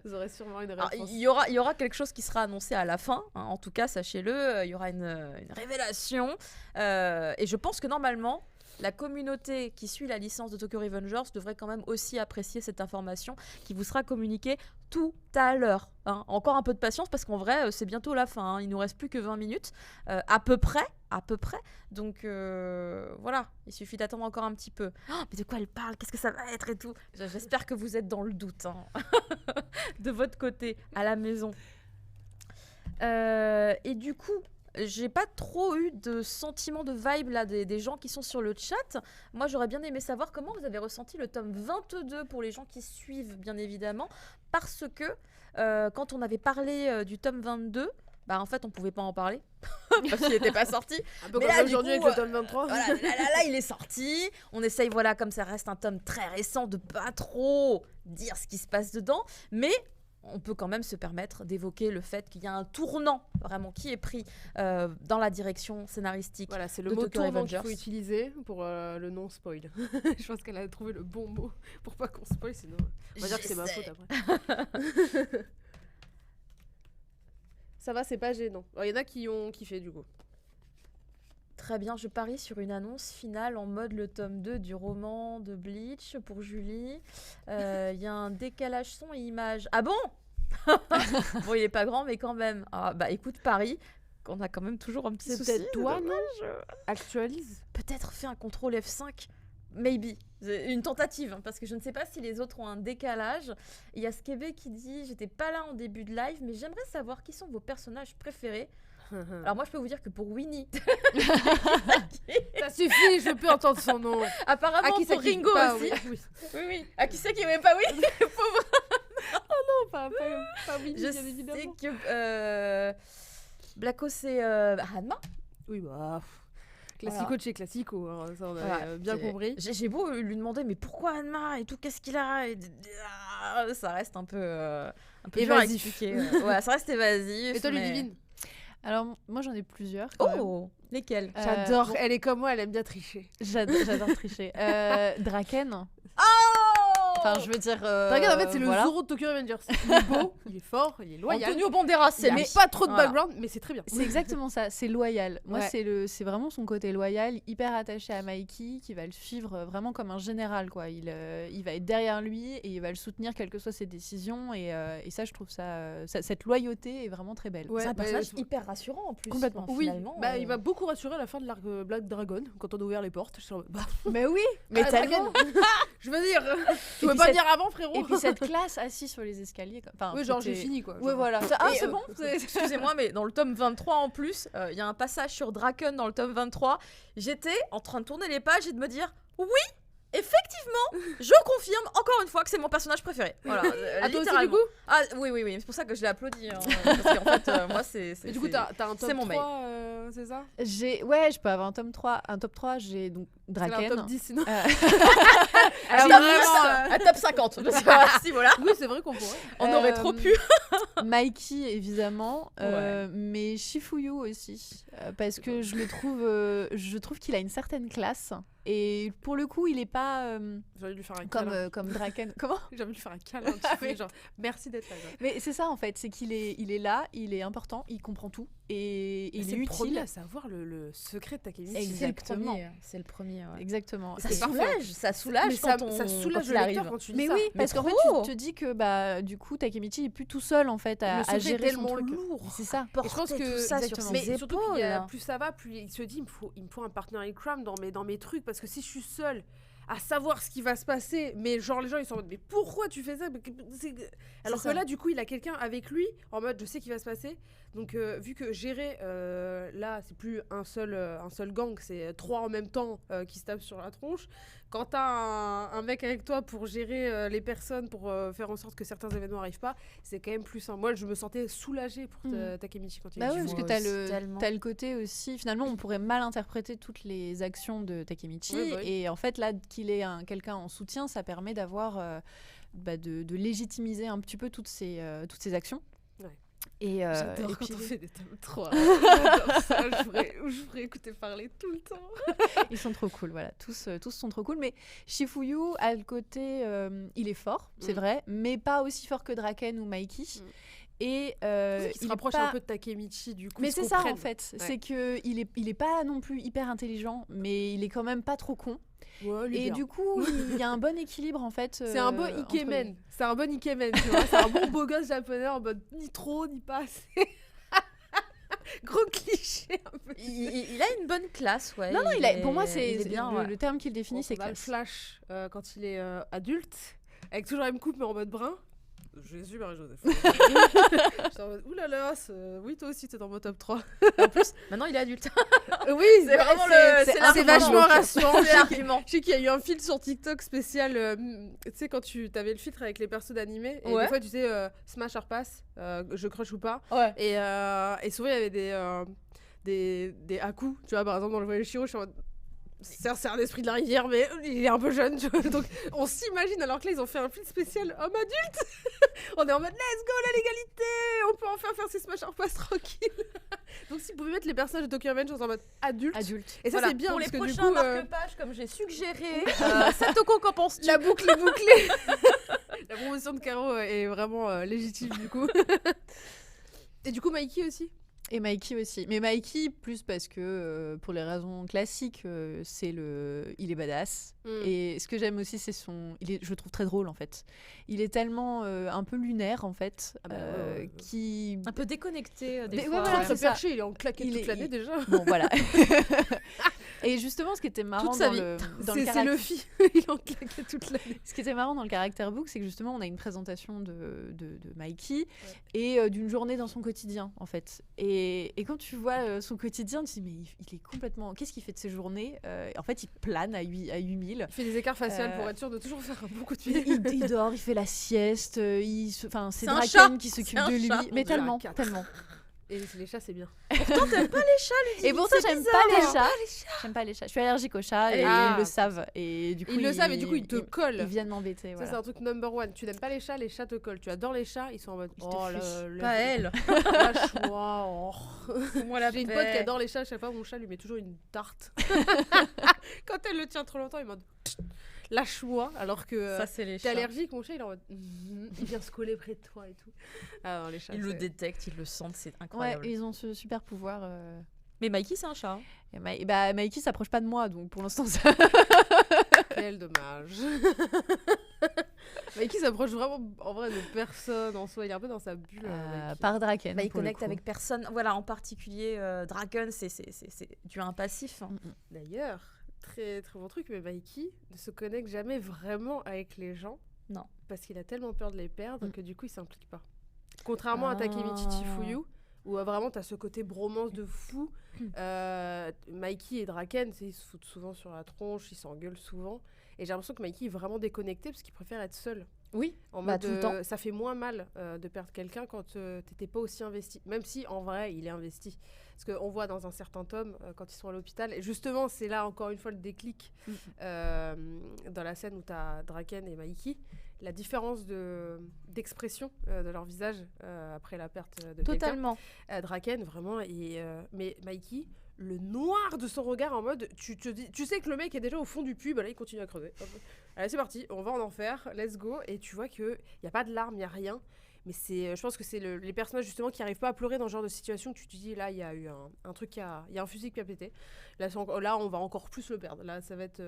Speaker 3: Vous aurez sûrement une réponse.
Speaker 1: Il y aura quelque chose qui sera annoncé à la fin. En tout cas, sachez-le, il y aura une révélation. Et je pense que normalement, la communauté qui suit la licence de Tokyo Revengers devrait quand même aussi apprécier cette information qui vous sera communiquée tout à l'heure. Encore un peu de patience parce qu'en vrai, c'est bientôt la fin. Il nous reste plus que 20 minutes. À peu près. Donc voilà, il suffit d'attendre encore un petit peu. Oh, mais de quoi elle parle? Qu'est-ce que ça va être et tout? J'espère que vous êtes dans le doute de votre côté, à la maison. Et du coup, j'ai pas trop eu de sentiment de vibe là des gens qui sont sur le chat. Moi, j'aurais bien aimé savoir comment vous avez ressenti le tome 22 pour les gens qui suivent, bien évidemment, parce que quand on avait parlé du tome 22, en fait, on pouvait pas en parler parce qu'il n'était pas sorti.
Speaker 3: Un peu mais comme là, aujourd'hui avec le tome 23.
Speaker 1: Voilà, là, il est sorti. On essaye, comme ça reste un tome très récent, de pas trop dire ce qui se passe dedans, mais on peut quand même se permettre d'évoquer le fait qu'il y a un tournant vraiment qui est pris dans la direction scénaristique.
Speaker 3: Voilà, c'est le mot tournant qu'il faut utiliser pour le non-spoil. Je pense qu'elle a trouvé le bon mot pour pas qu'on spoil, sinon on va dire que c'est ma faute après. Ça va, c'est pas gênant. Il y en a qui ont kiffé du coup.
Speaker 1: Très bien, je parie sur une annonce finale en mode le tome 2 du roman de Bleach pour Julie. Il y a un décalage son et image. Ah bon? Bon, il est pas grand, mais quand même. Ah, écoute, Paris, on a quand même toujours un petit souci.
Speaker 3: C'est peut-être toi, non? Actualise.
Speaker 1: Peut-être fais un contrôle F5 maybe. Une tentative, hein, parce que je ne sais pas si les autres ont un décalage. Il y a Skébé qui dit « J'étais pas là en début de live, mais j'aimerais savoir qui sont vos personnages préférés. » Alors moi, je peux vous dire que pour Winnie...
Speaker 3: Ça suffit, je peux entendre son nom.
Speaker 1: Apparemment,
Speaker 3: Akisa
Speaker 1: pour Ringo
Speaker 3: Kiba,
Speaker 1: aussi.
Speaker 3: Oui.
Speaker 1: Oui. Akisa qui n'aimait pas oui. Pauvre.
Speaker 3: Non, pas Winnie,
Speaker 1: Je
Speaker 3: bien évidemment.
Speaker 1: sais que Blacko, c'est Hanma.
Speaker 3: Oui, bah... Classico de chez Classico, hein, ça on avait bien compris.
Speaker 1: J'ai beau lui demander mais pourquoi Hanma et tout, qu'est-ce qu'il a ça reste un peu dur à expliquer. Ouais, ça reste évasif.
Speaker 3: Et toi, Ludivine?
Speaker 2: Alors, moi, j'en ai plusieurs.
Speaker 1: Oh, lesquels?
Speaker 3: J'adore,
Speaker 2: bon,
Speaker 3: elle est comme moi, elle aime bien tricher.
Speaker 2: J'adore tricher. Draken. Enfin, je veux dire.
Speaker 3: Draken, en fait, c'est
Speaker 2: voilà.
Speaker 3: le Zoro de Tokyo Revengers. Il est beau, il est fort, il est loyal.
Speaker 1: Antonio Banderas, c'est
Speaker 3: Il
Speaker 1: lui.
Speaker 3: a pas trop de
Speaker 1: Voilà.
Speaker 3: background, mais c'est très bien.
Speaker 2: C'est exactement ça, c'est loyal. Moi,
Speaker 3: Ouais.
Speaker 2: c'est vraiment son côté loyal, hyper attaché à Mikey, qui va le suivre vraiment comme un général, quoi. Il va être derrière lui et il va le soutenir, quelles que soient ses décisions. Et ça, je trouve cette loyauté est vraiment très belle.
Speaker 3: Ouais,
Speaker 1: C'est un
Speaker 3: bah,
Speaker 1: personnage hyper rassurant en plus.
Speaker 2: Complètement.
Speaker 1: Enfin,
Speaker 3: Oui,
Speaker 1: finalement,
Speaker 3: bah, il m'a beaucoup rassuré à la fin de l'arc Black Dragon, quand on a ouvert les portes. Je suis en mode, bah,
Speaker 2: Mais oui, mais
Speaker 3: ah,
Speaker 2: tellement.
Speaker 3: Dragon. Je veux dire, tu
Speaker 2: Et
Speaker 3: peux
Speaker 2: puis
Speaker 3: pas
Speaker 2: cette-
Speaker 3: dire avant, frérot.
Speaker 2: Et puis cette classe assise sur les escaliers. Enfin,
Speaker 3: Oui, genre,
Speaker 2: c'était-
Speaker 3: j'ai fini, quoi.
Speaker 2: Ouais,
Speaker 3: genre.
Speaker 2: voilà. Ah,
Speaker 1: Et,
Speaker 2: c'est bon.
Speaker 1: Excusez-moi, mais dans le tome 23 en plus, il y a un passage sur Draken dans le tome 23. J'étais en train de tourner les pages et de me dire oui, effectivement, je confirme encore une fois que c'est mon personnage préféré. Voilà,
Speaker 3: Ah, toi aussi, du
Speaker 1: littéralement.
Speaker 3: coup?
Speaker 1: Ah oui, c'est pour ça que je l'ai applaudi. Hein, parce qu'en fait, moi, c'est.
Speaker 3: Et du coup, t'as un top
Speaker 1: c'est mon
Speaker 3: 3, c'est ça?
Speaker 2: Ouais, je peux avoir un top 3. Un top 3, j'ai donc
Speaker 3: C'est un
Speaker 2: Draken.
Speaker 3: top 10, sinon.
Speaker 1: Alors,
Speaker 3: J'ai
Speaker 1: top
Speaker 3: vraiment,
Speaker 1: 10, à top 50. Parce que, si, voilà.
Speaker 3: Oui, c'est vrai qu'on pourrait.
Speaker 1: On aurait trop pu.
Speaker 2: Mikey, évidemment,
Speaker 1: Ouais.
Speaker 2: mais Shifuyu aussi, parce que je trouve qu'il a une certaine classe. Et pour le coup, il est pas
Speaker 3: J'ai envie de lui faire un câlin.
Speaker 2: comme Draken. Comment?
Speaker 3: J'ai envie de lui faire un câlin. Tu sais, genre, merci d'être là. quoi.
Speaker 2: Mais c'est ça en fait, c'est qu'il est là, il est important, il comprend tout et il
Speaker 3: C'est
Speaker 2: est
Speaker 3: le premier
Speaker 2: utile.
Speaker 3: à savoir le secret de Takemichi.
Speaker 2: Exactement.
Speaker 1: C'est le premier. Ouais.
Speaker 2: Exactement.
Speaker 1: Ça
Speaker 3: C'est
Speaker 1: soulage
Speaker 3: Mais
Speaker 1: quand
Speaker 3: ça soulage
Speaker 1: quand
Speaker 3: le
Speaker 1: il
Speaker 3: lecteur
Speaker 1: arrive.
Speaker 3: quand tu dis
Speaker 2: Mais
Speaker 3: ça.
Speaker 2: oui, parce qu'en fait,
Speaker 1: trop.
Speaker 2: tu te dis que bah du coup Takemichi est plus tout seul en fait
Speaker 3: Le
Speaker 2: à
Speaker 3: secret est
Speaker 2: gérer son
Speaker 3: tellement
Speaker 2: truc.
Speaker 3: lourd.
Speaker 2: C'est ça.
Speaker 3: Et je pense que
Speaker 1: tout ça sur
Speaker 2: exactement.
Speaker 1: ses
Speaker 3: mais surtout qu'il y a-
Speaker 1: épaules.
Speaker 3: plus ça va, plus il se dit il me faut un partner in crime dans mes trucs parce que si je suis seule à savoir ce qui va se passer, mais genre les gens ils sont en mode mais pourquoi tu fais ça? Alors que
Speaker 2: ça.
Speaker 3: là du coup il a quelqu'un avec lui en mode je sais qu'il va se passer. Donc vu que gérer là c'est plus un seul gang, c'est 3 en même temps qui se tapent sur la tronche. Quand t'as un mec avec toi pour gérer les personnes, pour faire en sorte que certains événements n'arrivent pas, c'est quand même plus simple. Moi je me sentais soulagée pour Takemichi quand il
Speaker 2: Bah
Speaker 3: a
Speaker 2: oui,
Speaker 3: dit
Speaker 2: parce que
Speaker 1: tellement.
Speaker 2: t'as le côté aussi, finalement, on pourrait mal interpréter toutes les actions de Takemichi.
Speaker 3: Oui, bah oui.
Speaker 2: Et en fait, là, qu'il ait quelqu'un en soutien, ça permet d'avoir, de légitimiser un petit peu toutes ces actions.
Speaker 3: Ouais.
Speaker 2: Et
Speaker 3: J'adore quand
Speaker 2: puis,
Speaker 3: on fait des tomes 3. J'adore ça, je ferais écouter parler tout le temps.
Speaker 2: ils sont trop cool, voilà. Tous sont trop cool. Mais Shifuyu a le côté, il est fort, c'est vrai, mais pas aussi fort que Draken ou Mikey. Et
Speaker 3: Il se
Speaker 2: est
Speaker 3: rapproche
Speaker 2: pas-
Speaker 3: un peu de Takemichi du coup.
Speaker 2: Mais
Speaker 3: ils se
Speaker 2: c'est ça en
Speaker 3: comprennent.
Speaker 2: fait,
Speaker 3: Ouais.
Speaker 2: c'est que il est pas non plus hyper intelligent, mais il est quand même pas trop con.
Speaker 3: Ouais, lui,
Speaker 2: Et
Speaker 3: bien.
Speaker 2: du coup, il y a un bon équilibre en fait.
Speaker 3: C'est un bon
Speaker 2: entre
Speaker 3: ikemen.
Speaker 2: les-
Speaker 3: C'est un bon ikemen, tu vois. C'est un bon beau gosse japonais en mode ni trop ni pas assez. Gros cliché un peu.
Speaker 1: Il a une bonne classe, ouais.
Speaker 2: Non, pour moi, c'est
Speaker 1: il est bien. Ouais.
Speaker 2: le terme qu'il définit, c'est
Speaker 3: On a le
Speaker 2: classe.
Speaker 3: Flash quand il est adulte, avec toujours la même coupe mais en mode brun. Jésus Marie-Joseph. J'étais en mode, oulala, oui toi aussi t'es dans mon top 3.
Speaker 1: En plus, maintenant il est adulte.
Speaker 3: Oui,
Speaker 1: C'est vraiment
Speaker 3: c'est
Speaker 1: l'argument.
Speaker 3: vachement rassurant.
Speaker 1: C'est l'argument.
Speaker 3: Je sais qu'il y a eu un fil sur TikTok spécial, tu sais, quand tu avais le filtre avec les personnes animées, et
Speaker 1: Ouais.
Speaker 3: des fois tu sais, Smash or Pass, je crush ou pas,
Speaker 1: Ouais.
Speaker 3: et souvent il y avait des hakus, tu vois, par exemple dans le voyage Shiro, je suis en mode, c'est un esprit de la rivière, mais il est un peu jeune, tu vois, donc on s'imagine, alors que là ils ont fait un film spécial homme adulte, on est en mode let's go la légalité, on peut enfin faire ses Smash or Pass tranquille. Donc si vous pouvez mettre les personnages de Tokyo Revengers en mode adulte. Et ça
Speaker 1: Voilà.
Speaker 3: c'est bien
Speaker 1: Pour
Speaker 3: parce
Speaker 1: les
Speaker 3: que du
Speaker 1: prochains
Speaker 3: coup
Speaker 1: marque-pages, comme j'ai suggéré, Satoko, qu'en penses-tu?
Speaker 3: la boucle est bouclée. La promotion de Caro est vraiment légitime du coup. Et du coup Mikey aussi.
Speaker 2: Et Mikey aussi. Mais Mikey, plus parce que, pour les raisons classiques, il est badass. Et ce que j'aime aussi, c'est je le trouve très drôle, en fait. Il est tellement un peu lunaire, en fait, qui...
Speaker 1: Un peu déconnecté des
Speaker 2: Mais
Speaker 1: fois.
Speaker 2: ouais, voilà,
Speaker 3: Très
Speaker 2: c'est ça.
Speaker 3: perché, il est en claquette toute l'année déjà.
Speaker 2: Bon, voilà. Et justement, ce qui était marrant
Speaker 1: sa
Speaker 2: dans
Speaker 1: vie.
Speaker 2: le
Speaker 3: C'est Luffy, il en claquait toute l'année.
Speaker 2: Ce qui était marrant dans le character book, c'est que justement, on a une présentation de Mikey et d'une journée dans son quotidien, en fait. Et quand tu vois son quotidien, tu te dis, mais il est complètement... Qu'est-ce qu'il fait de ses journées En fait, il plane à 8000.
Speaker 3: Il fait des écarts faciaux pour être sûr de toujours faire un bon coup de pied.
Speaker 2: Il dort, il fait la sieste, c'est
Speaker 1: un
Speaker 2: Draken
Speaker 1: chat.
Speaker 2: qui s'occupe
Speaker 1: C'est un
Speaker 2: de lui.
Speaker 1: chat.
Speaker 2: Mais
Speaker 3: On dirait un
Speaker 2: tellement,
Speaker 3: cat.
Speaker 2: tellement.
Speaker 3: Et les chats, c'est bien.
Speaker 1: Pourtant, t'aimes pas les chats, Ludivine.
Speaker 2: Et pourtant,
Speaker 1: c'est
Speaker 2: j'aime
Speaker 1: bizarre.
Speaker 2: pas les
Speaker 1: T'aimes
Speaker 2: chats.
Speaker 1: pas les chats.
Speaker 2: J'aime pas les chats. Je suis allergique aux chats et
Speaker 3: Ah.
Speaker 2: ils le savent. Et du coup,
Speaker 3: Ils le savent et du coup, ils te collent.
Speaker 2: Ils viennent m'embêter.
Speaker 3: Ça,
Speaker 2: Voilà.
Speaker 3: c'est un truc number one. Tu n'aimes pas les chats te collent. Tu adores les chats, ils sont en mode
Speaker 2: Ils te
Speaker 3: oh
Speaker 2: fuient.
Speaker 1: Pas elle.
Speaker 3: lâche-moi. Oh.
Speaker 1: Moi la
Speaker 3: J'ai une pote qui adore les chats. Chaque fois, mon chat lui met toujours une tarte. Quand elle le tient trop longtemps, il est en mode lâche-moi. Alors que
Speaker 1: Ça, c'est les
Speaker 3: t'es
Speaker 1: chats.
Speaker 3: allergique, mon chat, il est en mode il vient se coller près de toi et tout. Ah non, les chats.
Speaker 1: Ils le
Speaker 3: c'est-
Speaker 1: détectent, ils le sentent, c'est
Speaker 2: Ouais,
Speaker 1: incroyable.
Speaker 2: ils ont ce super pouvoir.
Speaker 1: Mais Mikey, c'est un chat.
Speaker 2: Et Mikey s'approche pas de moi, donc pour l'instant, ça...
Speaker 3: Quel dommage. Mikey s'approche vraiment en vrai de personne en soi. Il est un peu dans sa bulle. Mikey.
Speaker 2: par Draken.
Speaker 1: Bah, il
Speaker 2: pour le
Speaker 1: connecte
Speaker 2: coup.
Speaker 1: avec personne. Voilà, en particulier, Draken, c'est du impassif. Hein.
Speaker 3: D'ailleurs, très très bon truc, mais Mikey ne se connecte jamais vraiment avec les gens.
Speaker 1: Non.
Speaker 3: Parce qu'il a tellement peur de les perdre que du coup il s'implique pas. Contrairement à Takemichi Chifuyu, où vraiment t'as ce côté bromance de fou. Mikey et Draken, ils se foutent souvent sur la tronche, ils s'engueulent souvent. Et j'ai l'impression que Mikey est vraiment déconnecté parce qu'il préfère être seul.
Speaker 1: Oui,
Speaker 3: En
Speaker 1: bah,
Speaker 3: mode,
Speaker 1: tout le temps.
Speaker 3: ça fait moins mal de perdre quelqu'un quand t'étais pas aussi investi. Même si, en vrai, il est investi. Parce qu'on voit dans un certain tome, quand ils sont à l'hôpital, et justement, c'est là, encore une fois, le déclic, dans la scène où t'as Draken et Mikey, la différence d'expression de leur visage après la perte de quelqu'un.
Speaker 1: Totalement.
Speaker 3: Draken, vraiment, mais Mikey, le noir de son regard en mode, tu sais que le mec est déjà au fond du puits, bah là il continue à creuser. Hop. Allez, c'est parti, on va en enfer, let's go. Et tu vois qu'il n'y a pas de larmes, il n'y a rien. Mais je pense que c'est les personnages justement qui n'arrivent pas à pleurer dans ce genre de situation que tu te dis, là il y a eu un truc, il y a un fusil qui a pété. Là, on va encore plus le perdre. Là, ça va être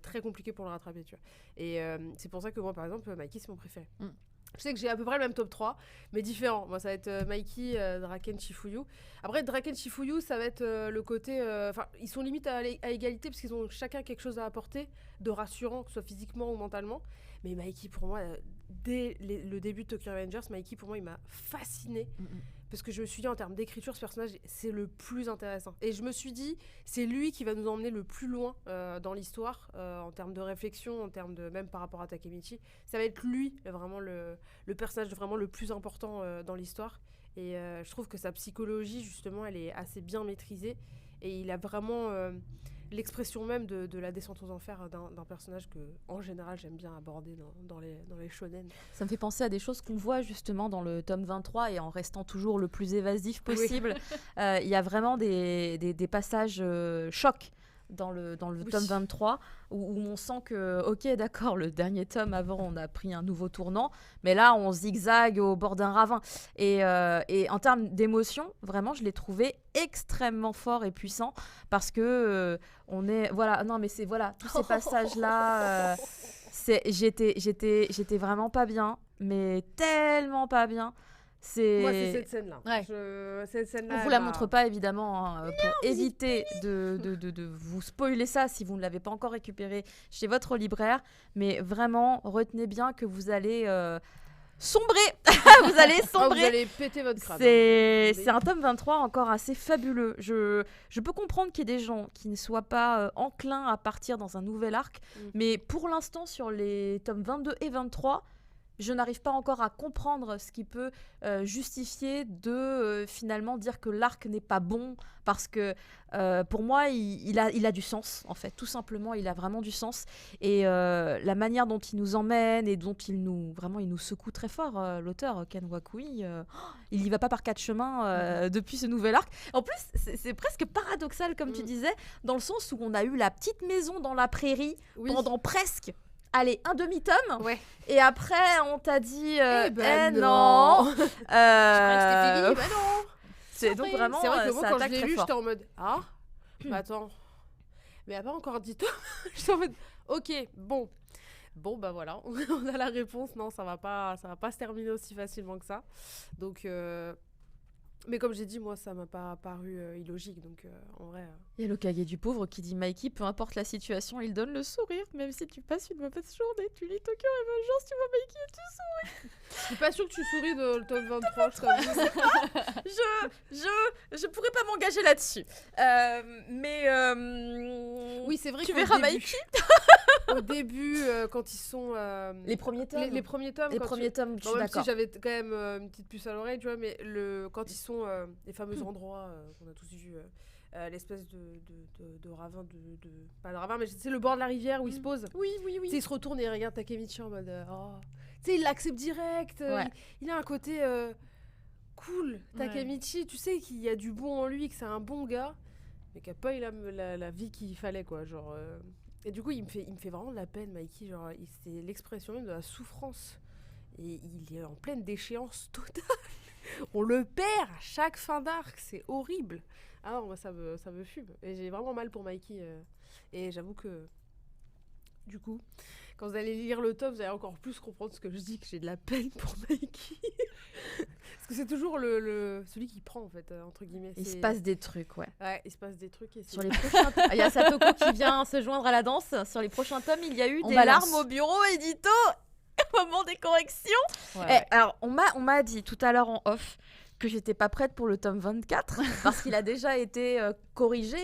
Speaker 3: très compliqué pour le rattraper, tu vois. Et c'est pour ça que moi, par exemple, Mikey, c'est mon préféré. Je sais que j'ai à peu près le même top 3, mais différent. Moi, ça va être Mikey, Draken, Chifuyu. Après, Draken, Chifuyu, ça va être le côté... Enfin, ils sont limite à égalité parce qu'ils ont chacun quelque chose à apporter de rassurant, que ce soit physiquement ou mentalement. Mais Mikey, pour moi, dès le début de Tokyo Revengers, Mikey, pour moi, il m'a fascinée. Parce que je me suis dit, en termes d'écriture, ce personnage, c'est le plus intéressant. Et je me suis dit, c'est lui qui va nous emmener le plus loin dans l'histoire, en termes de réflexion, en termes de... Même par rapport à Takemichi. Ça va être lui, vraiment, le personnage vraiment le plus important dans l'histoire. Et je trouve que sa psychologie, justement, elle est assez bien maîtrisée. Et il a vraiment l'expression même de la descente aux enfers d'un personnage que, en général, j'aime bien aborder dans les shonen.
Speaker 1: Ça me fait penser à des choses qu'on voit justement dans le tome 23 et en restant toujours le plus évasif possible. Il y a vraiment des passages chocs dans le tome 23 où on sent que, ok, d'accord, le dernier tome avant, on a pris un nouveau tournant, mais là, on zigzague au bord d'un ravin. Et en termes d'émotion, vraiment, je l'ai trouvé extrêmement fort et puissant parce que on est... Voilà, non, mais c'est... Voilà, tous ces passages-là... J'étais vraiment pas bien, mais tellement pas bien.
Speaker 3: Moi, c'est cette scène-là.
Speaker 2: Ouais.
Speaker 3: Cette scène-là,
Speaker 1: On vous la montre pas évidemment hein, pour éviter de vous spoiler ça si vous ne l'avez pas encore récupéré chez votre libraire. Mais vraiment, retenez bien que vous allez sombrer. Vous allez sombrer.
Speaker 3: Vous allez péter votre crâne.
Speaker 1: C'est un tome 23 encore assez fabuleux. Je peux comprendre qu'il y ait des gens qui ne soient pas enclins à partir dans un nouvel arc. Mais pour l'instant, sur les tomes 22 et 23, je n'arrive pas encore à comprendre ce qui peut justifier de finalement dire que l'arc n'est pas bon parce que pour moi il a du sens en fait, tout simplement il a vraiment du sens et la manière dont il nous emmène et dont il nous secoue très fort l'auteur Ken Wakui, il y va pas par quatre chemins depuis ce nouvel arc. En plus c'est presque paradoxal comme tu disais, dans le sens où on a eu la petite maison dans la prairie pendant presque un demi-tome.
Speaker 3: Ouais.
Speaker 1: Et après, on t'a dit
Speaker 3: non.
Speaker 1: non.
Speaker 3: Je croyais que c'était fini, bah non.
Speaker 1: C'est donc vraiment
Speaker 3: c'est vrai que moi,
Speaker 1: ça
Speaker 3: quand je
Speaker 1: attaque
Speaker 3: l'ai
Speaker 1: très
Speaker 3: lu,
Speaker 1: fort.
Speaker 3: j'étais en mode mais attends. Mais il n'y a pas encore dit tomes. J'étais en mode ok, bon, bah voilà, on a la réponse. Non, ça va pas se terminer aussi facilement que ça. Donc Mais comme j'ai dit, moi, ça m'a pas paru illogique, donc en vrai...
Speaker 1: Il y a le Kage du pauvre qui dit Mikey, peu importe la situation, il donne le sourire, même si tu passes une mauvaise journée. Tu lis Tokyo Revengers, tu vois Mikey et tu souris.
Speaker 3: Je suis pas sûre que tu souris dans le top 23, je t'avoue.
Speaker 1: Je pourrais pas m'engager là-dessus.
Speaker 3: Oui, c'est vrai
Speaker 1: tu
Speaker 3: qu'au
Speaker 1: verras
Speaker 3: début,
Speaker 1: Mikey.
Speaker 3: au début, quand ils sont...
Speaker 1: Les premiers tomes.
Speaker 3: Les premiers tomes.
Speaker 1: Les premiers tomes, je suis
Speaker 3: même
Speaker 1: d'accord.
Speaker 3: si j'avais quand même une petite puce à l'oreille, tu vois, mais quand ils sont les fameux endroits qu'on a tous vus, l'espèce de ravin, pas de ravin, mais c'est le bord de la rivière où ils se posent.
Speaker 1: Oui.
Speaker 3: Tu sais, il se retourne et il regarde Takemichi en mode oh. Tu sais, il l'accepte direct.
Speaker 1: Ouais.
Speaker 3: Il a un côté cool. Takemichi, tu sais qu'il y a du bon en lui, que c'est un bon gars, mais qui a pas eu la vie qu'il fallait, quoi. Genre, et du coup, il me fait vraiment de la peine, Mikey. Genre, c'est l'expression même de la souffrance. Et il est en pleine déchéance totale. On le perd à chaque fin d'arc. C'est horrible. Ah non, moi, ça me fume. Et j'ai vraiment mal pour Mikey. Et j'avoue que, du coup, quand vous allez lire le top, vous allez encore plus comprendre ce que je dis, que j'ai de la peine pour Mikey. Parce que c'est toujours celui qui prend, en fait, entre guillemets.
Speaker 1: Il se passe des trucs, ouais.
Speaker 3: Ouais, il se passe des trucs. Et
Speaker 1: sur les prochains il y a Satoko qui vient se joindre à la danse. Sur les prochains tomes, il y a eu des larmes au bureau édito au moment des corrections. Ouais. Alors, on m'a dit tout à l'heure en off que j'étais pas prête pour le tome 24 parce qu'il a déjà été corrigé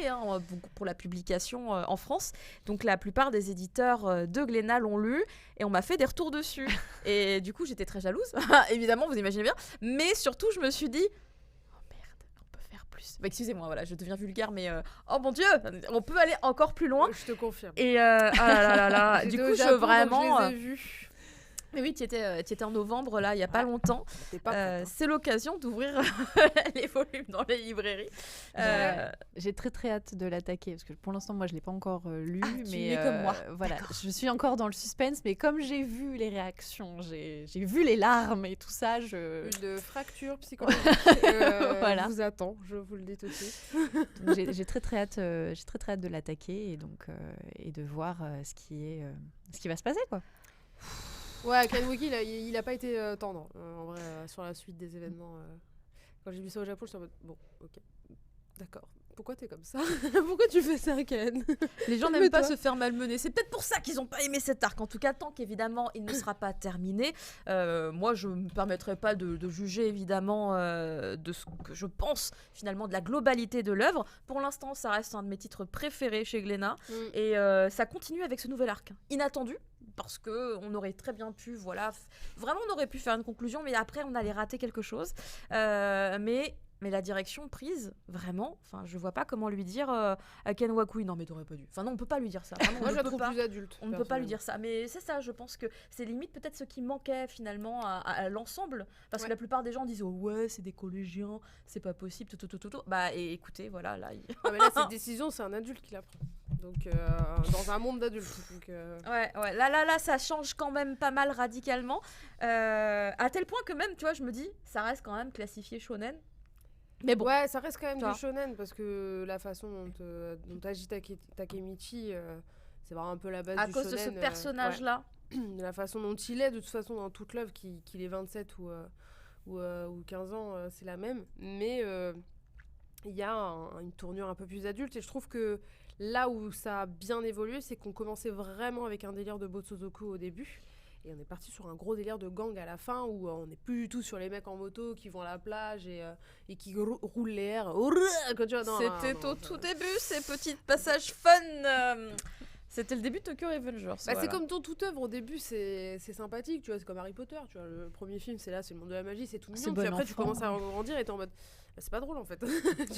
Speaker 1: pour la publication en France. Donc la plupart des éditeurs de Glénat l'ont lu et on m'a fait des retours dessus. Et du coup, j'étais très jalouse, évidemment, vous imaginez bien. Mais surtout, je me suis dit oh merde, on peut faire plus. Bah, excusez-moi, voilà, je deviens vulgaire, mais oh mon Dieu, on peut aller encore plus loin.
Speaker 3: Je te confirme.
Speaker 1: Et ah là là. Du coup, vraiment.
Speaker 3: Je les ai vus.
Speaker 1: Mais oui, tu étais en novembre, là, il n'y a pas longtemps. C'est l'occasion d'ouvrir les volumes dans les librairies.
Speaker 2: J'ai très hâte de l'attaquer, parce que pour l'instant, moi, je ne l'ai pas encore lu.
Speaker 1: Tu es comme moi.
Speaker 2: Voilà, je suis encore dans le suspense, mais comme j'ai vu les réactions, j'ai vu les larmes et tout ça,
Speaker 3: Une fracture psychologique
Speaker 2: voilà.
Speaker 3: vous attend, je vous le dis tout de suite.
Speaker 2: Donc, j'ai très hâte de l'attaquer et de voir ce qui va se passer, quoi.
Speaker 3: Ouais, Kanwiki, il a pas été tendre, en vrai, sur la suite des événements. Quand j'ai vu ça au Japon, j'étais en mode, bon, ok, d'accord. Pourquoi t'es comme ça? Pourquoi tu fais ça, Ken?
Speaker 1: Les gens n'aiment pas se faire malmener. C'est peut-être pour ça qu'ils n'ont pas aimé cet arc. En tout cas, tant qu'évidemment, il ne sera pas terminé. Moi, je ne me permettrai pas de juger, évidemment, de ce que je pense, finalement, de la globalité de l'œuvre. Pour l'instant, ça reste un de mes titres préférés chez Glénat. Et ça continue avec ce nouvel arc. Inattendu. Parce qu'on aurait très bien pu, voilà, vraiment on aurait pu faire une conclusion, mais après on allait rater quelque chose. Mais la direction prise, vraiment, je vois pas comment lui dire à Ken Wakui, non mais t'aurais pas dû. Enfin non, on peut pas lui dire ça. Vraiment,
Speaker 3: moi je la trouve plus adulte.
Speaker 1: On ne peut pas lui dire ça. Mais c'est ça, je pense que c'est limite peut-être ce qui manquait finalement à l'ensemble. Parce que la plupart des gens disent oh ouais, c'est des collégiens, c'est pas possible, tout. Bah et écoutez, voilà, là.
Speaker 3: Mais là, cette décision, c'est un adulte qui la prend. Donc, dans un monde d'adultes. Donc,
Speaker 1: Ouais, là, ça change quand même pas mal radicalement. À tel point que même, tu vois, je me dis, ça reste quand même classifié shonen. Mais bon.
Speaker 3: Ouais, ça reste quand même du shonen parce que la façon dont agit Takemichi, c'est vraiment un peu la base du shonen.
Speaker 1: À cause de ce personnage-là.
Speaker 3: La façon dont il est, de toute façon, dans toute l'œuvre, qu'il ait 27 ou 15 ans, c'est la même. Mais il y a une tournure un peu plus adulte et je trouve que là où ça a bien évolué, c'est qu'on commençait vraiment avec un délire de Botsuzoku au début. Et on est parti sur un gros délire de gang à la fin où on n'est plus du tout sur les mecs en moto qui vont à la plage et qui roulent les airs.
Speaker 1: C'était au tout début, ces petits passages fun. C'était le début de Tokyo Revengers.
Speaker 3: Voilà. C'est comme dans toute œuvre, au début c'est sympathique, tu vois, c'est comme Harry Potter, tu vois, le premier film c'est le monde de la magie, c'est tout mignon, puis après tu commences à grandir et t'es en mode c'est pas drôle en fait.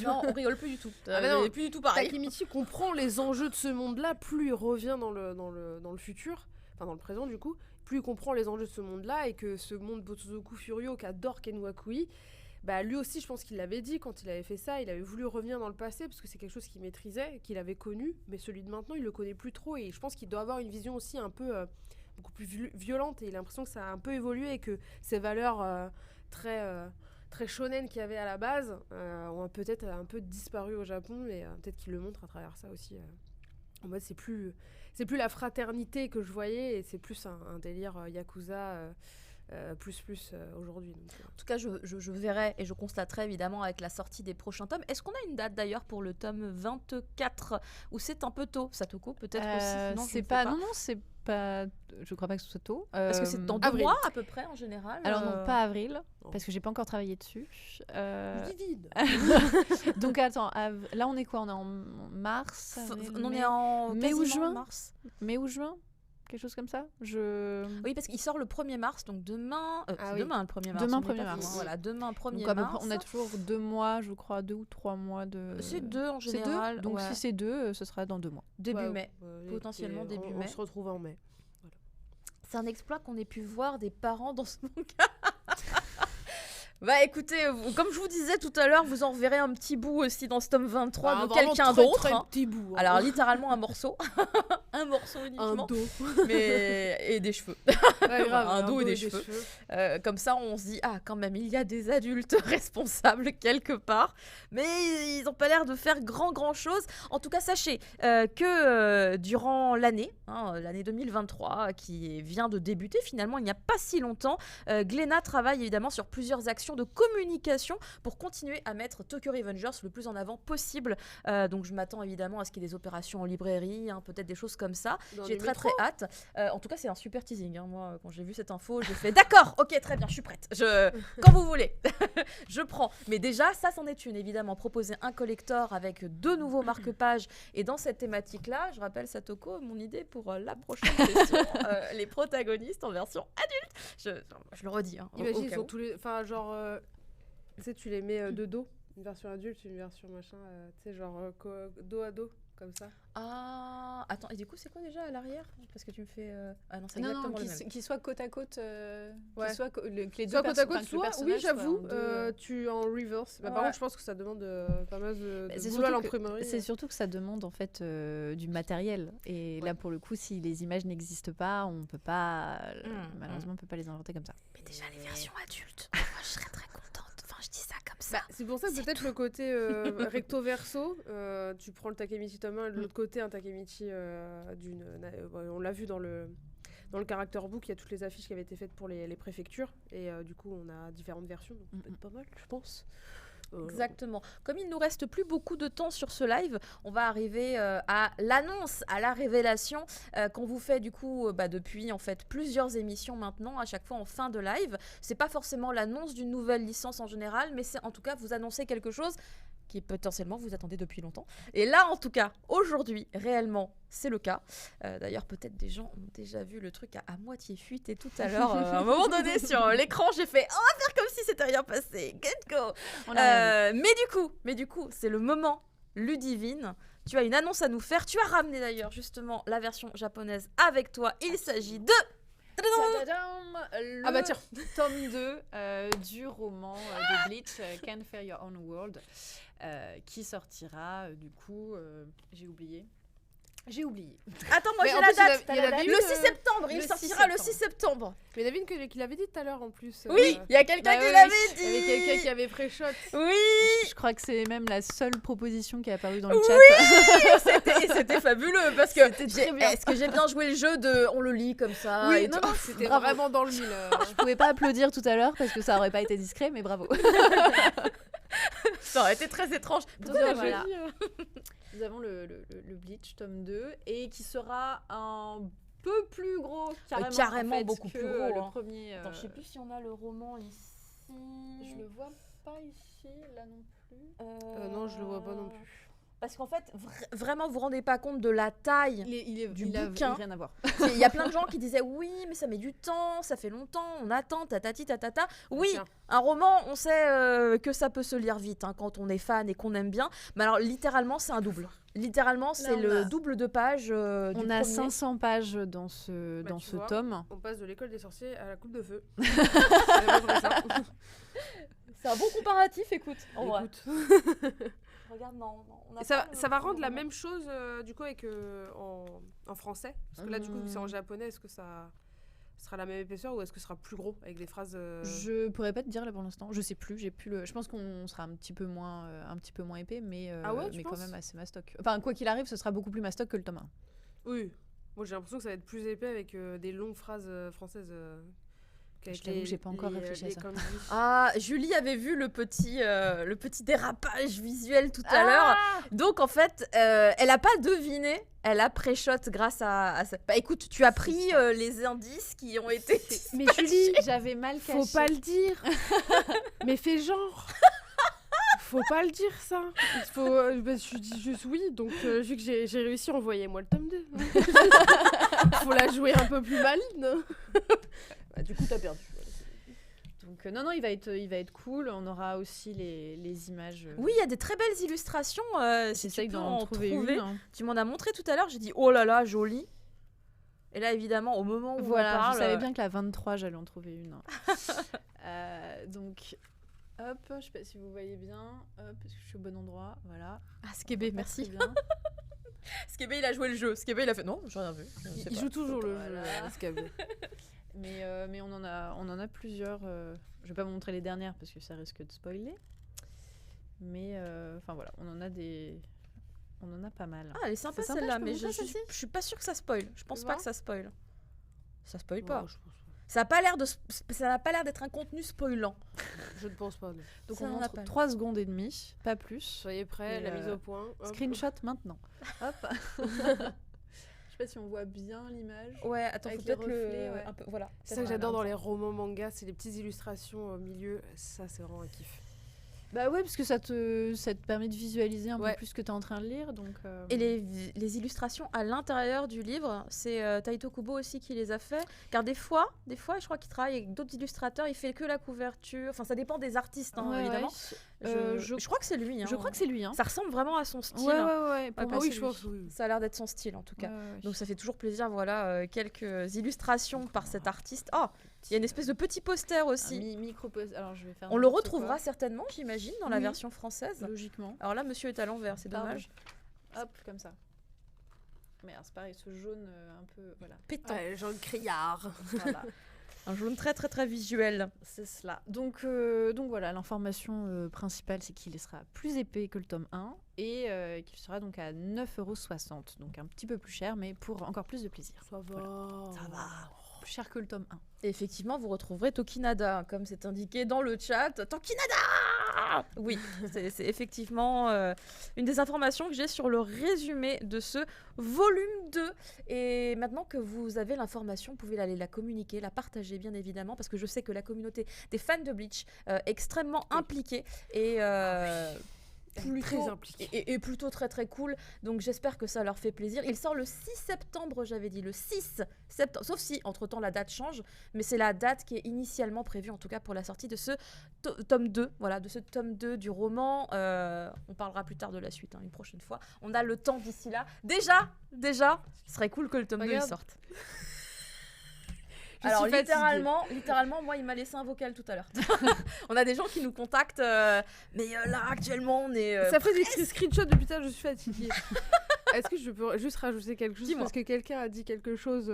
Speaker 1: Non, on rigole plus du tout.
Speaker 3: Non,
Speaker 1: plus du tout pareil.
Speaker 3: Takemichi comprend les enjeux de ce monde-là, plus il revient dans le futur, enfin dans le présent du coup, plus il comprend les enjeux de ce monde-là et que ce monde Botsuzoku Furio qu'adore Ken Wakui, bah lui aussi je pense qu'il l'avait dit quand il avait fait ça, il avait voulu revenir dans le passé parce que c'est quelque chose qu'il maîtrisait, qu'il avait connu, mais celui de maintenant il le connaît plus trop et je pense qu'il doit avoir une vision aussi un peu beaucoup plus violente et il a l'impression que ça a un peu évolué et que ses valeurs très shonen qu'il y avait à la base ont peut-être un peu disparu au Japon et peut-être qu'il le montre à travers ça aussi. En mode c'est plus la fraternité que je voyais et c'est plus un délire yakuza plus aujourd'hui.
Speaker 1: En tout cas, je verrai et je constaterai évidemment avec la sortie des prochains tomes. Est-ce qu'on a une date d'ailleurs pour le tome 24 ou c'est un peu tôt, Satoko, peut-être aussi?
Speaker 2: Non, c'est pas. Non, c'est pas. Je crois pas que ce soit tôt.
Speaker 1: Parce que c'est dans 2 mois à peu près en général.
Speaker 2: Alors non, pas avril, parce que j'ai pas encore travaillé dessus.
Speaker 3: Vivide.
Speaker 2: Donc attends, là on est quoi? On est en mars.
Speaker 1: On est en
Speaker 2: mai ou juin.
Speaker 1: Mars.
Speaker 2: Mai ou juin. Quelque chose comme ça.
Speaker 1: Oui, parce qu'il sort le 1er mars, donc demain. Demain, le 1er mars.
Speaker 2: Demain, 1er mars.
Speaker 1: Voilà, demain, 1er
Speaker 2: donc,
Speaker 1: mars.
Speaker 2: On a toujours 2 mois, je crois, 2 ou 3 mois de.
Speaker 1: C'est 2 en général.
Speaker 2: 2 donc si c'est 2, ce sera dans 2 mois.
Speaker 1: Début mai. Potentiellement début mai.
Speaker 3: On se retrouve en mai.
Speaker 1: Voilà. C'est un exploit qu'on ait pu voir des parents dans ce manga. Bah écoutez, comme je vous disais tout à l'heure, vous en reverrez un petit bout aussi dans ce tome 23 de quelqu'un d'autre.
Speaker 3: Très petit bout.
Speaker 1: Alors littéralement un morceau. Un morceau uniquement.
Speaker 3: Un dos.
Speaker 1: Et des cheveux.
Speaker 3: Ouais, grave,
Speaker 1: un dos et des cheveux. Comme ça on se dit, quand même, il y a des adultes responsables quelque part. Mais ils n'ont pas l'air de faire grand chose. En tout cas, sachez que durant l'année 2023, qui vient de débuter finalement il n'y a pas si longtemps, Glénat travaille évidemment sur plusieurs actions de communication pour continuer à mettre Tokyo Revengers le plus en avant possible. Donc je m'attends évidemment à ce qu'il y ait des opérations en librairie, peut-être des choses comme ça. J'ai très hâte. En tout cas, c'est un super teasing. Moi, quand j'ai vu cette info, j'ai fait d'accord, ok, très bien, je suis prête. Quand vous voulez, je prends. Mais déjà, ça c'en est une, évidemment. Proposer un collector avec 2 nouveaux marque-pages. Et dans cette thématique-là, je rappelle, Satoko, mon idée pour la prochaine session, les protagonistes en version adulte. Je le redis.
Speaker 3: Imagine, ils sont tous les. Enfin, genre. Tu sais, tu les mets de dos. Une version adulte, une version machin. Tu sais, genre dos à dos, comme ça.
Speaker 1: Ah, attends, et du coup, c'est quoi déjà à l'arrière? Parce que tu me fais. Ah non, c'est
Speaker 2: non,
Speaker 1: exactement le même.
Speaker 2: Qu'ils soient côte à côte.
Speaker 3: Ouais.
Speaker 2: Que les deux
Speaker 3: soit côte à côte,
Speaker 2: soit.
Speaker 3: Oui, j'avoue, tu en reverse. Par contre, je pense que ça demande pas mal de boulot à l'imprimerie.
Speaker 2: C'est surtout que ça demande en fait du matériel. Et là, pour le coup, si les images n'existent pas, on peut pas. Malheureusement, on peut pas les inventer comme ça.
Speaker 1: Mais déjà, les versions adultes, moi, je serais très contente. Enfin, je dis ça comme ça.
Speaker 3: C'est pour ça que peut-être le côté recto verso, tu prends le Takemichi tome 1 et de l'autre côté un Takemichi on l'a vu dans le character book, il y a toutes les affiches qui avaient été faites pour les préfectures et du coup on a différentes versions, donc ça peut être pas mal, je pense. Exactement. Comme il nous reste plus beaucoup de temps sur ce live, on va arriver à l'annonce, à la révélation qu'on vous fait du coup depuis en fait plusieurs émissions maintenant, à chaque fois en fin de live. C'est pas forcément l'annonce d'une nouvelle licence en général, mais c'est en tout cas vous annoncer quelque chose qui potentiellement vous attendez depuis longtemps. Et là, en tout cas, aujourd'hui, réellement, c'est le cas. D'ailleurs, peut-être des gens ont déjà vu le truc à moitié fuité tout à l'heure. À un moment donné, sur l'écran, j'ai fait « On va faire comme si c'était rien passé. Get go !» Mais du coup, c'est le moment Ludivine. Tu as une annonce à nous faire. Tu as ramené d'ailleurs, justement, la version japonaise avec toi. Il s'agit de...
Speaker 2: Le tiens. Tome 2 du roman de Bleach, Can't Fear Your Own World, qui sortira du coup, j'ai oublié.
Speaker 1: Attends, moi j'ai la date. Le 6 septembre, il sortira le 6 septembre.
Speaker 3: Mais David qui l'avait dit tout à l'heure en plus.
Speaker 1: Oui, il y a quelqu'un qui l'avait dit.
Speaker 3: Il y avait quelqu'un qui avait pré-shot.
Speaker 1: Oui.
Speaker 2: Je crois que c'est même la seule proposition qui est apparue dans le chat.
Speaker 1: Oui, c'était fabuleux parce que est-ce que j'ai bien joué le jeu de on le lit comme ça?
Speaker 3: Oui, non, c'était vraiment dans le mille.
Speaker 2: Je pouvais pas applaudir tout à l'heure parce que ça aurait pas été discret, mais bravo.
Speaker 1: Ça aurait été très étrange.
Speaker 2: Voilà. Nous avons le Bleach tome 2 et qui sera un peu plus gros
Speaker 1: carrément
Speaker 2: en fait,
Speaker 1: beaucoup
Speaker 2: que
Speaker 1: plus gros,
Speaker 2: le premier.
Speaker 1: Attends, je sais plus si on a le roman ici.
Speaker 2: Je le vois pas ici, là non plus.
Speaker 3: Non, je le vois pas non plus.
Speaker 1: Parce qu'en fait, vraiment, vous vous rendez pas compte de la taille du bouquin.
Speaker 2: Il a rien à voir.
Speaker 1: Il y a plein de gens qui disaient oui, mais ça met du temps, ça fait longtemps, on attend, tatati tatata. Oui, un roman, on sait que ça peut se lire vite quand on est fan et qu'on aime bien. Mais alors, littéralement, c'est un double. Littéralement, c'est le double de pages.
Speaker 2: On a 500 pages dans ce tome.
Speaker 3: On passe de l'école des sorciers à la coupe de feu.
Speaker 1: C'est un bon comparatif, écoute. Regarde, non,
Speaker 3: ça va rendre la même chose du coup avec en français, parce que là du coup vu que c'est en japonais, est-ce que ça sera la même épaisseur ou est-ce que ce sera plus gros avec des phrases
Speaker 2: Je pourrais pas te dire là pour l'instant, je sais plus, je pense qu'on sera un petit peu moins épais, mais quand même assez mastoc. Enfin quoi qu'il arrive, ce sera beaucoup plus mastoc que le tome 1.
Speaker 3: Oui, moi j'ai l'impression que ça va être plus épais avec des longues phrases françaises
Speaker 2: Je t'avoue que j'ai pas encore réfléchi à ça.
Speaker 1: Ah, Julie avait vu le petit dérapage visuel tout à l'heure. Donc en fait, elle a pas deviné, elle a pré-shot grâce à ça. Bah écoute, tu as pris les indices qui ont été...
Speaker 3: Mais Julie,
Speaker 2: j'avais mal caché.
Speaker 3: Faut pas le dire. Mais fais genre. Faut pas le dire ça. Il faut, je dis juste oui, donc vu que j'ai réussi, envoyez-moi le tome 2. Faut la jouer un peu plus maligne.
Speaker 2: Bah, du coup, t'as perdu. Donc non, il va être cool. On aura aussi les images.
Speaker 1: Oui, il y a des très belles illustrations. Si
Speaker 2: J'essaye
Speaker 1: tu peux
Speaker 2: d'en trouver une. Hein.
Speaker 1: Tu m'en as montré tout à l'heure, j'ai dit oh là là, joli. Et là, évidemment, au moment où on parle...
Speaker 2: je savais bien que la 23, j'allais en trouver une. Donc... Hop, je sais pas si vous voyez bien. Hop, est-ce que je suis au bon endroit? Voilà.
Speaker 1: Ah, Skébé, merci. Skébé, il a joué le jeu. Skébé, il a fait non, j'ai rien vu.
Speaker 3: Il joue toujours le jeu, Skébé.
Speaker 2: Mais on en a plusieurs. Je vais pas vous montrer les dernières parce que ça risque de spoiler. Mais enfin voilà, on en a pas mal.
Speaker 1: Ah, elle est sympa celle-là, mais je suis pas sûre que ça spoil. Je pense pas que ça spoil. Ça spoil pas. Ça n'a pas l'air d'être un contenu spoilant.
Speaker 3: Je ne pense pas. Non.
Speaker 2: Donc on montre 3 secondes et demie, pas plus.
Speaker 3: Soyez prêts, la mise au point. Hop.
Speaker 2: Screenshot maintenant. Hop. Je sais pas si on voit bien l'image.
Speaker 1: Ouais, attends, faut peut-être
Speaker 2: reflets,
Speaker 1: un peu, voilà.
Speaker 3: C'est ça que j'adore dans les romans manga, c'est les petites illustrations au milieu. Ça, c'est vraiment un kiff.
Speaker 2: Bah ouais, parce que ça te permet de visualiser un peu plus ce que tu es en train de lire. Donc,
Speaker 1: Et les illustrations à l'intérieur du livre, c'est Taito Kubo aussi qui les a fait. Car des fois, je crois qu'il travaille avec d'autres illustrateurs, il fait que la couverture. Enfin, ça dépend des artistes, hein, évidemment. Je crois que c'est lui.
Speaker 2: Je crois que c'est lui. Hein.
Speaker 1: Ça ressemble vraiment à son style.
Speaker 2: Ouais.
Speaker 3: Pour moi, oui, je pense. Oui.
Speaker 1: Ça a l'air d'être son style, en tout cas. Donc ça fait toujours plaisir, voilà, quelques illustrations par cet artiste. Oh, il y a une espèce de petit poster aussi.
Speaker 2: Alors, je vais faire
Speaker 1: on le retrouvera certainement, j'imagine, dans la version française.
Speaker 2: Logiquement.
Speaker 1: Alors là, monsieur est à l'envers, c'est dommage.
Speaker 2: Hop, comme ça. Mais c'est pareil, ce jaune un peu, voilà.
Speaker 1: Pétant.
Speaker 3: Jaune criard.
Speaker 2: Voilà.
Speaker 1: Un jaune très très très visuel.
Speaker 2: C'est cela. Donc voilà, l'information principale, c'est qu'il sera plus épais que le tome 1 et qu'il sera donc à 9,60 €. Donc un petit peu plus cher, mais pour encore plus de plaisir.
Speaker 3: Ça va.
Speaker 2: Voilà. Ça va. Plus cher que le tome 1.
Speaker 1: Et effectivement, vous retrouverez Tokinada, comme c'est indiqué dans le chat. Tokinada! Oui, c'est effectivement une des informations que j'ai sur le résumé de ce volume 2. Et maintenant que vous avez l'information, vous pouvez aller la communiquer, la partager bien évidemment, parce que je sais que la communauté des fans de Bleach est extrêmement impliquée et
Speaker 3: très impliquée.
Speaker 1: Et plutôt très très cool. Donc j'espère que ça leur fait plaisir. Il sort le 6 septembre, j'avais dit, le 6 septembre. Sauf si, entre-temps, la date change. Mais c'est la date qui est initialement prévue, en tout cas pour la sortie de ce tome 2. Voilà, de ce tome 2 du roman. On parlera plus tard de la suite, une prochaine fois. On a le temps d'ici là. Déjà, ce serait cool que le tome 2 il sorte. Alors littéralement, moi il m'a laissé un vocal tout à l'heure. On a des gens qui nous contactent, mais là actuellement on est...
Speaker 3: Ça fait des screenshots depuis tard, je suis fatiguée. Est-ce que je peux juste rajouter quelque chose? Parce que quelqu'un a dit quelque chose,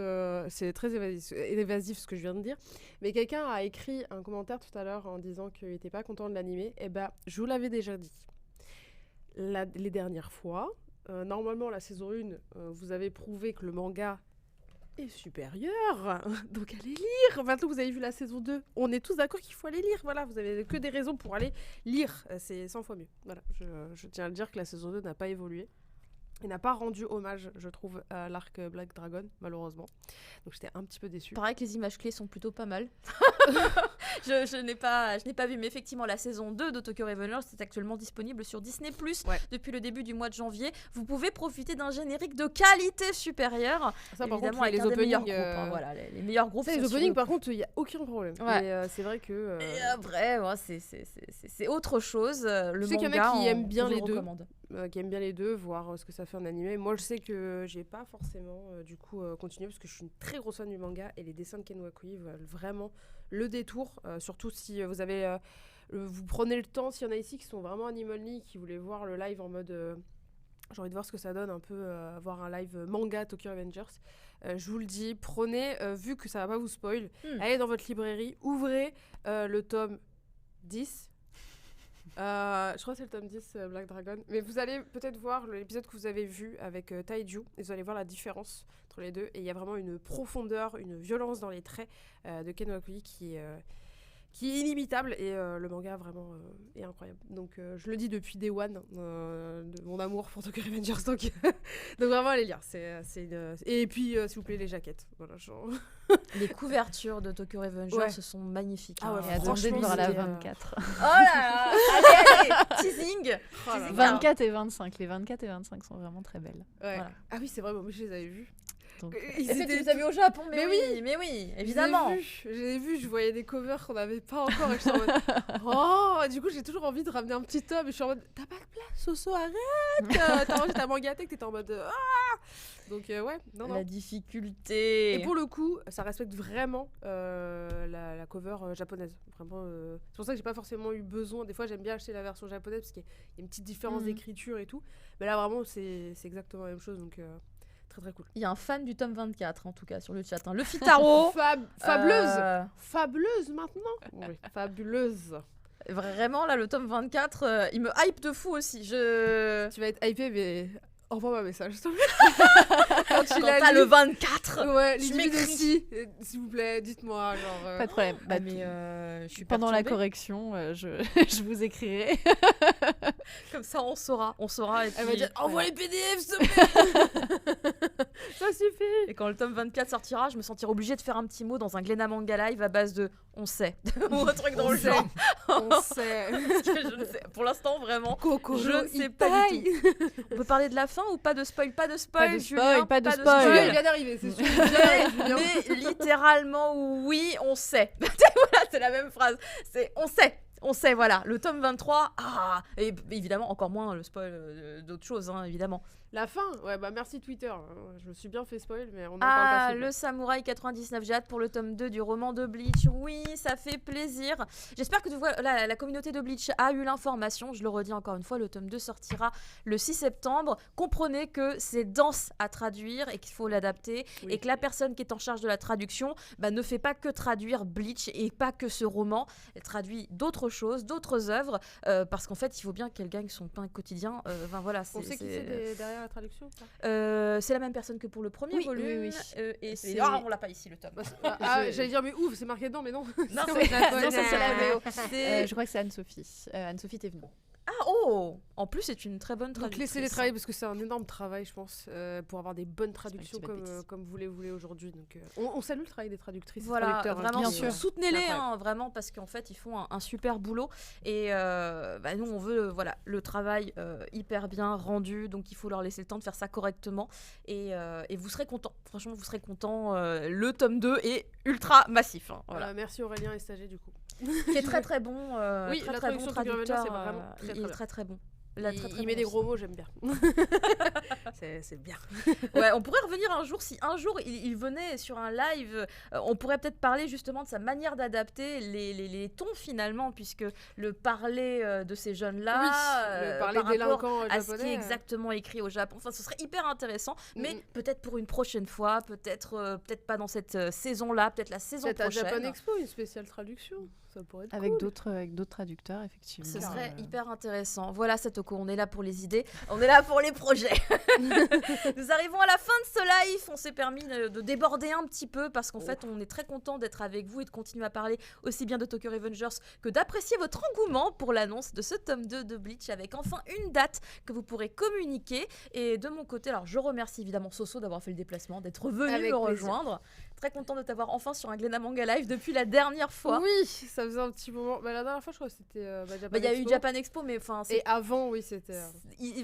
Speaker 3: c'est très évasif ce que je viens de dire, mais quelqu'un a écrit un commentaire tout à l'heure en disant qu'il n'était pas content de l'animé. Et ben, je vous l'avais déjà dit. Les dernières fois, normalement la saison 1, vous avez prouvé que le manga est supérieur, donc allez lire. Maintenant vous avez vu la saison 2, on est tous d'accord qu'il faut aller lire. Voilà, vous avez que des raisons pour aller lire, c'est 100 fois mieux. Voilà, je tiens à le dire que la saison 2 n'a pas évolué. Il n'a pas rendu hommage, je trouve, à l'arc Black Dragon, malheureusement. Donc j'étais un petit peu déçue.
Speaker 1: Pareil que les images clés sont plutôt pas mal. je n'ai pas vu, mais effectivement, la saison 2 de Tokyo Revengers est actuellement disponible sur Disney+, depuis le début du mois de janvier. Vous pouvez profiter d'un générique de qualité supérieure.
Speaker 3: Ça, par
Speaker 1: évidemment,
Speaker 3: contre,
Speaker 1: avec
Speaker 3: les openings,
Speaker 1: meilleurs groupes. Voilà, les meilleurs groupes.
Speaker 3: Les openings, par contre, il n'y a aucun problème.
Speaker 1: Ouais.
Speaker 3: Et c'est vrai que...
Speaker 1: Et après, c'est autre chose. Le
Speaker 3: sais
Speaker 1: manga,
Speaker 3: qu'il y en a qui aiment bien les deux.
Speaker 1: Recommande.
Speaker 3: Qui aiment bien les deux, voir ce que ça fait en animé. Moi, je sais que j'ai pas forcément continué parce que je suis une très grosse fan du manga et les dessins de Ken Wakui veulent vraiment le détour. Surtout si vous avez, vous prenez le temps, s'il y en a ici qui sont vraiment Animonly, qui voulaient voir le live en mode j'ai envie de voir ce que ça donne un peu, voir un live manga Tokyo Revengers. Je vous le dis, prenez, vu que ça va pas vous spoil, allez dans votre librairie, ouvrez le tome 10. Je crois que c'est le tome 10, Black Dragon. Mais vous allez peut-être voir l'épisode que vous avez vu avec Taiju, et vous allez voir la différence entre les deux. Et il y a vraiment une profondeur, une violence dans les traits de Ken Wakui qui est inimitable. Et le manga vraiment est incroyable. Donc je le dis depuis Day One, de mon amour pour Tokyo Revengers. Donc vraiment allez lire. Et puis s'il vous plaît les jaquettes. Voilà, genre...
Speaker 1: Les couvertures de Tokyo Revengers ce sont magnifiques.
Speaker 3: Ah ouais,
Speaker 2: Et
Speaker 3: franchement,
Speaker 2: voir la
Speaker 3: c'était,
Speaker 2: 24.
Speaker 1: Oh là là, allez, teasing.
Speaker 3: Oh là là.
Speaker 2: 24 et 25. Les 24 et 25 sont vraiment très belles.
Speaker 3: Ouais.
Speaker 1: Voilà.
Speaker 3: Ah oui, c'est vrai, moi je les avais vus.
Speaker 2: Donc,
Speaker 3: Ils
Speaker 1: Est-ce que
Speaker 3: étaient
Speaker 1: tu les as vus au Japon?
Speaker 3: Mais
Speaker 1: oui, évidemment.
Speaker 3: Je les ai vus, je voyais des covers qu'on n'avait pas encore et je suis en mode oh, du coup j'ai toujours envie de ramener un petit tome et je suis en mode t'as pas de place, Soso, arrête. T'as rangé ta mangatech, t'étais en mode donc ouais, non.
Speaker 1: La difficulté.
Speaker 3: Et pour le coup, ça respecte vraiment la cover japonaise. Vraiment, c'est pour ça que j'ai pas forcément eu besoin. Des fois, j'aime bien acheter la version japonaise parce qu'il y a une petite différence d'écriture et tout. Mais là, vraiment, c'est exactement la même chose. Donc, très très cool.
Speaker 1: Il y a un fan du tome 24 en tout cas sur le chat. Le Fitaro.
Speaker 3: Fabuleuse Fabuleuse maintenant. Oui, fabuleuse.
Speaker 1: Vraiment là, le tome 24, il me hype de fou aussi.
Speaker 3: Tu vas être hypé, mais envoie-moi un message, s'il te plaît. Quand
Speaker 1: t'as le 24.
Speaker 3: Ouais,
Speaker 1: je
Speaker 3: lis-lui
Speaker 1: m'écris.
Speaker 3: aussi. S'il vous plaît, dites-moi. Genre,
Speaker 2: pas de problème.
Speaker 1: Bah, mais je suis
Speaker 2: pendant la
Speaker 1: perturbée.
Speaker 2: correction, je vous écrirai.
Speaker 1: Comme ça, on saura. Et
Speaker 3: Elle va
Speaker 1: puis-
Speaker 3: dire envoie
Speaker 1: ouais.
Speaker 3: les PDF, s'il te plaît. Ça suffit.
Speaker 1: Et quand le tome 24 sortira, je me sentirai obligée de faire un petit mot dans un Glénat Manga Live à base de on sait. Ou un truc dans le genre.
Speaker 3: On sait.
Speaker 1: Parce que je ne sais. Pour l'instant, vraiment.
Speaker 3: Coco,
Speaker 1: Je ne sais pas du tout. On peut parler de la fin ou pas de spoil? Pas de spoil,
Speaker 2: Pas de
Speaker 1: Julien,
Speaker 2: spoil, pas de
Speaker 3: Ouais,
Speaker 2: spoil.
Speaker 3: il vient d'arriver, c'est sûr.
Speaker 1: Mais littéralement, oui, on sait. Voilà, c'est la même phrase. C'est on sait. On sait, voilà. Le tome 23, et évidemment, encore moins le spoil d'autres choses, hein, évidemment.
Speaker 3: La fin, ouais, bah merci Twitter. Je me suis bien fait spoil, mais on en parle pas.
Speaker 1: Le Samouraï 99, j'ai hâte pour le tome 2 du roman de Bleach. Oui, ça fait plaisir. J'espère que la communauté de Bleach a eu l'information. Je le redis encore une fois, le tome 2 sortira le 6 septembre. Comprenez que c'est dense à traduire et qu'il faut l'adapter.
Speaker 3: Oui.
Speaker 1: Et que la personne qui est en charge de la traduction ne fait pas que traduire Bleach et pas que ce roman. Elle traduit d'autres choses, d'autres œuvres. Parce qu'en fait, il faut bien qu'elle gagne son pain quotidien. Voilà,
Speaker 3: On sait qui c'est derrière la traduction ou pas
Speaker 1: c'est la même personne que pour le premier
Speaker 3: Oui,
Speaker 1: volume.
Speaker 3: oui.
Speaker 1: Et
Speaker 3: C'est-
Speaker 1: on l'a pas ici le tome.
Speaker 3: J'allais dire, mais ouf, c'est marqué dedans, mais non.
Speaker 1: Non,
Speaker 3: C'est japonais.
Speaker 1: non, ça c'est la VO.
Speaker 2: Je crois que c'est Anne-Sophie. Anne-Sophie, t'es venue.
Speaker 1: Ah oh. En plus, c'est une très bonne
Speaker 3: Donc
Speaker 1: traduction.
Speaker 3: laissez-les travailler parce que c'est un énorme travail, je pense, pour avoir des bonnes traductions
Speaker 2: pas une petite bêtise.
Speaker 3: comme vous les voulez aujourd'hui. Donc on salue le travail des traductrices et
Speaker 1: Voilà,
Speaker 3: traducteurs.
Speaker 1: vraiment,
Speaker 2: bien sûr.
Speaker 1: soutenez-les,
Speaker 3: Incroyable.
Speaker 1: vraiment, parce qu'en fait, ils font un super boulot. Et nous, on veut le travail hyper bien rendu, donc il faut leur laisser le temps de faire ça correctement. Et vous serez contents, franchement, vous serez contents. Le tome 2 est ultra massif. Hein, voilà.
Speaker 3: Merci Aurélien et Stagiaire du coup.
Speaker 1: Qui est très très bon.
Speaker 3: Oui,
Speaker 1: très,
Speaker 3: la
Speaker 1: très bon
Speaker 3: traduction de Tokyo Revengers,
Speaker 1: traducteur.
Speaker 3: c'est vraiment très,
Speaker 1: Il
Speaker 3: très
Speaker 1: est
Speaker 3: bien.
Speaker 1: très très bon.
Speaker 3: Il met des gros mots, j'aime bien. c'est bien.
Speaker 1: Ouais, on pourrait revenir un jour, si un jour il venait sur un live, on pourrait peut-être parler justement de sa manière d'adapter les tons finalement, puisque le parler de ces jeunes-là,
Speaker 3: le parler
Speaker 1: par rapport
Speaker 3: délinquant
Speaker 1: à ce qui est
Speaker 3: japonais.
Speaker 1: exactement écrit au Japon, enfin ce serait hyper intéressant, mais
Speaker 3: Mhm.
Speaker 1: peut-être pour une prochaine fois, peut-être pas dans cette saison-là, peut-être la saison
Speaker 3: Peut-être à
Speaker 1: prochaine.
Speaker 3: Japan Expo, une spéciale traduction. Ça pourrait être
Speaker 2: Avec
Speaker 3: cool.
Speaker 2: d'autres traducteurs, effectivement.
Speaker 1: Ce serait
Speaker 2: Euh,
Speaker 1: hyper intéressant. Voilà, Satoko, on est là pour les idées, on est là pour les projets. Nous arrivons à la fin de ce live. On s'est permis de déborder un petit peu parce qu'en fait, on est très content d'être avec vous et de continuer à parler aussi bien de Tokyo Revengers que d'apprécier votre engouement pour l'annonce de ce tome 2 de Bleach avec enfin une date que vous pourrez communiquer. Et de mon côté, alors je remercie évidemment Soso d'avoir fait le déplacement, d'être venu
Speaker 3: Avec
Speaker 1: me
Speaker 3: plaisir.
Speaker 1: rejoindre. Très content de t'avoir enfin sur un Glénat Manga Live depuis la dernière fois.
Speaker 3: Oui, ça faisait un petit moment. Bah, la dernière fois, je crois que c'était Japan
Speaker 1: Il y a eu
Speaker 3: Expo.
Speaker 1: Japan Expo, mais enfin, c'est
Speaker 3: Et avant, oui, c'était.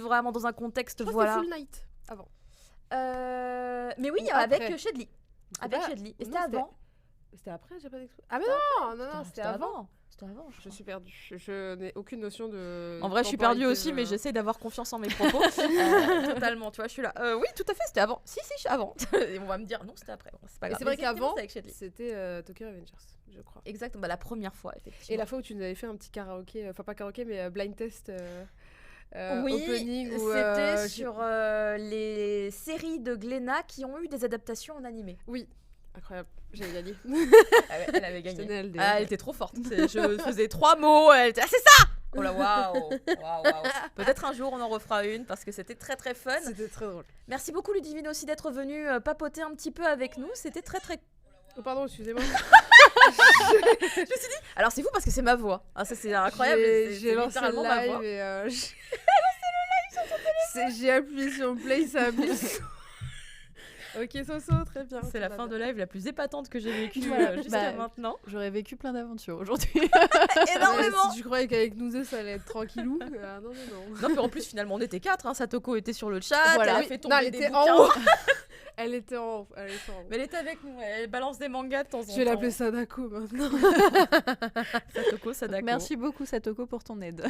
Speaker 1: vraiment dans un contexte,
Speaker 3: Je crois
Speaker 1: voilà.
Speaker 3: que c'était Full Night avant.
Speaker 1: Mais oui,
Speaker 3: Ou
Speaker 1: avec
Speaker 3: après.
Speaker 1: Shedley.
Speaker 3: C'était
Speaker 1: Avec
Speaker 3: pas-
Speaker 1: Shedley. Et
Speaker 3: non,
Speaker 1: c'était avant.
Speaker 3: C'était après Japan Expo. Ah, mais non, c'était avant.
Speaker 1: C'était avant,
Speaker 3: Je suis perdue. Je n'ai aucune notion de.
Speaker 1: En vrai, je suis perdue
Speaker 3: temporalité,
Speaker 1: aussi, mais j'essaie d'avoir confiance en mes propos. Totalement, tu vois, je suis là. Oui, tout à fait, c'était avant. Si, avant. Et on va me dire, non, c'était après. Bon, c'est pas
Speaker 3: Et
Speaker 1: grave.
Speaker 3: c'est vrai
Speaker 1: Mais c'était
Speaker 3: qu'avant,
Speaker 1: avec Shedley.
Speaker 3: c'était Tokyo Revengers, je crois.
Speaker 1: Exactement, la première fois, effectivement.
Speaker 3: Et la fois où tu nous avais fait un petit karaoké, enfin pas karaoké, mais blind test
Speaker 1: oui,
Speaker 3: opening. Où,
Speaker 1: c'était sur les séries de Glénat qui ont eu des adaptations en animé.
Speaker 3: Oui, incroyable, j'avais gagné.
Speaker 1: Elle avait
Speaker 3: Je
Speaker 1: gagné.
Speaker 3: tenais à le dire.
Speaker 1: Ah, elle était trop forte. Je faisais 3 mots. Elle était, ah, c'est ça. Oh là, waouh. Peut-être un jour on en refera une parce que c'était très très fun.
Speaker 3: C'était très drôle.
Speaker 1: Merci beaucoup Ludivine aussi d'être venue papoter un petit peu avec nous. C'était très très...
Speaker 3: Oh, pardon, excusez-moi.
Speaker 1: Je me suis dit... Alors c'est fou parce que c'est ma voix. Ah, ça c'est incroyable.
Speaker 3: J'ai lancé le live et... J'ai appuyé sur play, ça a mis... Ok, Soso, très bien.
Speaker 1: C'est la fin de live la plus épatante que j'ai vécue jusqu'à maintenant.
Speaker 2: J'aurais vécu plein d'aventures aujourd'hui.
Speaker 1: Énormément.
Speaker 3: Si tu croyais qu'avec nous deux, ça allait être tranquillou. Non.
Speaker 1: Non, mais en plus, finalement, on était 4. Hein. Satoko était sur le chat.
Speaker 3: Voilà.
Speaker 1: Elle a fait tomber
Speaker 3: elle
Speaker 1: des
Speaker 3: était
Speaker 1: bouquins.
Speaker 3: en haut. Elle était en haut.
Speaker 1: Mais elle était avec nous. Elle balance des mangas de temps en temps.
Speaker 3: Je vais l'appeler Sadako maintenant.
Speaker 1: Sadako.
Speaker 2: Merci beaucoup, Satoko, pour ton aide.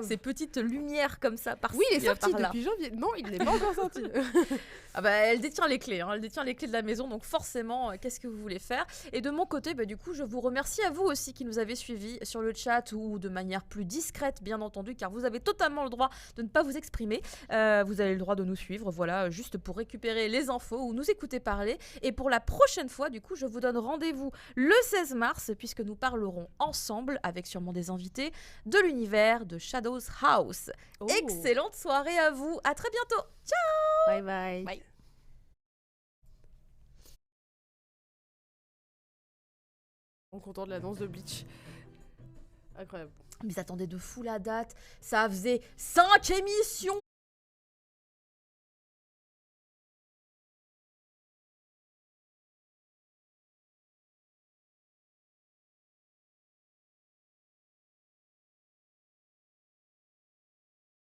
Speaker 1: Ces petites lumières comme ça, par-ci,
Speaker 3: oui, il est sorti
Speaker 1: par-là.
Speaker 3: depuis janvier. Non, il n'est pas encore sorti.
Speaker 1: Ah bah, elle détient les clés. Hein. Elle détient les clés de la maison. Donc forcément, qu'est-ce que vous voulez faire? Et de mon côté, du coup, je vous remercie à vous aussi qui nous avez suivis sur le chat ou de manière plus discrète, bien entendu, car vous avez totalement le droit de ne pas vous exprimer. Vous avez le droit de nous suivre, voilà, juste pour récupérer les infos ou nous écouter parler. Et pour la prochaine fois, du coup, je vous donne rendez-vous le 16 mars, puisque nous parlerons ensemble, avec sûrement des invités, de l'univers de Shadows House. Oh. Excellente soirée à vous. À très bientôt. Ciao.
Speaker 3: Bye bye.
Speaker 1: Bye.
Speaker 3: En content de la danse de Bleach. Incroyable.
Speaker 1: Mais attendez de fou la date. Ça faisait 5 émissions